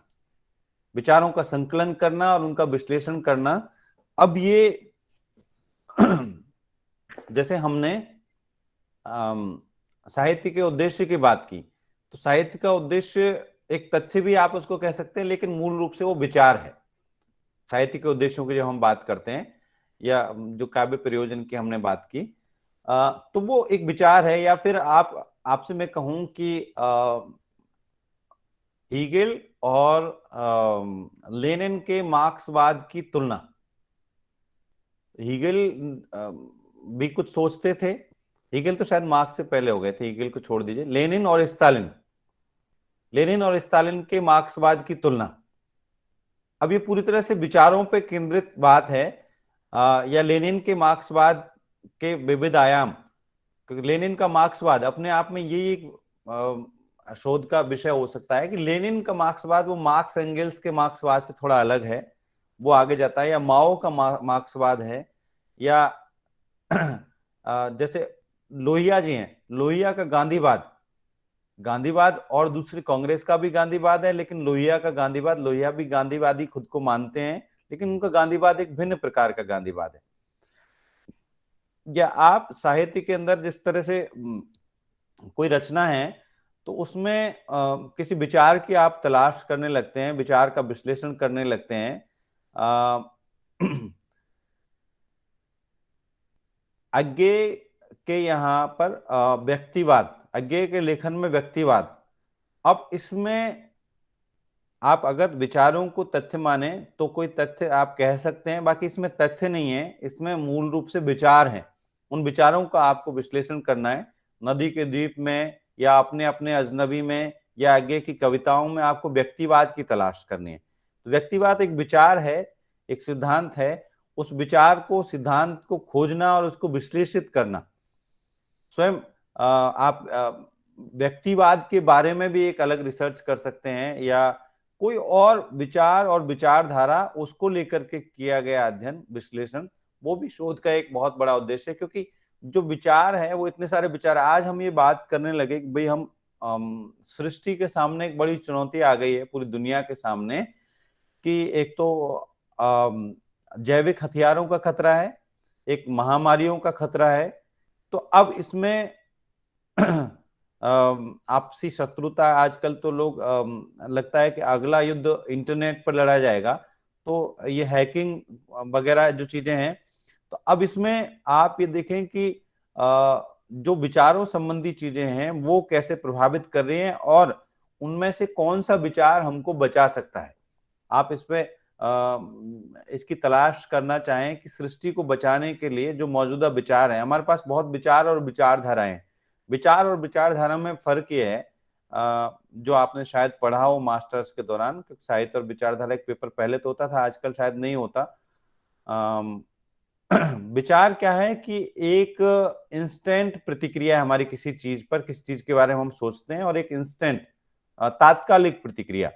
विचारों का संकलन करना और उनका विश्लेषण करना। अब ये जैसे हमने साहित्य के उद्देश्य की बात की, तो साहित्य का उद्देश्य एक तथ्य भी आप उसको कह सकते हैं, लेकिन मूल रूप से वो विचार है। साहित्य के उद्देश्यों की जब हम बात करते हैं, या जो काव्य प्रयोजन की हमने बात की, तो वो एक विचार है। या फिर आपसे मैं कहूं कि हीगेल और लेनिन के मार्क्सवाद की तुलना, हीगेल भी कुछ सोचते थे। हीगेल तो शायद मार्क्स से पहले हो गए थे, हीगेल को छोड़ दीजिए। लेनिन और स्टालिन के मार्क्सवाद की तुलना, अब ये पूरी तरह से विचारों पे केंद्रित बात है, या लेनिन के मार्क्सवाद के विविध आयाम। क्योंकि लेनिन का मार्क्सवाद अपने आप में ये एक शोध का विषय हो सकता है कि लेनिन का मार्क्सवाद वो मार्क्स एंगल्स के मार्क्सवाद से थोड़ा अलग है, वो आगे जाता है। या माओ का मार्क्सवाद है, या जैसे लोहिया जी हैं, लोहिया का गांधीवाद और दूसरी कांग्रेस का भी गांधीवाद है, लेकिन लोहिया का गांधीवाद, लोहिया भी गांधीवादी खुद को मानते हैं, लेकिन उनका गांधीवाद एक भिन्न प्रकार का गांधीवाद है। या आप साहित्य के अंदर जिस तरह से कोई रचना है, तो उसमें किसी विचार की आप तलाश करने लगते हैं, विचार का विश्लेषण करने लगते हैं। अज्ञे के यहाँ पर व्यक्तिवाद, अज्ञे के लेखन में व्यक्तिवाद। अब इसमें आप अगर विचारों को तथ्य माने तो कोई तथ्य आप कह सकते हैं, बाकी इसमें तथ्य नहीं है, इसमें मूल रूप से विचार हैं। उन विचारों का आपको विश्लेषण करना है। नदी के द्वीप में, या अपने अपने अजनबी में, या आगे की कविताओं में आपको व्यक्तिवाद की तलाश करनी है। तो व्यक्तिवाद एक विचार है, एक सिद्धांत है। उस विचार को, सिद्धांत को खोजना और उसको विश्लेषित करना। स्वयं आप व्यक्तिवाद के बारे में भी एक अलग रिसर्च कर सकते हैं, या कोई और विचार और विचारधारा, उसको लेकर के किया गया अध्ययन, विश्लेषण, वो भी शोध का एक बहुत बड़ा उद्देश्य है। क्योंकि जो विचार है वो इतने सारे विचार, आज हम ये बात करने लगे कि भाई हम सृष्टि के सामने एक बड़ी चुनौती आ गई है पूरी दुनिया के सामने, कि एक तो जैविक हथियारों का खतरा है, एक महामारियों का खतरा है। तो अब इसमें आपसी शत्रुता, आजकल तो लोग लगता है कि अगला युद्ध इंटरनेट पर लड़ा जाएगा, तो ये हैकिंग वगैरह जो चीजें हैं। तो अब इसमें आप ये देखें कि जो विचारों संबंधी चीजें हैं वो कैसे प्रभावित कर रही हैं, और उनमें से कौन सा विचार हमको बचा सकता है। आप इसमें इसकी तलाश करना चाहें कि सृष्टि को बचाने के लिए जो मौजूदा विचार है, हमारे पास बहुत विचार और विचारधाराएं हैं। विचार और विचारधारा में फर्क ये है, जो आपने शायद पढ़ा हो मास्टर्स के दौरान, क्योंकि साहित्य और विचारधारा एक पेपर पहले तो होता था, आजकल शायद नहीं होता। विचार क्या है कि एक इंस्टेंट प्रतिक्रिया है हमारी किसी चीज पर, किसी चीज के बारे में हम सोचते हैं, और एक इंस्टेंट तात्कालिक प्रतिक्रिया,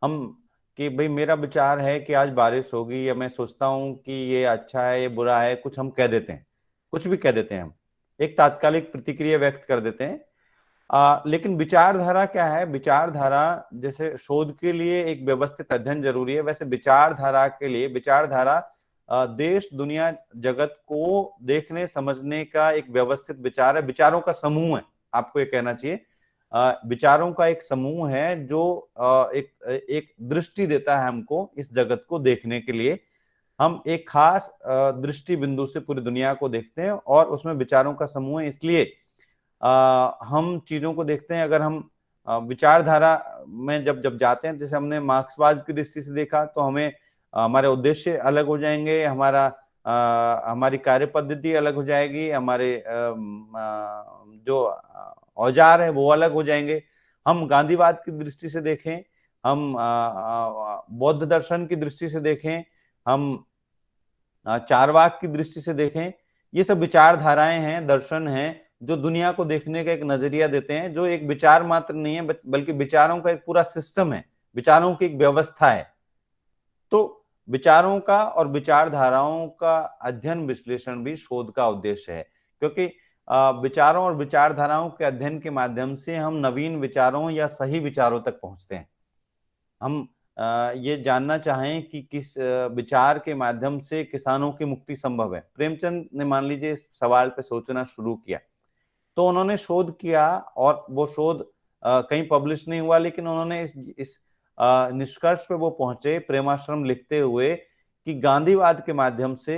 हम कि भाई मेरा विचार है कि आज बारिश होगी, या मैं सोचता हूं कि ये अच्छा है, ये बुरा है, कुछ हम कह देते हैं, कुछ भी कह देते हैं, हम एक तात्कालिक प्रतिक्रिया व्यक्त कर देते हैं। लेकिन विचारधारा क्या है? विचारधारा, जैसे शोध के लिए एक व्यवस्थित अध्ययन जरूरी है, वैसे विचारधारा के लिए, विचारधारा देश, दुनिया, जगत को देखने समझने का एक व्यवस्थित विचार है, विचारों का समूह है, आपको ये कहना चाहिए। विचारों का एक समूह है जो एक दृष्टि देता है हमको इस जगत को देखने के लिए। हम एक खास दृष्टि बिंदु से पूरी दुनिया को देखते हैं, और उसमें विचारों का समूह है, इसलिए हम चीजों को देखते हैं। अगर हम विचारधारा में जब जाते हैं, जैसे हमने मार्क्सवाद की दृष्टि से देखा, तो हमें हमारे उद्देश्य अलग हो जाएंगे, हमारी कार्य पद्धति अलग हो जाएगी, हमारे जो औजार है वो अलग हो जाएंगे। हम गांधीवाद की दृष्टि से देखें, हम बौद्ध दर्शन की दृष्टि से देखें, हम चारवाक की दृष्टि से देखें, ये सब विचारधाराएं हैं, दर्शन हैं, जो दुनिया को देखने का एक नजरिया देते हैं, जो एक विचार मात्र नहीं है बल्कि विचारों का एक पूरा सिस्टम है, विचारों की एक व्यवस्था है। तो विचारों का और विचारधाराओं का अध्ययन विश्लेषण भी शोध का उद्देश्य है, क्योंकि विचारों और विचारधाराओं के अध्ययन के माध्यम से हम नवीन विचारों या सही विचारों तक पहुंचते हैं। हम ये जानना चाहें कि किस विचार के माध्यम से किसानों की मुक्ति संभव है। प्रेमचंद ने मान लीजिए इस सवाल पे सोचना शुरू किया, तो उन्होंने शोध किया और वो शोध कहीं पब्लिश नहीं हुआ, लेकिन उन्होंने इस निष्कर्ष पे वो पहुंचे प्रेमाश्रम लिखते हुए कि गांधीवाद के माध्यम से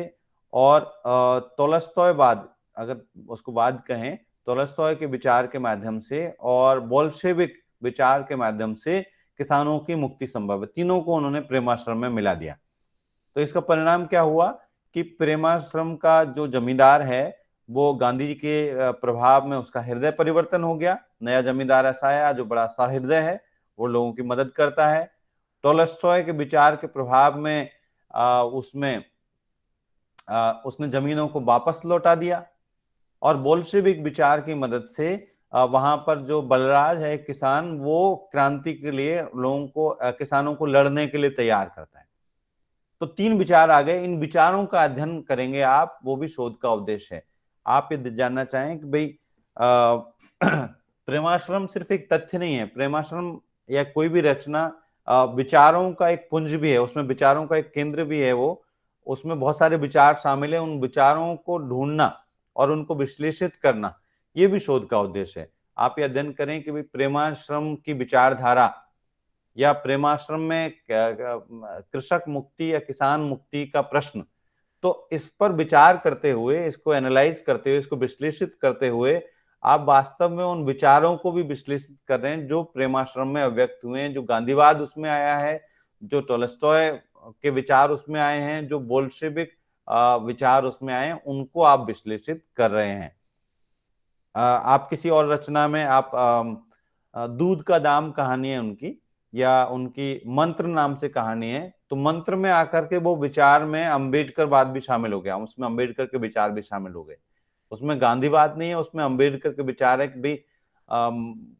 और तोलस्टॉयवाद, अगर उसको वाद कहें, तोलस्टॉय के विचार के माध्यम से और बोल्शेविक विचार के माध्यम से किसानों की मुक्ति संभव है। तीनों को उन्होंने प्रेमाश्रम में मिला दिया। तो इसका परिणाम क्या हुआ कि प्रेमाश्रम का जो जमींदार है वो गांधी जी के प्रभाव में उसका हृदय परिवर्तन हो गया। नया जमींदार ऐसा आया जो बड़ा सहृदय है, वो लोगों की मदद करता है। टोलस्टॉय के विचार के प्रभाव में उसने जमीनों को वापस लौटा दिया और बोल्शेविक विचार की मदद से वहां पर जो बलराज है किसान, वो क्रांति के लिए लोगों को, किसानों को लड़ने के लिए तैयार करता है। तो तीन विचार आ गए। इन विचारों का अध्ययन करेंगे आप, वो भी शोध का उद्देश्य है। आप ये जानना चाहें कि भाई प्रेमाश्रम सिर्फ एक तथ्य नहीं है, प्रेमाश्रम या कोई भी रचना विचारों का एक पुंज भी है, उसमें विचारों का एक केंद्र भी है, वो उसमें बहुत सारे विचार शामिल है। उन विचारों को ढूंढना और उनको विश्लेषित करना, ये भी शोध का उद्देश्य है। आप ये अध्ययन करें कि भाई प्रेमाश्रम की विचारधारा या प्रेमाश्रम में कृषक मुक्ति या किसान मुक्ति का प्रश्न, तो इस पर विचार करते हुए, इसको एनालाइज करते हुए, इसको विश्लेषित करते हुए आप वास्तव में उन विचारों को भी विश्लेषित कर रहे हैं जो प्रेमाश्रम में अव्यक्त हुए हैं, जो गांधीवाद उसमें आया है, जो टोलस्टॉय के विचार उसमें आए हैं, जो बोल्शेविक विचार उसमें आए हैं, उनको आप विश्लेषित कर रहे हैं। आप किसी और रचना में आप दूध का दाम कहानी है उनकी, या उनकी मंत्र नाम से कहानी है, तो मंत्र में आकर के वो विचार में अम्बेडकरवाद भी शामिल हो गया, उसमें अम्बेडकर के विचार भी शामिल हो गए। उसमें गांधीवाद नहीं है, उसमें अम्बेडकर के विचार है कि भाई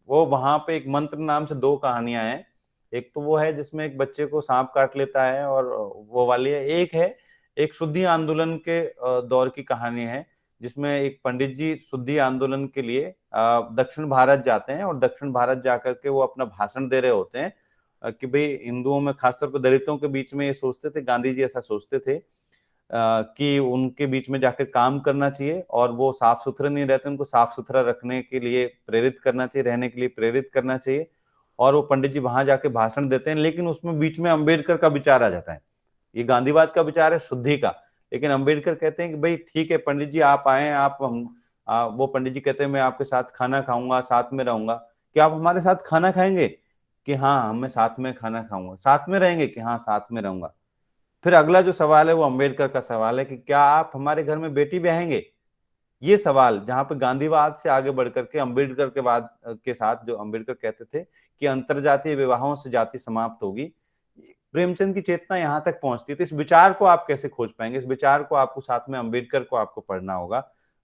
वो वहां पे एक मंत्र नाम से दो कहानियां हैं। एक तो वो है जिसमें एक बच्चे को सांप काट लेता है और वो वाली है। एक है एक शुद्धि आंदोलन के दौर की कहानी है, जिसमें एक पंडित जी शुद्धि आंदोलन के लिए दक्षिण भारत जाते हैं और दक्षिण भारत जाकर के वो अपना भाषण दे रहे होते हैं कि भाई हिंदुओं में, खासतौर पर दलितों के बीच में ये सोचते थे, गांधी जी ऐसा सोचते थे कि उनके बीच में जाकर काम करना चाहिए और वो साफ सुथरे नहीं रहते, उनको साफ सुथरा रखने के लिए प्रेरित करना चाहिए, रहने के लिए प्रेरित करना चाहिए। और वो पंडित जी वहां जाके भाषण देते हैं, लेकिन उसमें बीच में अम्बेडकर का विचार आ जाता है। ये गांधीवाद का विचार है शुद्धि का, लेकिन अम्बेडकर कहते हैं कि भाई ठीक है पंडित जी आप आए, आप वो पंडित जी कहते हैं मैं आपके साथ खाना खाऊंगा, साथ में रहूंगा, क्या आप हमारे साथ खाना खाएंगे? कि हाँ मैं साथ में खाना खाऊंगा। साथ में रहेंगे? कि हाँ साथ में रहूंगा। फिर अगला जो सवाल है वो अम्बेडकर का सवाल है कि क्या आप हमारे घर में बेटी ब्याहेंगे? ये सवाल जहां पे गांधीवाद से आगे बढ़कर के अम्बेडकर के बाद के साथ, जो अम्बेडकर कहते थे कि अंतरजातीय विवाहों से जाति समाप्त होगी, प्रेमचंद की चेतना यहां तक पहुंचती है। तो इस विचार को आप कैसे खोज पाएंगे? इस विचार को आपको साथ में अम्बेडकर को आपको पढ़ना होगा।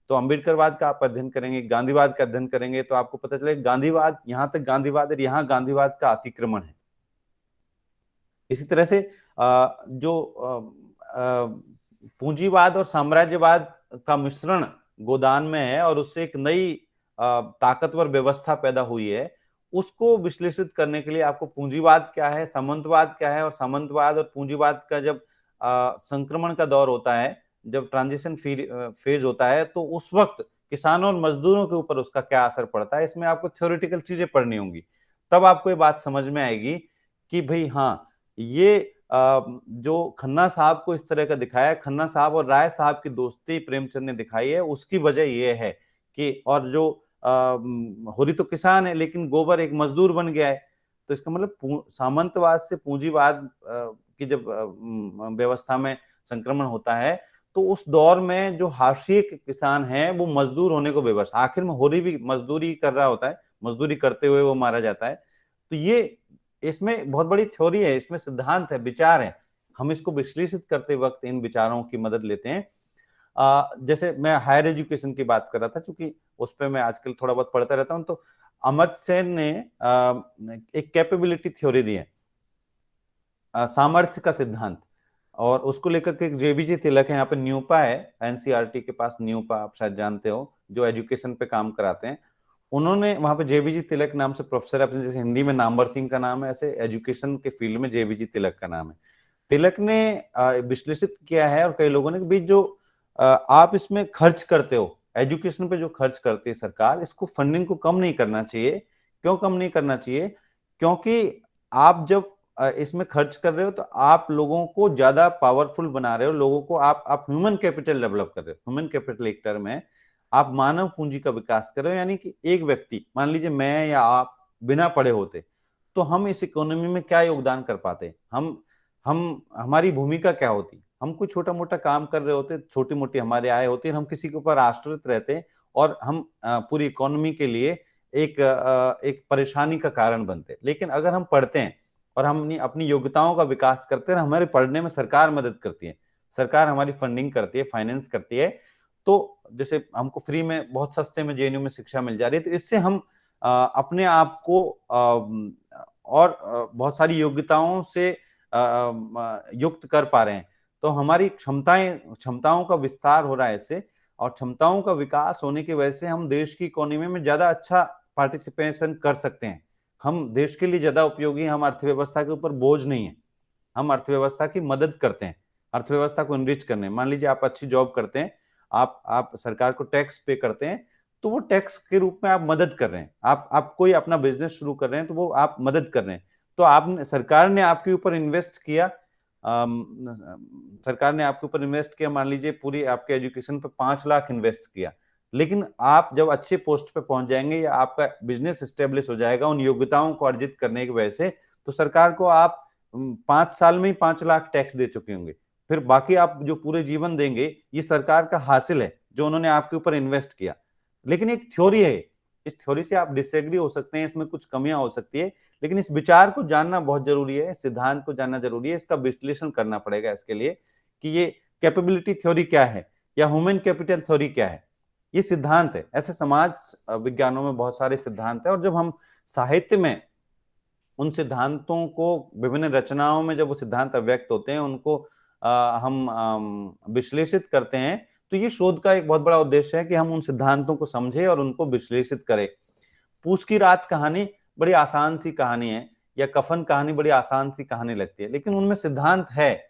तो अम्बेडकरवाद का आप अध्ययन करेंगे, गांधीवाद का अध्ययन करेंगे, तो आपको पता चलेगा गांधीवाद यहाँ तक गांधीवाद है, यहाँ गांधीवाद का अतिक्रमण है। इसी तरह से जो पूंजीवाद और साम्राज्यवाद का मिश्रण गोदान में है और उससे एक नई ताकतवर व्यवस्था पैदा हुई है, उसको विश्लेषित करने के लिए आपको पूंजीवाद क्या है, सामंतवाद क्या है, और सामंतवाद और पूंजीवाद का जब संक्रमण का दौर होता है, जब ट्रांजिशन फेज होता है, तो उस वक्त किसानों और मजदूरों के ऊपर उसका क्या असर पड़ता है, इसमें आपको थ्योरेटिकल चीजें पढ़नी होंगी। तब आपको ये बात समझ में आएगी कि भाई हाँ, ये जो खन्ना साहब को इस तरह का दिखाया है, खन्ना साहब और राय साहब की दोस्ती प्रेमचंद ने दिखाई है, उसकी वजह ये है कि, और जो होरी तो किसान है लेकिन गोबर एक मजदूर बन गया है। तो इसका मतलब सामंतवाद से पूंजीवाद की जब व्यवस्था में संक्रमण होता है, तो उस दौर में जो हाशिए के किसान हैं वो मजदूर होने को बेबस, आखिर में होरी भी मजदूरी कर रहा होता है, मजदूरी करते हुए वो मारा जाता है। तो ये इसमें बहुत बड़ी थ्योरी है, इसमें सिद्धांत है, विचार है। हम इसको विश्लेषित करते वक्त इन विचारों की मदद लेते हैं। जैसे मैं हायर एजुकेशन की बात कर रहा था, क्योंकि उस पर मैं आजकल थोड़ा बहुत पढ़ता रहता हूँ, तो अमर्त्य सेन ने एक कैपेबिलिटी थ्योरी दी है, सामर्थ्य का सिद्धांत, और उसको लेकर के जेबीजी तिलक है, यहाँ पे न्यूपा है, एनसीईआरटी के पास न्यूपा, आप शायद जानते हो, जो एजुकेशन पे काम कराते हैं, उन्होंने वहां पे जेबीजी तिलक नाम से प्रोफेसर, अपने जैसे हिंदी में नामवर सिंह का नाम है, ऐसे एजुकेशन के फील्ड में जेबीजी तिलक का नाम है। तिलक ने विश्लेषित किया है, और कई लोगों ने, भी जो आप इसमें खर्च करते हो, एजुकेशन पे जो खर्च करती है सरकार, इसको फंडिंग को कम नहीं करना चाहिए। क्यों कम नहीं करना चाहिए? क्योंकि आप जब इसमें खर्च कर रहे हो तो आप लोगों को ज्यादा पावरफुल बना रहे हो, लोगों को आप ह्यूमन कैपिटल डेवलप कर रहे हो। ह्यूमन कैपिटल एक टर्म है, आप मानव पूंजी का विकास कर रहे हो, यानी कि एक व्यक्ति, मान लीजिए मैं या आप बिना पढ़े होते तो हम इस इकोनॉमी में क्या योगदान कर पाते, हम हमारी भूमिका क्या होती, हम कोई छोटा मोटा काम कर रहे होते, छोटी मोटी हमारी आय होती, हम किसी के ऊपर आश्रित रहते, और हम पूरी इकोनॉमी के लिए एक परेशानी का कारण बनते। लेकिन अगर हम पढ़ते हैं और हम अपनी योग्यताओं का विकास करते हैं, हमारे पढ़ने में सरकार मदद करती है, सरकार हमारी फंडिंग करती है, फाइनेंस करती है, तो जैसे हमको फ्री में, बहुत सस्ते में जेएनयू में शिक्षा मिल जा रही है, तो इससे हम अपने आप को और बहुत सारी योग्यताओं से युक्त कर पा रहे हैं। तो हमारी क्षमताओं का विस्तार हो रहा है इससे, और क्षमताओं का विकास होने की वजह से हम देश की इकोनॉमी में ज्यादा अच्छा पार्टिसिपेशन कर सकते हैं, हम देश के लिए ज्यादा उपयोगी, हम अर्थव्यवस्था के ऊपर बोझ नहीं है, हम अर्थव्यवस्था की मदद करते हैं, अर्थव्यवस्था को इनरिच करने। मान लीजिए आप अच्छी जॉब करते हैं, आप सरकार को टैक्स पे करते हैं, तो वो टैक्स के रूप में आप मदद कर रहे हैं, आप कोई अपना बिजनेस शुरू कर रहे हैं, तो वो आप मदद कर रहे हैं, तो आपने, सरकार ने आपके ऊपर इन्वेस्ट किया, सरकार ने आपके ऊपर इन्वेस्ट किया, मान लीजिए पूरी आपके एजुकेशन पे 5 लाख इन्वेस्ट किया, लेकिन आप जब अच्छे पोस्ट पे पहुंच जाएंगे या आपका बिजनेस स्टेब्लिश हो जाएगा उन योग्यताओं को अर्जित करने की वजह से, तो सरकार को आप 5 साल में ही 5 लाख टैक्स दे चुके होंगे, फिर बाकी आप जो पूरे जीवन देंगे, ये सरकार का हासिल है जो उन्होंने आपके ऊपर इन्वेस्ट किया। लेकिन एक थ्योरी है, इस थ्योरी से आप डिसएग्री हो सकते हैं, इसमें कुछ कमियां हो सकती है, लेकिन इस विचार को जानना बहुत जरूरी है, सिद्धांत को जानना जरूरी है, इसका विश्लेषण करना पड़ेगा इसके लिए कि ये कैपेबिलिटी थ्योरी क्या है या ह्यूमन कैपिटल थ्योरी क्या है। ये सिद्धांत है, ऐसे समाज विज्ञानों में बहुत सारे सिद्धांत है, और जब हम साहित्य में उन सिद्धांतों को, विभिन्न रचनाओं में जब वो सिद्धांत अव्यक्त होते हैं, उनको हम विश्लेषित करते हैं, तो ये शोध का एक बहुत बड़ा उद्देश्य है कि हम उन सिद्धांतों को समझें और उनको विश्लेषित करें। पूस की रात कहानी बड़ी आसान सी कहानी है, या कफन कहानी बड़ी आसान सी कहानी लगती है, लेकिन उनमें सिद्धांत है,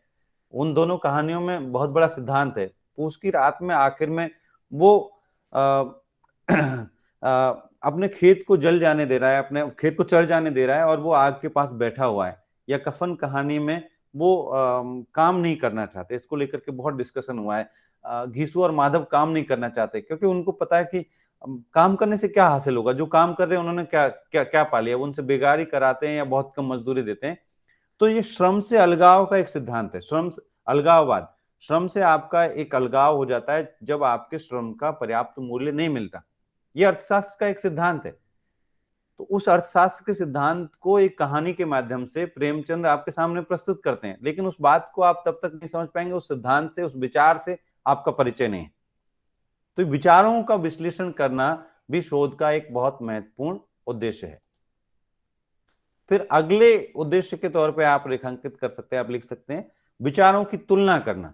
उन दोनों कहानियों में बहुत बड़ा सिद्धांत है। पूस की रात में आखिर में वो अपने खेत को जल जाने दे रहा है, अपने खेत को चढ़ जाने दे रहा है, और वो आग के पास बैठा हुआ है। या कफन कहानी में वो काम नहीं करना चाहते, इसको लेकर के बहुत डिस्कशन हुआ है। घीसू और माधव काम नहीं करना चाहते, क्योंकि उनको पता है कि काम करने से क्या हासिल होगा, जो काम कर रहे हैं उन्होंने क्या क्या क्या पा लिया, वो उनसे बेगारी कराते हैं या बहुत कम मजदूरी देते हैं। तो ये श्रम से अलगाव का एक सिद्धांत है, श्रम अलगाववाद। श्रम से आपका एक अलगाव हो जाता है जब आपके श्रम का पर्याप्त मूल्य नहीं मिलता, ये अर्थशास्त्र का एक सिद्धांत है। तो उस अर्थशास्त्र के सिद्धांत को एक कहानी के माध्यम से प्रेमचंद आपके सामने प्रस्तुत करते हैं, लेकिन उस बात को आप तब तक नहीं समझ पाएंगे, उस सिद्धांत से, उस विचार से आपका परिचय नहीं है। तो विचारों का विश्लेषण करना भी शोध का एक बहुत महत्वपूर्ण उद्देश्य है। फिर अगले उद्देश्य के तौर पे आप रेखांकित कर सकते हैं, आप लिख सकते हैं विचारों की तुलना करना।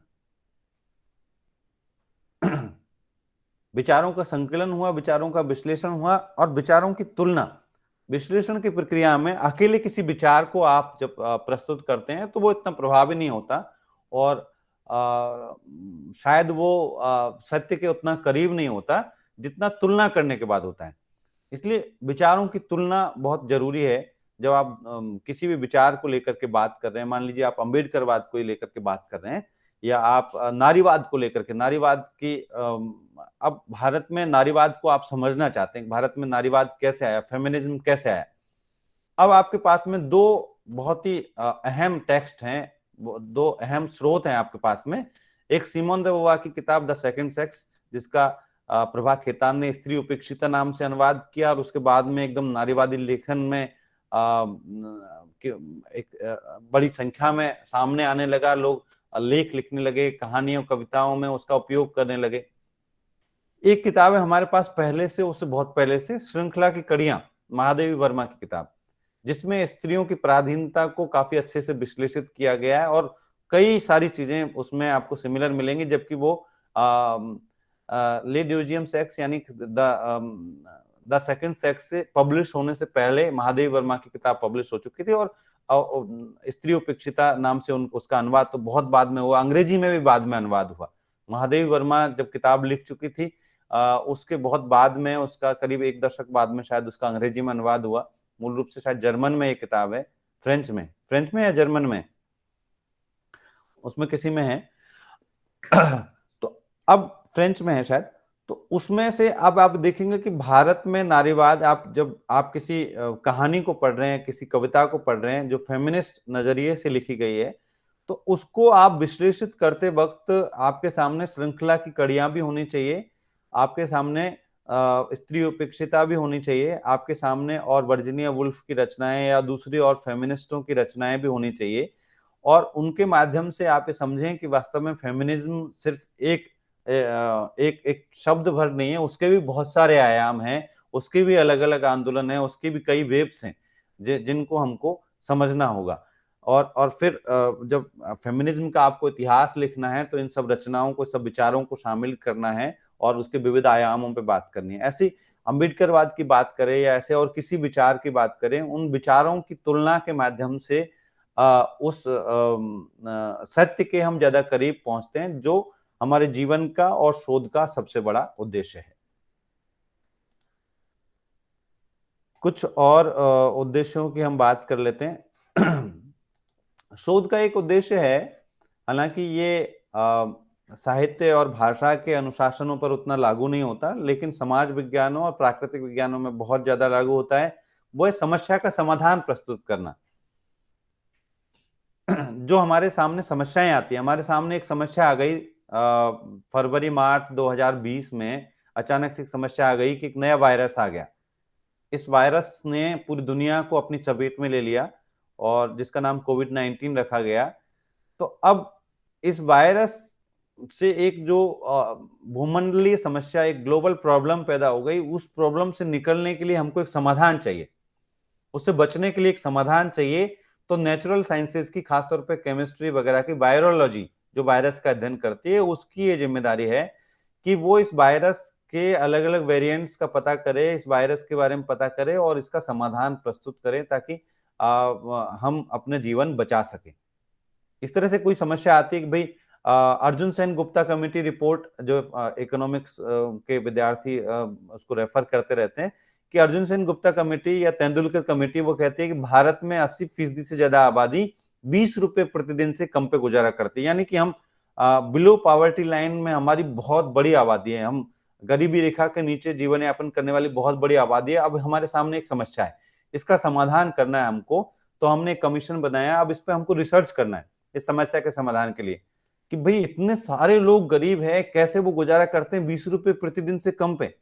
विचारों का संकलन हुआ, विचारों का विश्लेषण हुआ, और विचारों की तुलना। विश्लेषण की प्रक्रिया में अकेले किसी विचार को आप जब प्रस्तुत करते हैं तो वो इतना प्रभावी नहीं होता, और शायद वो सत्य के उतना करीब नहीं होता जितना तुलना करने के बाद होता है। इसलिए विचारों की तुलना बहुत जरूरी है। जब आप किसी भी विचार को लेकर के बात कर रहे हैं, मान लीजिए आप अम्बेडकरवाद को लेकर के बात कर रहे हैं, या आप नारीवाद को लेकर के, नारीवाद की, अब भारत में नारीवाद को आप समझना चाहते हैं, भारत में नारीवाद कैसे आया, फेमिनिज्म कैसे आया। अब आपके पास में दो बहुत ही अहम टेक्स्ट हैं, दो अहम स्रोत हैं आपके पास में। एक सिमोन दे बोवार की किताब द सेकंड सेक्स, जिसका प्रभा खेतान ने स्त्री उपेक्षिता नाम से अनुवाद किया, और उसके बाद में एकदम नारीवादी लेखन में एक बड़ी संख्या में सामने आने लगा, लोग लेख लिखने लगे, कहानियों कविताओं में उसका उपयोग करने लगे। एक किताब है हमारे पास पहले से, उससे बहुत पहले से, श्रृंखला की कड़ियां, महादेवी वर्मा की किताब, जिसमें स्त्रियों की पराधीनता को काफी अच्छे से विश्लेषित किया गया है और कई सारी चीजें उसमें आपको सिमिलर मिलेंगी, जबकि वो ले ड्यूजियम सेक्स यानी द सेकंड सेक्स से पब्लिश होने से पहले महादेवी वर्मा की किताब पब्लिश हो चुकी थी, और स्त्री उपेक्षिता नाम से उसका अनुवाद तो बहुत बाद में हुआ, अंग्रेजी में भी बाद में अनुवाद हुआ। महादेवी वर्मा जब किताब लिख चुकी थी उसके बहुत बाद में, उसका करीब 1 दशक बाद में शायद उसका अंग्रेजी में अनुवाद हुआ। मूल रूप से शायद जर्मन में ये किताब है, फ्रेंच में या जर्मन में, उसमें किसी में है तो अब फ्रेंच में है शायद। तो उसमें से अब आप देखेंगे कि भारत में नारीवाद, जब आप किसी कहानी को पढ़ रहे हैं, किसी कविता को पढ़ रहे हैं जो फेमिनिस्ट नजरिए से लिखी गई है, तो उसको आप विश्लेषित करते वक्त आपके सामने श्रृंखला की कड़ियां भी होनी चाहिए, आपके सामने स्त्री उपेक्षिता भी होनी चाहिए, आपके सामने और वर्जीनिया वुल्फ की रचनाएं या दूसरी और फेमिनिस्टों की रचनाएं भी होनी चाहिए, और उनके माध्यम से आप ये समझें कि वास्तव में फेमिनिज्म सिर्फ एक शब्द भर नहीं है, उसके भी बहुत सारे आयाम हैं, उसके भी अलग अलग आंदोलन हैं, उसके भी कई वेव्स हैं जिनको हमको समझना होगा। और फिर जब फेमिनिज्म का आपको इतिहास लिखना है तो इन सब रचनाओं को, सब विचारों को शामिल करना है और उसके विविध आयामों पे बात करनी है। ऐसी अम्बेडकरवाद की बात करें या ऐसे और किसी विचार की बात करें, उन विचारों की तुलना के माध्यम से उस सत्य के हम ज्यादा करीब पहुंचते हैं, जो हमारे जीवन का और शोध का सबसे बड़ा उद्देश्य है। कुछ और उद्देश्यों की हम बात कर लेते हैं। शोध का एक उद्देश्य है, हालांकि ये साहित्य और भाषा के अनुशासनों पर उतना लागू नहीं होता, लेकिन समाज विज्ञानों और प्राकृतिक विज्ञानों में बहुत ज्यादा लागू होता है, वो है समस्या का समाधान प्रस्तुत करना। जो हमारे सामने समस्याएं आती है, हमारे सामने एक समस्या आ गई फरवरी मार्च 2020 में, अचानक से एक समस्या आ गई कि एक नया वायरस आ गया। इस वायरस ने पूरी दुनिया को अपनी चपेट में ले लिया और जिसका नाम कोविड-19 रखा गया। तो अब इस वायरस से एक जो भूमंडलीय समस्या, एक ग्लोबल प्रॉब्लम पैदा हो गई, उस प्रॉब्लम से निकलने के लिए हमको एक समाधान चाहिए, उससे बचने के लिए एक समाधान चाहिए। तो नेचुरल साइंसेज की, खासतौर पे केमिस्ट्री वगैरह की, वायरोलॉजी जो वायरस का अध्ययन करती है, उसकी ये जिम्मेदारी है कि वो इस वायरस के अलग अलग वेरिएंट्स का पता करे, इस वायरस के बारे में पता करे और इसका समाधान प्रस्तुत करें, ताकि हम अपने जीवन बचा सकें। इस तरह से कोई समस्या आती है कि भाई अर्जुन सेन गुप्ता कमेटी रिपोर्ट, जो इकोनॉमिक्स के विद्यार्थी उसको रेफर करते रहते हैं, कि अर्जुन सेन गुप्ता कमेटी या तेंदुलकर कमेटी वो कहती है कि भारत में 80% से ज्यादा आबादी 20 रुपए प्रतिदिन से कम पे गुजारा करती है, यानी कि हम बिलो पॉवर्टी लाइन में हमारी बहुत बड़ी आबादी है, हम गरीबी रेखा के नीचे जीवन यापन करने वाली बहुत बड़ी आबादी है। अब हमारे सामने एक समस्या है, इसका समाधान करना है हमको, तो हमने एक कमीशन बनाया, अब इस पे हमको रिसर्च करना है इस समस्या के समाधान के लिए, कि भाई इतने सारे लोग गरीब है, कैसे वो गुजारा करते हैं 20 रुपए प्रतिदिन से कम पे।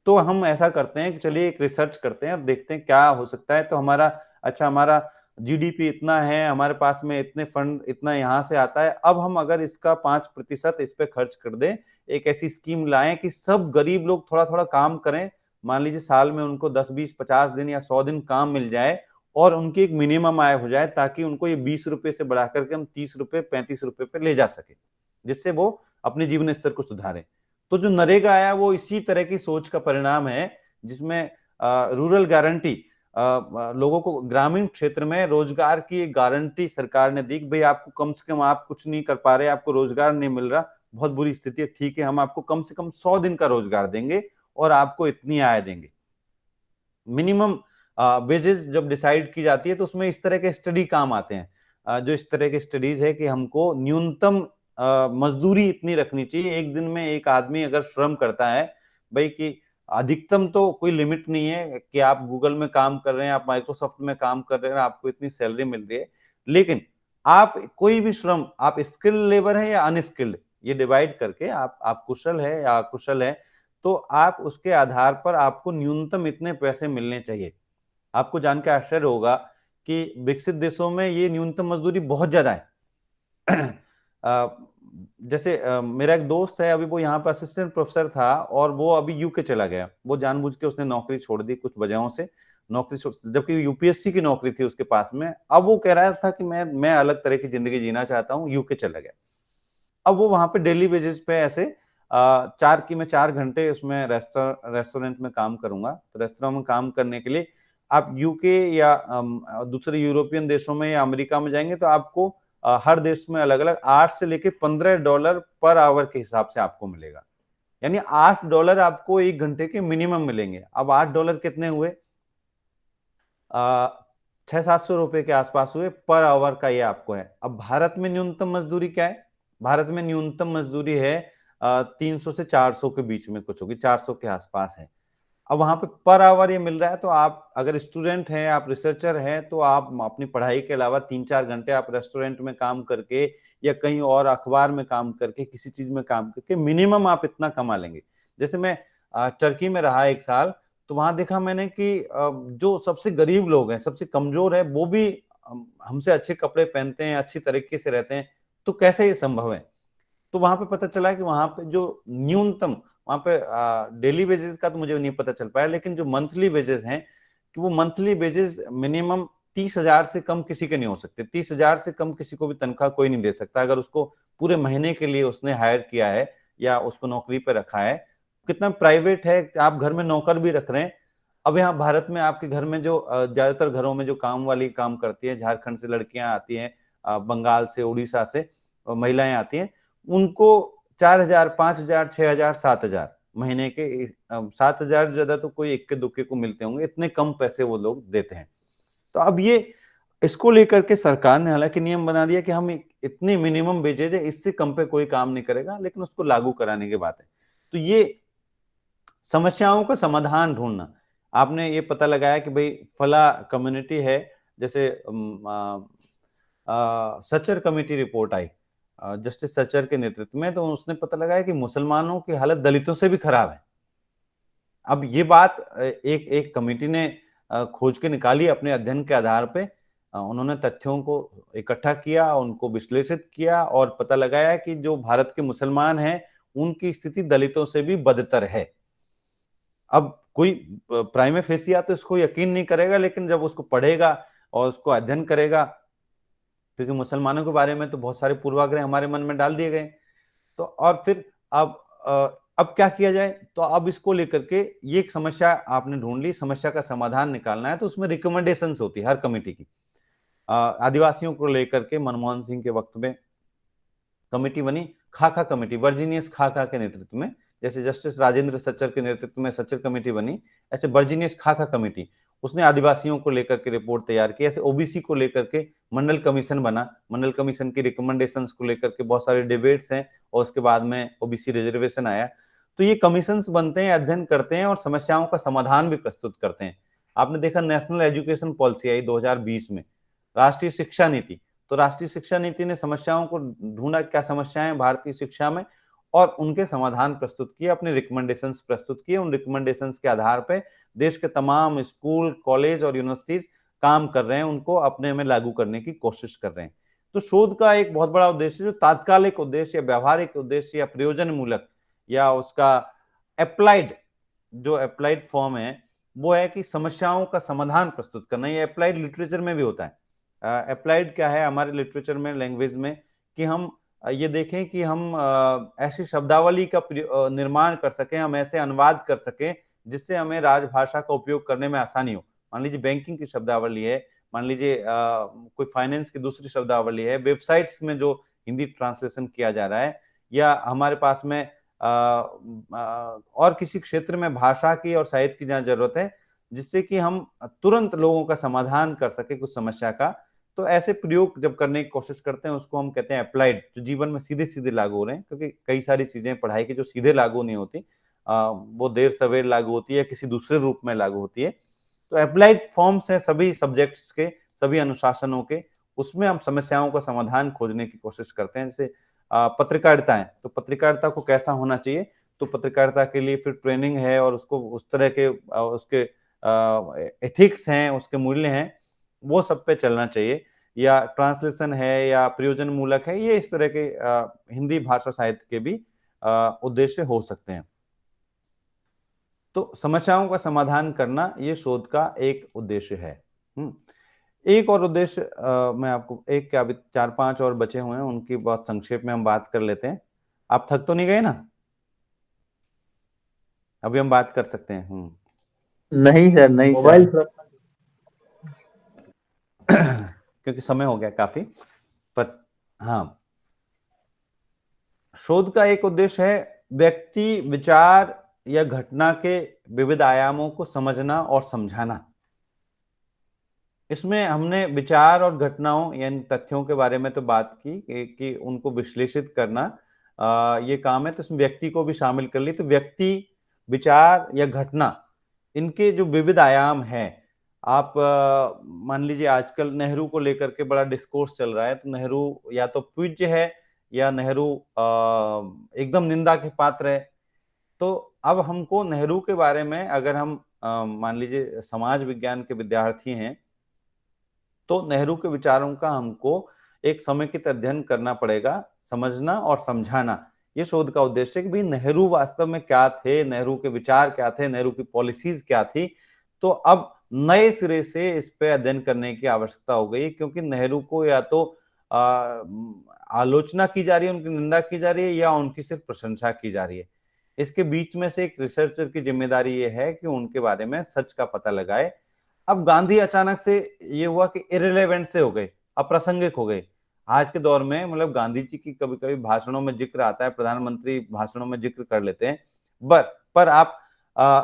तो हम ऐसा करते हैं कि चलिए एक रिसर्च करते हैं और देखते हैं क्या हो सकता है। तो हमारा जीडीपी इतना है, हमारे पास में इतने फंड, इतना यहाँ से आता है, अब हम अगर इसका 5% इस पे खर्च कर दें, एक ऐसी स्कीम लाएं कि सब गरीब लोग थोड़ा थोड़ा काम करें, मान लीजिए साल में उनको 10, 20, 50 दिन या 100 दिन काम मिल जाए और उनकी एक मिनिमम आय हो जाए, ताकि उनको ये 20 रुपए से बढ़ा करके हम 30 रुपए 35 रुपए पे ले जा सके, जिससे वो अपने जीवन स्तर को सुधारें। तो जो नरेगा आया वो इसी तरह की सोच का परिणाम है, जिसमें रूरल गारंटी, लोगों को ग्रामीण क्षेत्र में रोजगार की एक गारंटी सरकार ने दी। भाई आपको कम से कम, आप कुछ नहीं कर पा रहे, आपको रोजगार नहीं मिल रहा, बहुत बुरी स्थिति है, ठीक है, हम आपको कम से कम 100 दिन का रोजगार देंगे और आपको इतनी आय देंगे। मिनिमम वेजेस जब डिसाइड की जाती है तो उसमें इस तरह के स्टडी काम आते हैं, जो इस तरह के स्टडीज है कि हमको न्यूनतम मजदूरी इतनी रखनी चाहिए, एक दिन में एक आदमी अगर श्रम करता है, भाई कि अधिकतम तो कोई लिमिट नहीं है कि आप गूगल में काम कर रहे हैं, आप माइक्रोसॉफ्ट में काम कर रहे हैं, आपको इतनी सैलरी मिल रही है, लेकिन आप कोई भी श्रम, आप स्किल्ड लेबर है या अनस्किल्ड, ये डिवाइड करके आप कुशल है या अकुशल है, तो आप उसके आधार पर आपको न्यूनतम इतने पैसे मिलने चाहिए। आपको जान के आश्चर्य होगा कि विकसित देशों में ये न्यूनतम मजदूरी बहुत ज्यादा है। जैसे मेरा एक दोस्त है, अभी वो यहाँ पर असिस्टेंट प्रोफेसर था और वो अभी यूके चला गया। वो जानबूझ के उसने नौकरी छोड़ दी कुछ वजहों से, नौकरी छोड़, जबकि यूपीएससी की नौकरी थी उसके पास में। अब वो कह रहा था कि मैं अलग तरह की जिंदगी जीना चाहता हूँ, यूके चला गया। अब वो वहां पे डेली बेसिस पे ऐसे 4 घंटे उसमें रेस्टोरेंट में काम करूंगा। तो रेस्टोरेंट में काम करने के लिए आप यूके या दूसरे यूरोपियन देशों में या अमेरिका में जाएंगे तो आपको हर देश में अलग अलग $8 से लेके $15 पर आवर के हिसाब से आपको मिलेगा। यानी $8 आपको 1 घंटे के मिनिमम मिलेंगे। अब $8 कितने हुए? 600-700 रुपए के आसपास हुए पर आवर का, ये आपको है। अब भारत में न्यूनतम मजदूरी क्या है? भारत में न्यूनतम मजदूरी है 300 से 400 के बीच में कुछ होगी, 400 के आसपास है। अब वहां पे पर आवर ये मिल रहा है, तो आप अगर स्टूडेंट हैं, आप रिसर्चर हैं, तो आप अपनी पढ़ाई के अलावा 3-4 घंटे आप रेस्टोरेंट में काम करके या कहीं और अखबार में काम करके, किसी चीज में काम करके मिनिमम आप इतना कमा लेंगे। जैसे मैं टर्की में रहा 1 साल, तो वहां देखा मैंने कि जो सबसे गरीब लोग हैं, सबसे कमजोर है, वो भी हमसे अच्छे कपड़े पहनते हैं, अच्छी तरीके से रहते हैं। तो कैसे ये संभव है? तो वहां पे पता चला कि वहां पे जो न्यूनतम, वहां पे डेली बेसिस का तो मुझे नहीं पता चल पाया, लेकिन जो मंथली बेसिस हैं, कि वो मंथली बेसिस मिनिमम 30,000 से कम किसी के नहीं हो सकते। 30,000 से कम किसी को भी तनख्वाह कोई नहीं दे सकता अगर उसको पूरे महीने के लिए उसने हायर किया है या उसको नौकरी पे रखा है। कितना प्राइवेट है, आप घर में नौकर भी रख रहे हैं। अब यहाँ भारत में आपके घर में जो ज्यादातर घरों में जो काम वाली काम करती है, झारखंड से लड़कियां आती हैं, बंगाल से, उड़ीसा से महिलाएं आती हैं, उनको 4,000, 5,000, 6,000, 7,000 महीने के, 7,000 ज्यादा तो कोई इक्के दुक्के को मिलते होंगे, इतने कम पैसे वो लोग देते हैं। तो अब ये इसको लेकर के सरकार ने हालांकि नियम बना दिया कि हम इतनी मिनिमम वेजेज है, इससे कम पे कोई काम नहीं करेगा, लेकिन उसको लागू कराने की बात है। तो ये समस्याओं का समाधान ढूंढना, आपने ये पता लगाया कि भाई फला कम्युनिटी है, जैसे सचर कमेटी रिपोर्ट आई जस्टिस सचर के नेतृत्व में, तो उसने पता लगाया कि मुसलमानों की हालत दलितों से भी खराब है। अब ये बात एक एक कमेटी ने खोज के निकाली अपने अध्ययन के आधार पे। उन्होंने तथ्यों को इकट्ठा किया, उनको विश्लेषित किया और पता लगाया कि जो भारत के मुसलमान हैं उनकी स्थिति दलितों से भी बदतर है। अब कोई प्राइमे फेसिया तो इसको यकीन नहीं करेगा, लेकिन जब उसको पढ़ेगा और उसको अध्ययन करेगा, क्योंकि मुसलमानों के बारे में तो बहुत सारे पूर्वाग्रह हमारे मन में डाल दिए गए, तो और फिर अब क्या किया जाए? तो अब इसको लेकर के ये एक समस्या आपने ढूंढ ली, समस्या का समाधान निकालना है, तो उसमें रिकमेंडेशंस होती है हर कमेटी की। आदिवासियों को लेकर के मनमोहन सिंह के वक्त में कमेटी बनी, खाका कमेटी, वर्जीनियस खाका के नेतृत्व में। जैसे जस्टिस राजेंद्र सच्चर के नेतृत्व में सच्चर कमेटी बनी, ऐसे वर्जीनियस खाका कमेटी, उसने आदिवासियों को लेकर के रिपोर्ट तैयार की। ऐसे ओबीसी को लेकर के मंडल कमीशन बना, मंडल कमीशन की रिकमेंडेशंस को लेकर के बहुत सारे डिबेट्स हैं और उसके बाद में ओबीसी रिजर्वेशन आया। तो ये कमीशंस बनते हैं, अध्ययन करते हैं और समस्याओं का समाधान भी प्रस्तुत करते हैं। आपने देखा नेशनल एजुकेशन पॉलिसी आई 2020 में, राष्ट्रीय शिक्षा नीति। तो राष्ट्रीय शिक्षा नीति ने समस्याओं को ढूंढा, क्या समस्याएं भारतीय शिक्षा में, और उनके समाधान प्रस्तुत किए, अपने रिकमेंडेशंस प्रस्तुत किए। उन रिकमेंडेशंस के आधार पर देश के तमाम स्कूल, कॉलेज और यूनिवर्सिटीज काम कर रहे हैं, उनको अपने में लागू करने की कोशिश कर रहे हैं। तो शोध का एक बहुत बड़ा उद्देश्य, जो तात्कालिक उद्देश्य या व्यावहारिक उद्देश्य या प्रयोजन मूलक या उसका अप्लाइड, जो अप्लाइड फॉर्म है, वो है कि समस्याओं का समाधान प्रस्तुत करना। ये अप्लाइड लिटरेचर में भी होता है। अप्लाइड क्या है हमारे लिटरेचर में, लैंग्वेज में, कि हम ये देखें कि हम ऐसी शब्दावली का निर्माण कर सकें, हम ऐसे अनुवाद कर सकें जिससे हमें राजभाषा का उपयोग करने में आसानी हो। मान लीजिए बैंकिंग की शब्दावली है, मान लीजिए कोई फाइनेंस की दूसरी शब्दावली है, वेबसाइट्स में जो हिंदी ट्रांसलेशन किया जा रहा है, या हमारे पास में और किसी क्षेत्र में भाषा की और साहित्य की जहाँ जरूरत है, जिससे कि हम तुरंत लोगों का समाधान कर सके कुछ समस्या का। तो ऐसे प्रयोग जब करने की कोशिश करते हैं, उसको हम कहते हैं अप्लाइड, जो जीवन में सीधे सीधे लागू हो रहे हैं। क्योंकि कई सारी चीजें पढ़ाई की जो सीधे लागू नहीं होती, वो देर सवेर लागू होती है, किसी दूसरे रूप में लागू होती है। तो अप्लाइड फॉर्म्स हैं सभी सब्जेक्ट्स के, सभी अनुशासनों के, उसमें हम समस्याओं का समाधान खोजने की कोशिश करते हैं। जैसे पत्रकारिता है, तो पत्रकारिता को कैसा होना चाहिए, तो पत्रकारिता के लिए फिर ट्रेनिंग है और उसको उस तरह के उसके एथिक्स हैं, उसके मूल्य हैं, वो सब पे चलना चाहिए। या ट्रांसलेशन है या प्रयोजन मूलक है, ये इस तरह के हिंदी भाषा साहित्य के भी उद्देश्य हो सकते हैं। तो समस्याओं का समाधान करना ये शोध का एक उद्देश्य है। एक और उद्देश्य मैं आपको एक क्या, अभी 4-5 और बचे हुए हैं, उनकी बहुत संक्षेप में हम बात कर लेते हैं। आप थक तो नहीं गए ना? अभी हम बात कर सकते हैं। नहीं सर, नहीं मोबाइल सर। थोड़ा क्योंकि समय हो गया काफी। पर हाँ, शोध का एक उद्देश्य है व्यक्ति, विचार या घटना के विविध आयामों को समझना और समझाना। इसमें हमने विचार और घटनाओं यानी तथ्यों के बारे में तो बात की कि उनको विश्लेषित करना ये काम है, तो इसमें व्यक्ति को भी शामिल कर ली। तो व्यक्ति, विचार या घटना, इनके जो विविध आयाम है, आप मान लीजिए आजकल नेहरू को लेकर के बड़ा डिस्कोर्स चल रहा है, तो नेहरू या तो पूज्य है या नेहरू एकदम निंदा के पात्र है। तो अब हमको नेहरू के बारे में, अगर हम मान लीजिए समाज विज्ञान के विद्यार्थी हैं, तो नेहरू के विचारों का हमको एक समेकित अध्ययन करना पड़ेगा, समझना और समझाना। ये शोध का उद्देश्य है कि भाई नेहरू वास्तव में क्या थे, नेहरू के विचार क्या थे, नेहरू की पॉलिसीज क्या थी। तो अब नए सिरे से इस पे अध्ययन करने की आवश्यकता हो गई, क्योंकि नेहरू को या तो आलोचना की जा रही है, उनकी निंदा की जा रही है, या उनकी सिर्फ प्रशंसा की जा रही है। इसके बीच में से एक रिसर्चर की जिम्मेदारी ये है कि उनके बारे में सच का पता लगाए। अब गांधी अचानक से ये हुआ कि इररिलेवेंट से हो गए, अप्रासंगिक हो गए। आज के दौर में मतलब गांधी जी की कभी कभी भाषणों में जिक्र आता है, प्रधानमंत्री भाषणों में जिक्र कर लेते हैं, पर आप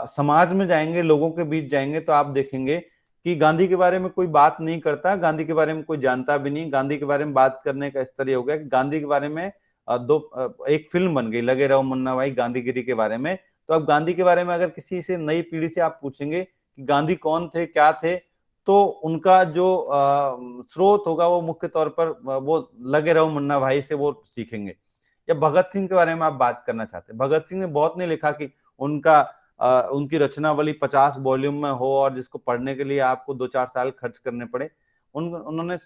समाज में जाएंगे, लोगों के बीच जाएंगे, तो आप देखेंगे कि गांधी के बारे में कोई बात नहीं करता, गांधी के बारे में कोई जानता भी नहीं। गांधी के बारे में बात करने का स्तर ये हो गया कि गांधी के बारे में एक फिल्म बन गई, लगे रहो मुन्ना भाई, गांधीगिरी के बारे में। तो अब गांधी के बारे में अगर किसी से, नई पीढ़ी से आप पूछेंगे कि गांधी कौन थे, क्या थे, तो उनका जो स्रोत होगा वो मुख्य तौर पर वो लगे रहो मुन्ना भाई से वो सीखेंगे। या भगत सिंह के बारे में आप बात करना चाहते हैं, भगत सिंह ने बहुत नहीं लिखा कि उनकी रचनावली 50 वॉल्यूम में हो और जिसको पढ़ने के लिए आपको 2-4 साल खर्च करने पड़े। उन्होंने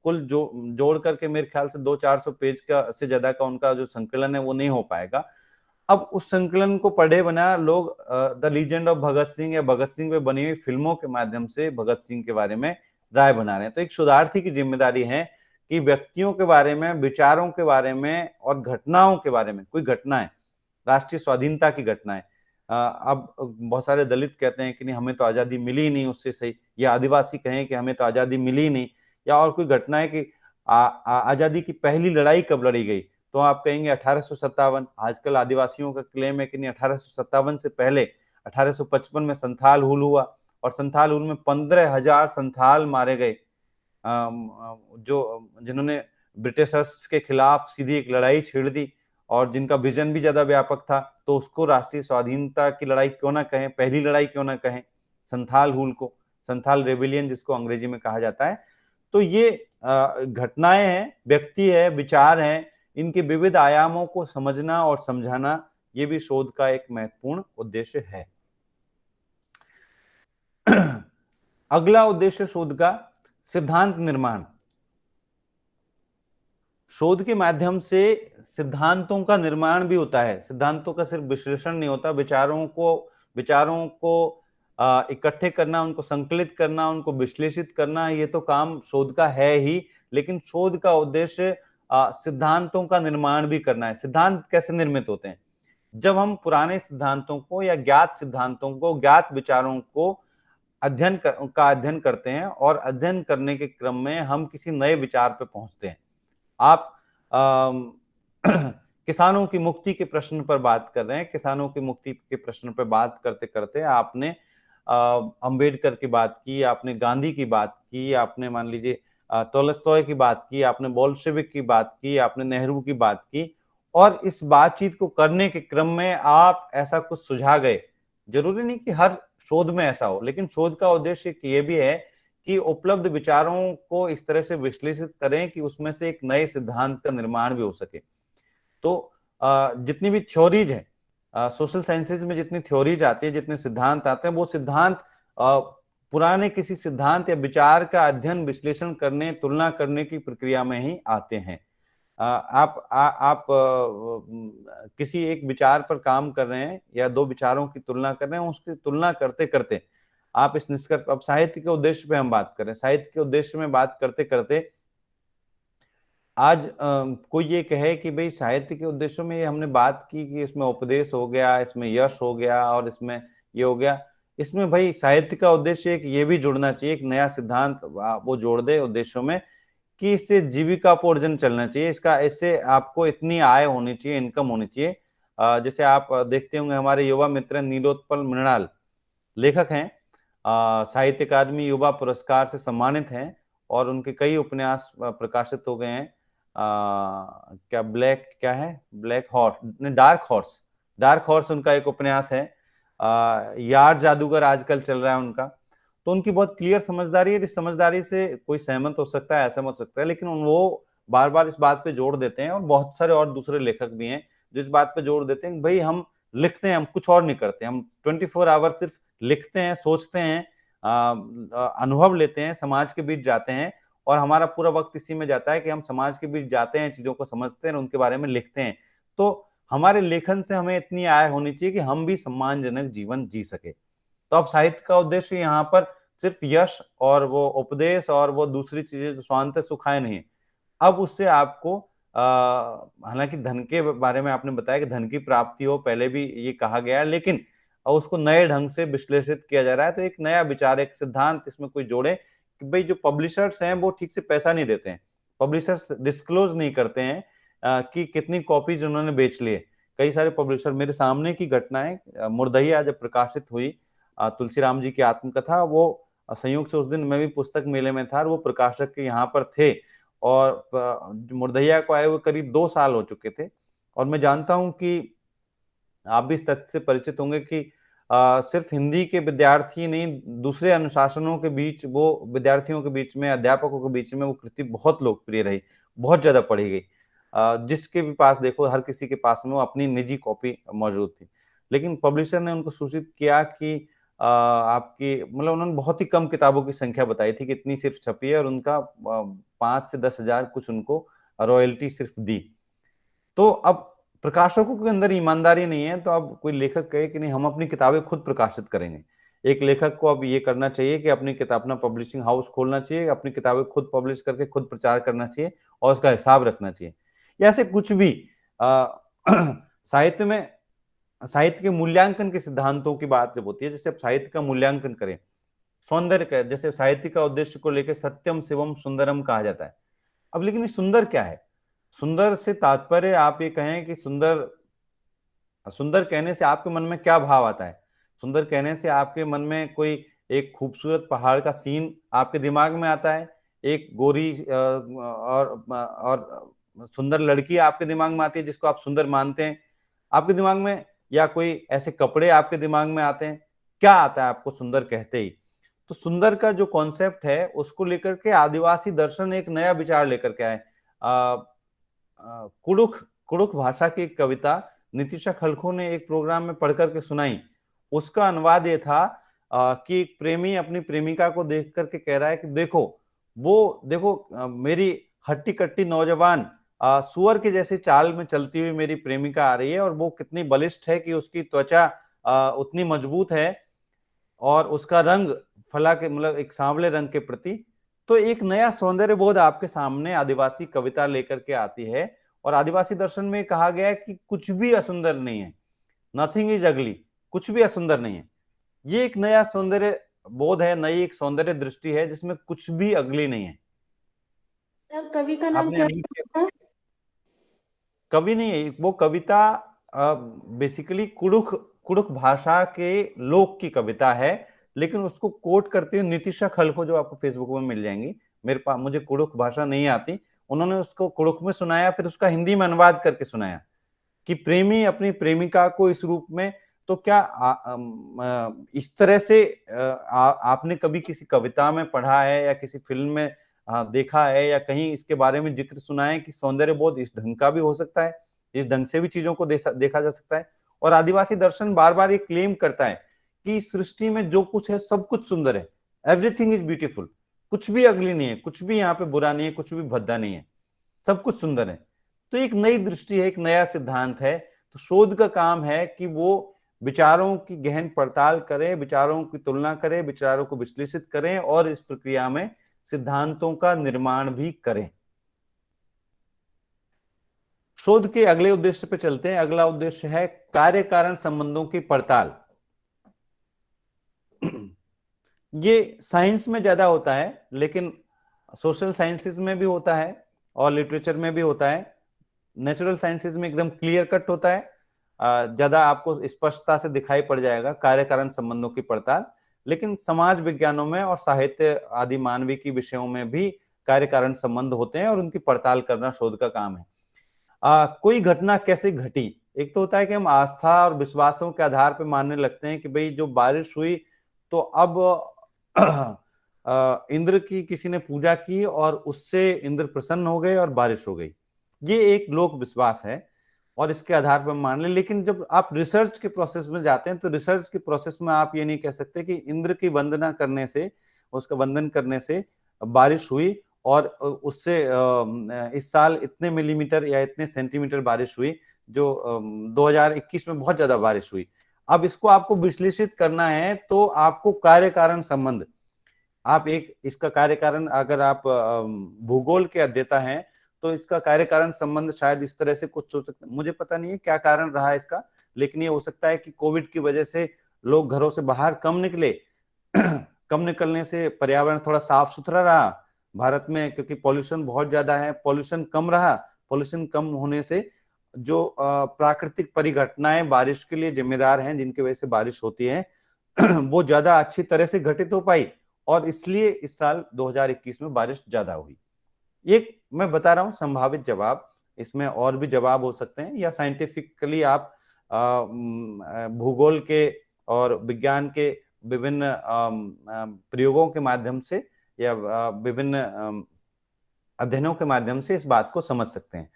कुल जोड़ करके मेरे ख्याल से 200-400 पेज का से ज्यादा का उनका जो संकलन है वो नहीं हो पाएगा। अब उस संकलन को पढ़े बना लोग the legend of Bhagat Singh या भगत सिंह पे बनी हुई फिल्मों के माध्यम से भगत सिंह के बारे में राय बना रहे हैं। तो एक शोधार्थी की जिम्मेदारी है कि व्यक्तियों के बारे में, विचारों के बारे में और घटनाओं के बारे में, कोई घटना है, राष्ट्रीय स्वाधीनता की घटना है, अब बहुत सारे दलित कहते हैं कि नहीं हमें तो आजादी मिली नहीं उससे सही, या आदिवासी कहें कि हमें तो आजादी मिली नहीं, या और कोई घटना है कि आजादी की पहली लड़ाई कब लड़ी गई, तो आप कहेंगे 1857। आजकल आदिवासियों का क्लेम है कि नहीं 1857 से पहले 1855 में संथाल हुल हुआ, और संथाल हुल में 15,000 संथाल मारे गए, जो जिन्होंने ब्रिटिशर्स के खिलाफ सीधी एक लड़ाई छेड़ दी और जिनका विजन भी ज्यादा व्यापक था। तो उसको राष्ट्रीय स्वाधीनता की लड़ाई क्यों ना कहें, पहली लड़ाई क्यों ना कहें, संथाल हुल को, संथाल रेबिलियन जिसको अंग्रेजी में कहा जाता है। तो ये घटनाएं हैं, व्यक्ति है, विचार हैं, इनके विविध आयामों को समझना और समझाना ये भी शोध का एक महत्वपूर्ण उद्देश्य है। अगला उद्देश्य शोध का सिद्धांत निर्माण। शोध के माध्यम से सिद्धांतों का निर्माण भी होता है। सिद्धांतों का सिर्फ विश्लेषण नहीं होता, विचारों को इकट्ठे करना, उनको संकलित करना, उनको विश्लेषित करना, ये तो काम शोध का है ही, लेकिन शोध का उद्देश्य सिद्धांतों का निर्माण भी करना है। सिद्धांत कैसे निर्मित होते हैं? जब हम पुराने सिद्धांतों को या ज्ञात सिद्धांतों को, ज्ञात विचारों को अध्ययन करते हैं, और अध्ययन करने के क्रम में हम किसी नए विचार पे पहुंचते हैं। आप किसानों की मुक्ति के प्रश्न पर बात कर रहे हैं, किसानों की मुक्ति के प्रश्न पर बात करते करते आपने अंबेडकर की बात की, आपने गांधी की बात की, आपने मान लीजिए टॉलस्टॉय की बात की, आपने बोल्शेविक की बात की, आपने नेहरू की बात की, और इस बातचीत को करने के क्रम में आप ऐसा कुछ सुझा गए। जरूरी नहीं कि हर शोध में ऐसा हो, लेकिन शोध का उद्देश्य ये भी है कि उपलब्ध विचारों को इस तरह से विश्लेषित करें कि उसमें से एक नए सिद्धांत का निर्माण भी हो सके। तो जितनी भी थ्योरीज है, सोशल साइंसेज में जितनी थ्योरीज आती है, जितने सिद्धांत आते हैं, वो सिद्धांत पुराने किसी सिद्धांत या विचार का अध्ययन, विश्लेषण करने, तुलना करने की प्रक्रिया में ही आते हैं। आप किसी एक विचार पर काम कर रहे हैं या दो विचारों की तुलना कर रहे हैं, उसकी तुलना करते करते आप इस निष्कर्ष, अब साहित्य के उद्देश्य पे हम बात करें, साहित्य के उद्देश्य में बात करते करते आज कोई ये कहे कि भाई साहित्य के उद्देश्यों में ये हमने बात की कि इसमें उपदेश हो गया, इसमें यश हो गया और इसमें ये हो गया, इसमें भाई साहित्य का उद्देश्य एक ये भी जुड़ना चाहिए, एक नया सिद्धांत वो जोड़ दे उद्देश्यों में कि इससे जीविकापोर्जन चलना चाहिए, इससे आपको इतनी आय होनी चाहिए, इनकम होनी चाहिए। जैसे आप देखते होंगे हमारे युवा मित्र नीलोत्पल मृणाल लेखक हैं, साहित्य अकादमी युवा पुरस्कार से सम्मानित हैं और उनके कई उपन्यास प्रकाशित हो गए हैं। क्या है ब्लैक हॉर्स, डार्क हॉर्स उनका एक उपन्यास है। यार जादूगर आजकल चल रहा है उनका। तो उनकी बहुत क्लियर समझदारी है, इस समझदारी से कोई सहमत हो सकता है, असहमत हो सकता है, लेकिन वो बार बार इस बात पे जोर देते हैं और बहुत सारे और दूसरे लेखक भी हैं जो इस बात पे जोर देते हैं भाई हम लिखते हैं, हम कुछ और नहीं करते, हम 24 आवर सिर्फ लिखते हैं, सोचते हैं, अनुभव लेते हैं, समाज के बीच जाते हैं और हमारा पूरा वक्त इसी में जाता है कि हम समाज के बीच जाते हैं, चीजों को समझते हैं, उनके बारे में लिखते हैं। तो हमारे लेखन से हमें इतनी आय होनी चाहिए कि हम भी सम्मानजनक जीवन जी सके। तो अब साहित्य का उद्देश्य यहाँ पर सिर्फ यश और वो उपदेश और वो दूसरी चीजें जो स्वांत सुखाए नहीं, अब उससे आपको हालांकि धन के बारे में आपने बताया कि धन की प्राप्ति हो, पहले भी ये कहा गया है, लेकिन उसको नए ढंग से विश्लेषित किया जा रहा है। तो एक नया विचार, एक सिद्धांत इसमें कोई जोड़े कि भाई जो पब्लिशर्स हैं वो ठीक से पैसा नहीं देते हैं, पब्लिशर्स डिस्क्लोज नहीं करते हैं कि कितनी कॉपीज उन्होंने बेच लिए। कई सारे पब्लिशर, मेरे सामने की घटना है, मुर्दहिया जब प्रकाशित हुई तुलसीराम जी की आत्मकथा, वो संयोग से उस दिन मैं भी पुस्तक मेले में था और वो प्रकाशक के यहाँ पर थे और मुर्दहिया को आए हुए करीब 2 साल हो चुके थे। और मैं जानता हूं कि आप भी इस तथ्य से परिचित होंगे कि सिर्फ हिंदी के विद्यार्थी नहीं, दूसरे अनुशासनों के बीच, वो विद्यार्थियों के बीच में, अध्यापकों के बीच में वो कृति बहुत लोकप्रिय रही, बहुत ज्यादा पढ़ी गई। जिसके भी पास देखो, हर किसी के पास में वो अपनी निजी कॉपी मौजूद थी। लेकिन पब्लिशर ने उनको सूचित किया कि आपकी, मतलब उन्होंने बहुत ही कम किताबों की संख्या बताई थी कि इतनी सिर्फ छपी है और उनका 5 से 10 हजार कुछ उनको रॉयल्टी सिर्फ दी। तो अब प्रकाशकों के अंदर ईमानदारी नहीं है, तो अब कोई लेखक कहे कि नहीं हम अपनी किताबें खुद प्रकाशित करेंगे। एक लेखक को अब ये करना चाहिए कि अपनी किताब, अपना पब्लिशिंग हाउस खोलना चाहिए, अपनी किताबें खुद पब्लिश करके खुद प्रचार करना चाहिए और उसका हिसाब रखना चाहिए। या ऐसे कुछ भी साहित्य में, साहित्य के मूल्यांकन के सिद्धांतों की बात जब होती है, जैसे साहित्य का मूल्यांकन करें, सौंदर्य का, जैसे साहित्य का उद्देश्य को लेकर सत्यम शिवम सुंदरम कहा जाता है। अब लेकिन ये सुंदर क्या है? सुंदर से तात्पर्य आप ये कहें कि सुंदर, सुंदर कहने से आपके मन में क्या भाव आता है? सुंदर कहने से आपके मन में कोई एक खूबसूरत पहाड़ का सीन आपके दिमाग में आता है, एक गोरी और सुंदर लड़की आपके दिमाग में आती है जिसको आप सुंदर मानते हैं आपके दिमाग में, या कोई ऐसे कपड़े आपके दिमाग में आते हैं? क्या आता है आपको सुंदर कहते ही? तो सुंदर का जो कॉन्सेप्ट है उसको लेकर के आदिवासी दर्शन एक नया विचार लेकर के आए। कुड़ुख भाषा की एक कविता नितिशा खलखो ने एक प्रोग्राम में पढ़ करके सुनाई। उसका अनुवाद ये था कि एक प्रेमी अपनी प्रेमिका को देख करके कह रहा है कि देखो मेरी हट्टी कट्टी नौजवान सुअर के जैसे चाल में चलती हुई मेरी प्रेमिका आ रही है और वो कितनी बलिष्ठ है कि उसकी त्वचा उतनी मजबूत है और उसका रंग फला के, मतलब एक सांवले रंग के प्रति। तो एक नया सौंदर्य बोध आपके सामने आदिवासी कविता लेकर के आती है और आदिवासी दर्शन में कहा गया है कि कुछ भी असुंदर नहीं है, नथिंग इज अगली, कुछ भी असुंदर नहीं है। ये एक नया सौंदर्य बोध है, नई एक सौंदर्य दृष्टि है जिसमें कुछ भी अगली नहीं है। सर कवि का नाम क्या था? कवि नहीं है वो, कविता बेसिकली कुड़ुख भाषा के लोक की कविता है, लेकिन उसको कोट करती हुई नितिशा खलखो, जो आपको फेसबुक में मिल जाएंगी, मेरे पास, मुझे कुड़ुख भाषा नहीं आती, उन्होंने उसको कुड़ुख में सुनाया, फिर उसका हिंदी में अनुवाद करके सुनाया कि प्रेमी अपनी प्रेमिका को इस रूप में। तो क्या इस तरह से आपने कभी किसी कविता में पढ़ा है या किसी फिल्म में देखा है या कहीं इसके बारे में जिक्र सुना है कि सौंदर्य बोध इस ढंग का भी हो सकता है, इस ढंग से भी चीजों को देखा जा सकता है? और आदिवासी दर्शन बार बार ये क्लेम करता है कि इस सृष्टि में जो कुछ है सब कुछ सुंदर है। एवरीथिंग इज ब्यूटीफुल, कुछ भी अगली नहीं है, कुछ भी यहाँ पे बुरा नहीं है, कुछ भी भद्दा नहीं है, सब कुछ सुंदर है। तो एक नई दृष्टि है, एक नया सिद्धांत है। तो शोध का काम है कि वो विचारों की गहन पड़ताल करें, विचारों की तुलना करें, विचारों को विश्लेषित करें और इस प्रक्रिया में सिद्धांतों का निर्माण भी करें। शोध के अगले उद्देश्य पे चलते हैं। अगला उद्देश्य है कार्य कारण संबंधों की पड़ताल। ये साइंस में ज्यादा होता है, लेकिन सोशल साइंसेज में भी होता है और लिटरेचर में भी होता है। नेचुरल साइंसेज में एकदम क्लियर कट होता है, ज्यादा आपको स्पष्टता से दिखाई पड़ जाएगा कार्य कारण संबंधों की पड़ताल। लेकिन समाज विज्ञानों में और साहित्य आदि मानविकी विषयों में भी कार्य कारण संबंध होते हैं और उनकी पड़ताल करना शोध का काम है। कोई घटना कैसे घटी, एक तो होता है कि हम आस्था और विश्वासों के आधार पर मानने लगते हैं कि भाई जो बारिश हुई तो अब इंद्र की किसी ने पूजा की और उससे इंद्र प्रसन्न हो गए और बारिश हो गई। ये एक लोक विश्वास है और इसके आधार पर मान ले। लेकिन जब आप रिसर्च के प्रोसेस में जाते हैं तो रिसर्च के प्रोसेस में आप ये नहीं कह सकते कि इंद्र की वंदना करने से, उसका वंदन करने से बारिश हुई और उससे इस साल इतने मिलीमीटर या इतने सेंटीमीटर बारिश हुई, जो 2021 में बहुत ज्यादा बारिश हुई। अब इसको आपको विश्लेषित करना है तो आपको कार्य कारण संबंध, आप एक इसका कार्य कारण, अगर आप भूगोल के अध्येता हैं तो इसका कार्य कारण संबंध शायद इस तरह से कुछ हो सकता है। मुझे पता नहीं है क्या कारण रहा है इसका, लेकिन ये हो सकता है कि कोविड की वजह से लोग घरों से बाहर कम निकले कम निकलने से पर्यावरण थोड़ा साफ सुथरा रहा भारत में, क्योंकि पॉल्यूशन बहुत ज्यादा है। पॉल्यूशन कम रहा, पॉल्यूशन कम होने से जो प्राकृतिक परिघटनाएं बारिश के लिए जिम्मेदार हैं, जिनकी वजह से बारिश होती है वो ज्यादा अच्छी तरह से घटित हो पाई और इसलिए इस साल 2021 में बारिश ज्यादा हुई। एक मैं बता रहा हूं संभावित जवाब, इसमें और भी जवाब हो सकते हैं या साइंटिफिकली आप भूगोल के और विज्ञान के विभिन्न प्रयोगों के माध्यम से या विभिन्न अध्ययनों के माध्यम से इस बात को समझ सकते हैं।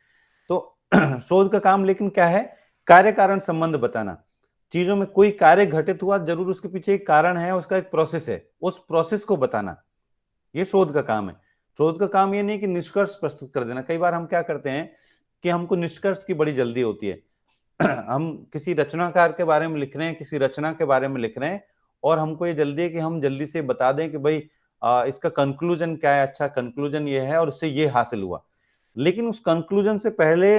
तो शोध का काम लेकिन क्या है, कार्य कारण संबंध बताना। चीजों में कोई कार्य घटित हुआ, जरूर उसके पीछे एक कारण है, उसका एक प्रोसेस है, उस प्रोसेस को बताना, ये शोध का काम है। शोध का काम ये नहीं कि निष्कर्ष प्रस्तुत कर देना। कई बार हम क्या करते हैं कि हमको निष्कर्ष की बड़ी जल्दी होती है हम किसी रचनाकार के बारे में लिख रहे हैं, किसी रचना के बारे में लिख रहे हैं और हमको ये जल्दी है कि हम जल्दी से बता दें कि भाई इसका कंक्लूजन क्या है, अच्छा कंक्लूजन ये है और उससे ये हासिल हुआ। लेकिन उस कंक्लूजन से पहले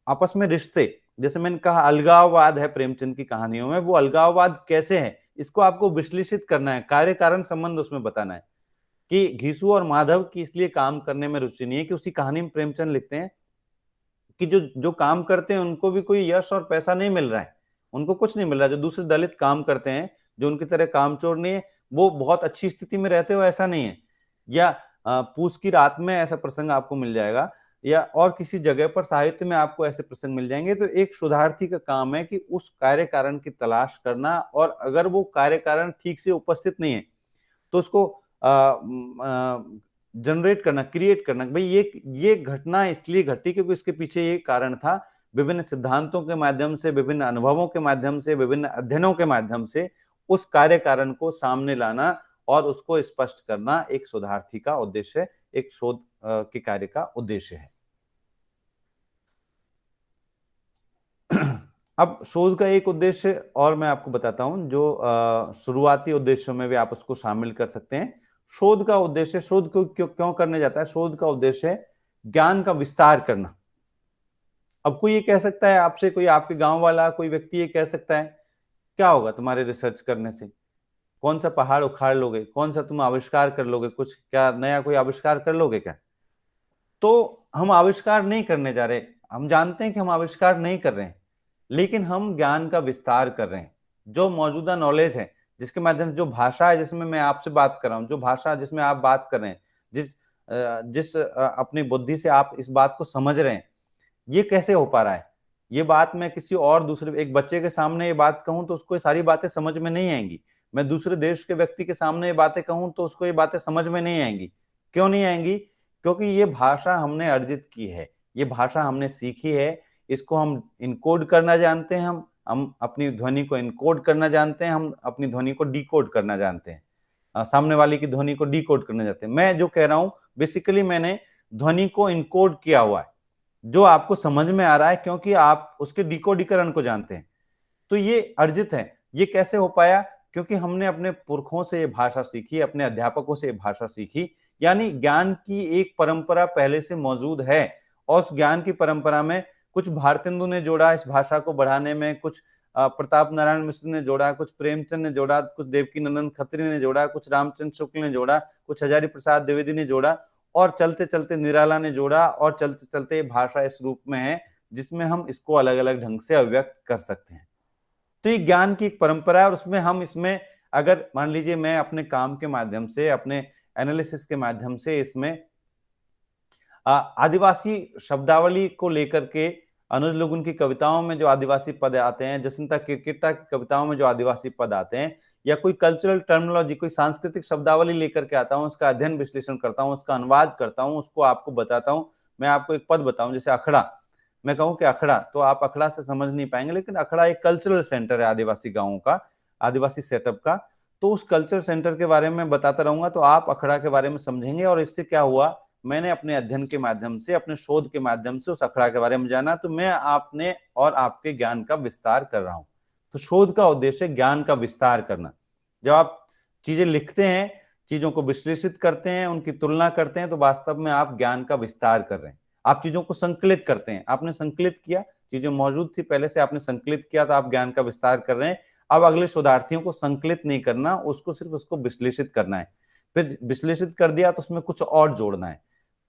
आपस में रिश्ते, जैसे मैंने कहा अलगाववाद है प्रेमचंद की कहानियों में, वो अलगाववाद कैसे है इसको आपको विश्लेषित करना है, कार्य कारण संबंध उसमें बताना है। कि घीसू और माधव की इसलिए काम करने में रुचि नहीं है कि उसकी कहानी में प्रेमचंद लिखते हैं कि जो काम करते हैं उनको भी कोई यश और पैसा नहीं मिल रहा है, उनको कुछ नहीं मिल रहा। जो दूसरे दलित काम करते हैं, जो उनकी तरह कामचोर नहीं है, वो बहुत अच्छी स्थिति में रहते हो, ऐसा नहीं है। या पूस की रात में ऐसा प्रसंग आपको मिल जाएगा या और किसी जगह पर साहित्य में आपको ऐसे प्रसंग मिल जाएंगे। तो एक शोधार्थी का काम है कि उस कार्य कारण की तलाश करना और अगर वो कार्य कारण ठीक से उपस्थित नहीं है तो उसको जनरेट करना, क्रिएट करना। भाई ये घटना इसलिए घटी क्योंकि इसके पीछे ये कारण था। विभिन्न सिद्धांतों के माध्यम से, विभिन्न अनुभवों के माध्यम से, विभिन्न अध्ययनों के माध्यम से उस कार्य कारण को सामने लाना और उसको स्पष्ट करना एक शोधार्थी का उद्देश्य है, एक शोध के कार्य का उद्देश्य है। अब शोध का एक उद्देश्य और मैं आपको बताता हूं, जो शुरुआती उद्देश्यों में भी आप उसको शामिल कर सकते हैं। शोध का उद्देश्य, शोध क्यों करने जाता है, शोध का उद्देश्य है ज्ञान का विस्तार करना। अब कोई ये कह सकता है आपसे, कोई आपके गांव वाला कोई व्यक्ति ये कह सकता है क्या होगा तुम्हारे रिसर्च करने से, कौन सा पहाड़ उखाड़ लोगे, कौन सा तुम आविष्कार कर लोगे, कुछ क्या नया कोई आविष्कार कर लोगे क्या। तो हम आविष्कार नहीं करने जा रहे, हम जानते हैं कि हम आविष्कार नहीं कर रहे हैं, लेकिन हम ज्ञान का विस्तार कर रहे हैं। जो मौजूदा नॉलेज है, जिसके माध्यम, जो भाषा है जिसमें मैं आपसे बात कर रहा हूँ, जो भाषा जिसमें आप बात कर रहे हैं, जिस अपनी बुद्धि से आप इस बात को समझ रहे हैं, ये कैसे हो पा रहा है। ये बात मैं किसी और दूसरे एक बच्चे के सामने ये बात कहूं तो उसको ये सारी बातें समझ में नहीं आएंगी। मैं दूसरे देश के व्यक्ति के सामने ये बातें कहूं तो उसको ये बातें समझ में नहीं आएंगी। क्यों नहीं आएंगी? क्योंकि ये भाषा हमने अर्जित की है, ये भाषा हमने सीखी है, इसको हम इनकोड करना जानते हैं, हम अपनी ध्वनि को इनकोड करना जानते हैं, हम अपनी ध्वनि को डिकोड करना जानते हैं। सामने वाले की ध्वनि को डिकोड करने जाते हैं। मैं जो कह रहा हूं बेसिकली मैंने ध्वनि को इनकोड किया हुआ है, जो आपको समझ में आ रहा है क्योंकि आप उसके डिकोडीकरण को जानते हैं। तो ये अर्जित है। ये कैसे हो पाया? क्योंकि हमने अपने पुरखों से ये भाषा सीखी, अपने अध्यापकों से ये भाषा सीखी, यानी ज्ञान की एक परंपरा पहले से मौजूद है और उस ज्ञान की परंपरा में कुछ भारतेंदु ने जोड़ा इस भाषा को बढ़ाने में, कुछ प्रताप नारायण मिश्र ने जोड़ा, कुछ प्रेमचंद ने जोड़ा, कुछ देवकी नंदन खत्री ने जोड़ा, कुछ रामचंद्र शुक्ल ने जोड़ा, कुछ हजारी प्रसाद द्विवेदी ने जोड़ा और चलते चलते निराला ने जोड़ा और चलते चलते भाषा इस रूप में है जिसमें हम इसको अलग अलग ढंग से अभिव्यक्त कर सकते हैं। तो ये ज्ञान की एक परंपरा है और उसमें हम इसमें अगर मान लीजिए मैं अपने काम के माध्यम से, अपने एनालिसिस के माध्यम से इसमें आदिवासी शब्दावली को लेकर के अनुज लुगुन की कविताओं में जो आदिवासी पद आते हैं, जसंता किरकिट्टा की कविताओं में जो आदिवासी पद आते हैं, या कोई कल्चरल टर्मिनोलॉजी, कोई सांस्कृतिक शब्दावली लेकर के आता हूं, उसका अध्ययन विश्लेषण करता हूं, उसका अनुवाद करता हूं, उसको आपको बताता हूं। मैं आपको एक पद बताऊं जैसे अखड़ा, मैं कहूं कि अखड़ा, तो आप अखड़ा से समझ नहीं पाएंगे, लेकिन अखड़ा एक कल्चरल सेंटर है आदिवासी गांवों का, आदिवासी सेटअप का। तो उस कल्चरल सेंटर के बारे में बताता रहूंगा तो आप अखड़ा के बारे में समझेंगे। और इससे क्या हुआ, मैंने अपने अध्ययन के माध्यम से, अपने शोध के माध्यम से उस अखड़ा के बारे में जाना, तो मैं आपने और आपके ज्ञान का विस्तार कर रहा हूं। तो शोध का उद्देश्य ज्ञान का विस्तार करना। जब आप चीजें लिखते हैं, चीजों को विश्लेषित करते हैं, उनकी तुलना करते हैं, तो वास्तव में आप ज्ञान का विस्तार कर रहे हैं। आप चीजों को संकलित करते हैं, आपने संकलित किया, चीजें मौजूद थी पहले से, आपने संकलित किया, तो आप ज्ञान का विस्तार कर रहे हैं। अब अगले शोधार्थियों को संकलित नहीं करना, उसको सिर्फ उसको विश्लेषित करना है। फिर विश्लेषित कर दिया तो उसमें कुछ और जोड़ना है।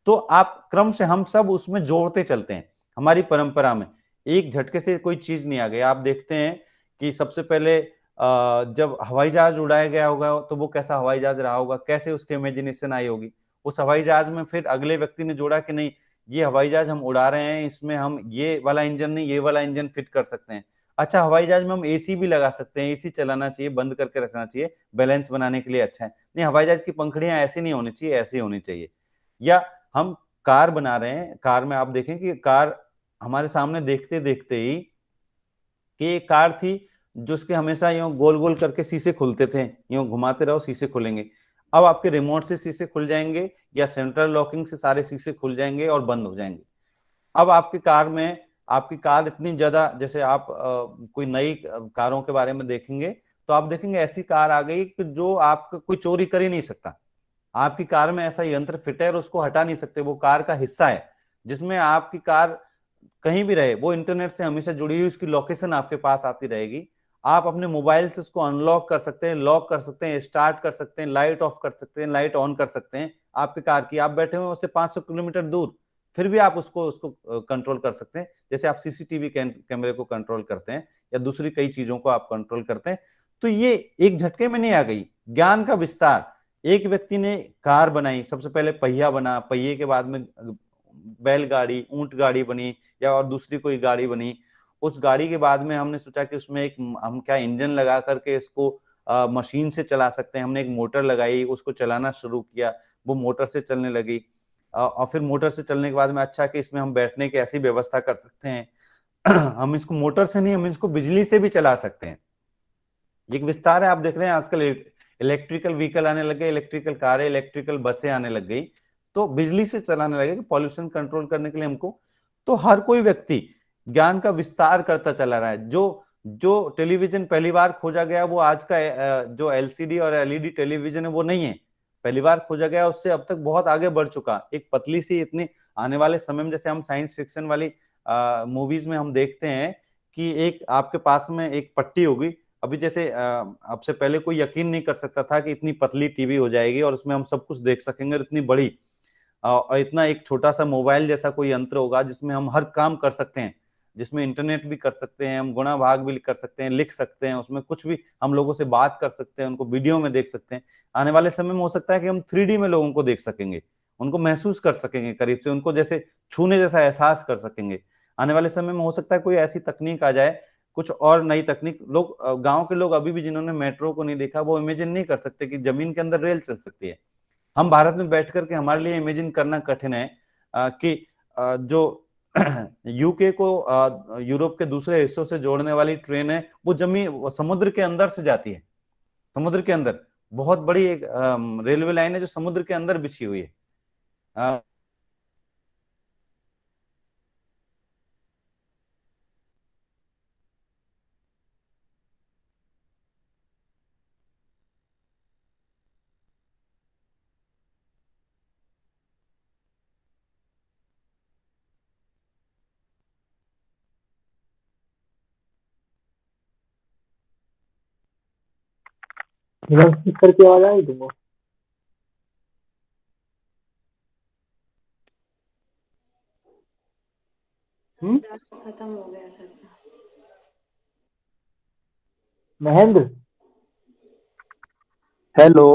तो आप क्रम से, हम सब उसमें जोड़ते चलते हैं। हमारी परंपरा में एक झटके से कोई चीज नहीं आ गई। आप देखते हैं कि सबसे पहले जब हवाई जहाज उड़ाया गया होगा तो वो कैसा हवाई जहाज रहा होगा, कैसे उसकी इमेजिनेशन आई होगी। उस हवाई जहाज में फिर अगले व्यक्ति ने जोड़ा कि नहीं, ये हवाई जहाज हम उड़ा रहे हैं, इसमें हम ये वाला इंजन नहीं, ये वाला इंजन फिट कर सकते हैं। अच्छा, हवाई जहाज में हम एसी भी लगा सकते हैं, एसी चलाना चाहिए, बंद करके रखना चाहिए, बैलेंस बनाने के लिए अच्छा है। नहीं, हवाई जहाज की पंखड़ियां ऐसी नहीं होनी चाहिए, ऐसी होनी चाहिए। या हम कार बना रहे हैं, कार में आप देखें कि कार हमारे सामने देखते देखते ही कि एक कार थी जो उसके हमेशा यूं गोल गोल करके शीशे खुलते थे, यूं घुमाते रहो शीशे खुलेंगे। अब आपके रिमोट से शीशे खुल जाएंगे या सेंट्रल लॉकिंग से सारे शीशे खुल जाएंगे और बंद हो जाएंगे। अब आपकी कार में, आपकी कार इतनी ज्यादा, जैसे आप कोई नई कारों के बारे में देखेंगे तो आप देखेंगे ऐसी कार आ गई कि जो आपका कोई चोरी कर ही नहीं सकता। आपकी कार में ऐसा यंत्र फिट है और उसको हटा नहीं सकते, वो कार का हिस्सा है, जिसमें आपकी कार कहीं भी रहे, वो इंटरनेट से हमेशा जुड़ी हुई, उसकी लोकेशन आपके पास आती रहेगी। आप अपने मोबाइल से उसको अनलॉक कर सकते हैं, लॉक कर सकते हैं, स्टार्ट कर सकते हैं, लाइट ऑफ कर सकते हैं, लाइट ऑन कर सकते हैं आपकी कार की। आप बैठे हुए उससे 500 किलोमीटर दूर, फिर भी आप उसको कंट्रोल कर सकते हैं, जैसे आप सीसीटीवी कैमरे को कंट्रोल करते हैं या दूसरी कई चीजों को आप कंट्रोल करते हैं। तो ये एक झटके में नहीं आ गई, ज्ञान का विस्तार। एक व्यक्ति ने कार बनाई, सबसे पहले पहिया बना, पहिए के बाद में बैलगाड़ी, ऊंट गाड़ी बनी, या और दूसरी कोई गाड़ी बनी। उस गाड़ी के बाद में हमने सोचा कि उसमें एक हम क्या इंजन लगा करके इसको मशीन से चला सकते हैं। हमने एक मोटर लगाई, उसको चलाना शुरू किया, वो मोटर से चलने लगी। और फिर मोटर से चलने के बाद में अच्छा कि इसमें हम बैठने की ऐसी व्यवस्था कर सकते हैं हम इसको मोटर से नहीं, हम इसको बिजली से भी चला सकते हैं। एक विस्तार है। आप देख रहे हैं आजकल इलेक्ट्रिकल व्हीकल आने लगे, इलेक्ट्रिकल कारें, इलेक्ट्रिकल बसें आने लग गई, तो बिजली से चलाने लगे पॉल्यूशन कंट्रोल करने के लिए हमको। तो हर कोई व्यक्ति ज्ञान का विस्तार करता चला रहा है। जो टेलीविजन पहली बार खोजा गया वो आज का जो एलसीडी और एलईडी टेलीविजन है वो नहीं है, पहली बार खोजा गया, उससे अब तक बहुत आगे बढ़ चुका। एक पतली सी इतनी, आने वाले समय में जैसे हम साइंस फिक्शन वाली मूवीज में हम देखते हैं कि एक आपके पास में एक पट्टी होगी। अभी जैसे अब से पहले कोई यकीन नहीं कर सकता था कि इतनी पतली टीवी हो जाएगी और उसमें हम सब कुछ देख सकेंगे, और इतनी बड़ी और इतना एक छोटा सा मोबाइल जैसा कोई यंत्र होगा जिसमें हम हर काम कर सकते हैं, जिसमें इंटरनेट भी कर सकते हैं, हम गुणा भाग भी कर सकते हैं, लिख सकते हैं, उसमें कुछ भी हम लोगों से बात कर सकते हैं, उनको वीडियो में देख सकते हैं। आने वाले समय में हो सकता है कि हम 3D में लोगों को देख सकेंगे, उनको महसूस कर सकेंगे करीब से, उनको जैसे छूने जैसा एहसास कर सकेंगे। आने वाले समय में हो सकता है कोई ऐसी तकनीक आ जाए, कुछ और नई तकनीक। लोग, गांव के लोग अभी भी जिन्होंने मेट्रो को नहीं देखा वो इमेजिन नहीं कर सकते कि जमीन के अंदर रेल चल सकती है। हम भारत में बैठ करके हमारे लिए इमेजिन करना कठिन है कि जो यूके को यूरोप के दूसरे हिस्सों से जोड़ने वाली ट्रेन है वो समुद्र के अंदर से जाती है, समुद्र के अंदर बहुत बड़ी एक रेलवे लाइन है जो समुद्र के अंदर बिछी हुई है। निरंतर सर की आवाज आई तुमको? खत्म हो गया सर। महेंद्र, हेलो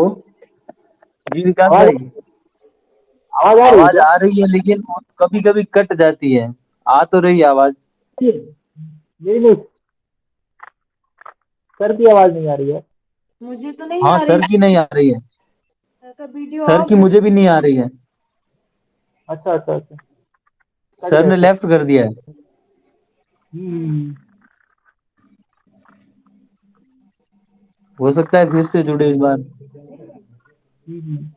जी विकास आवाज भाई, आवाज आ रही है आवाज क्या? आ रही है लेकिन वो कभी कभी कट जाती है। आ तो रही है आवाज। नहीं नहीं, सर की आवाज नहीं आ रही है। मुझे तो नहीं हाँ आ रही, सर की नहीं आ रही है, सर का वीडियो सर ऑफ की है। मुझे भी नहीं आ रही है। अच्छा अच्छा अच्छा, कट सर गए ने सर। लेफ्ट कर दिया है। हम्म, हो सकता है फिर से जुड़े इस बार। हम्म।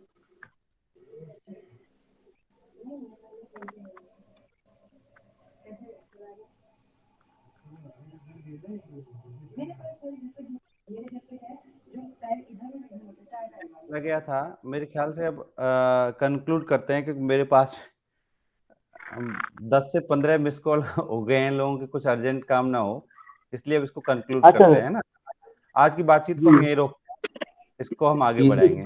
रह गया था मेरे ख्याल से। अब कंक्लूड करते हैं क्योंकि मेरे पास 10 से 15 मिस कॉल हो गए हैं लोगों के, कुछ अर्जेंट काम ना हो, इसलिए अब इसको कंक्लूड अच्छा करते हैं ना। आज की बातचीत को जी, हम यहीं रोकते हैं, इसको हम आगे जी सर। बढ़ाएंगे।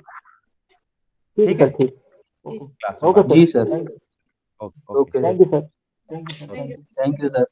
ठीक है ठीक है, सर, ठीक। जी, क्लास में ओके बात सर, जी करते सर। हैं। Okay. Okay thank sir. You sir, thank you sir. Thank you. Thank you sir.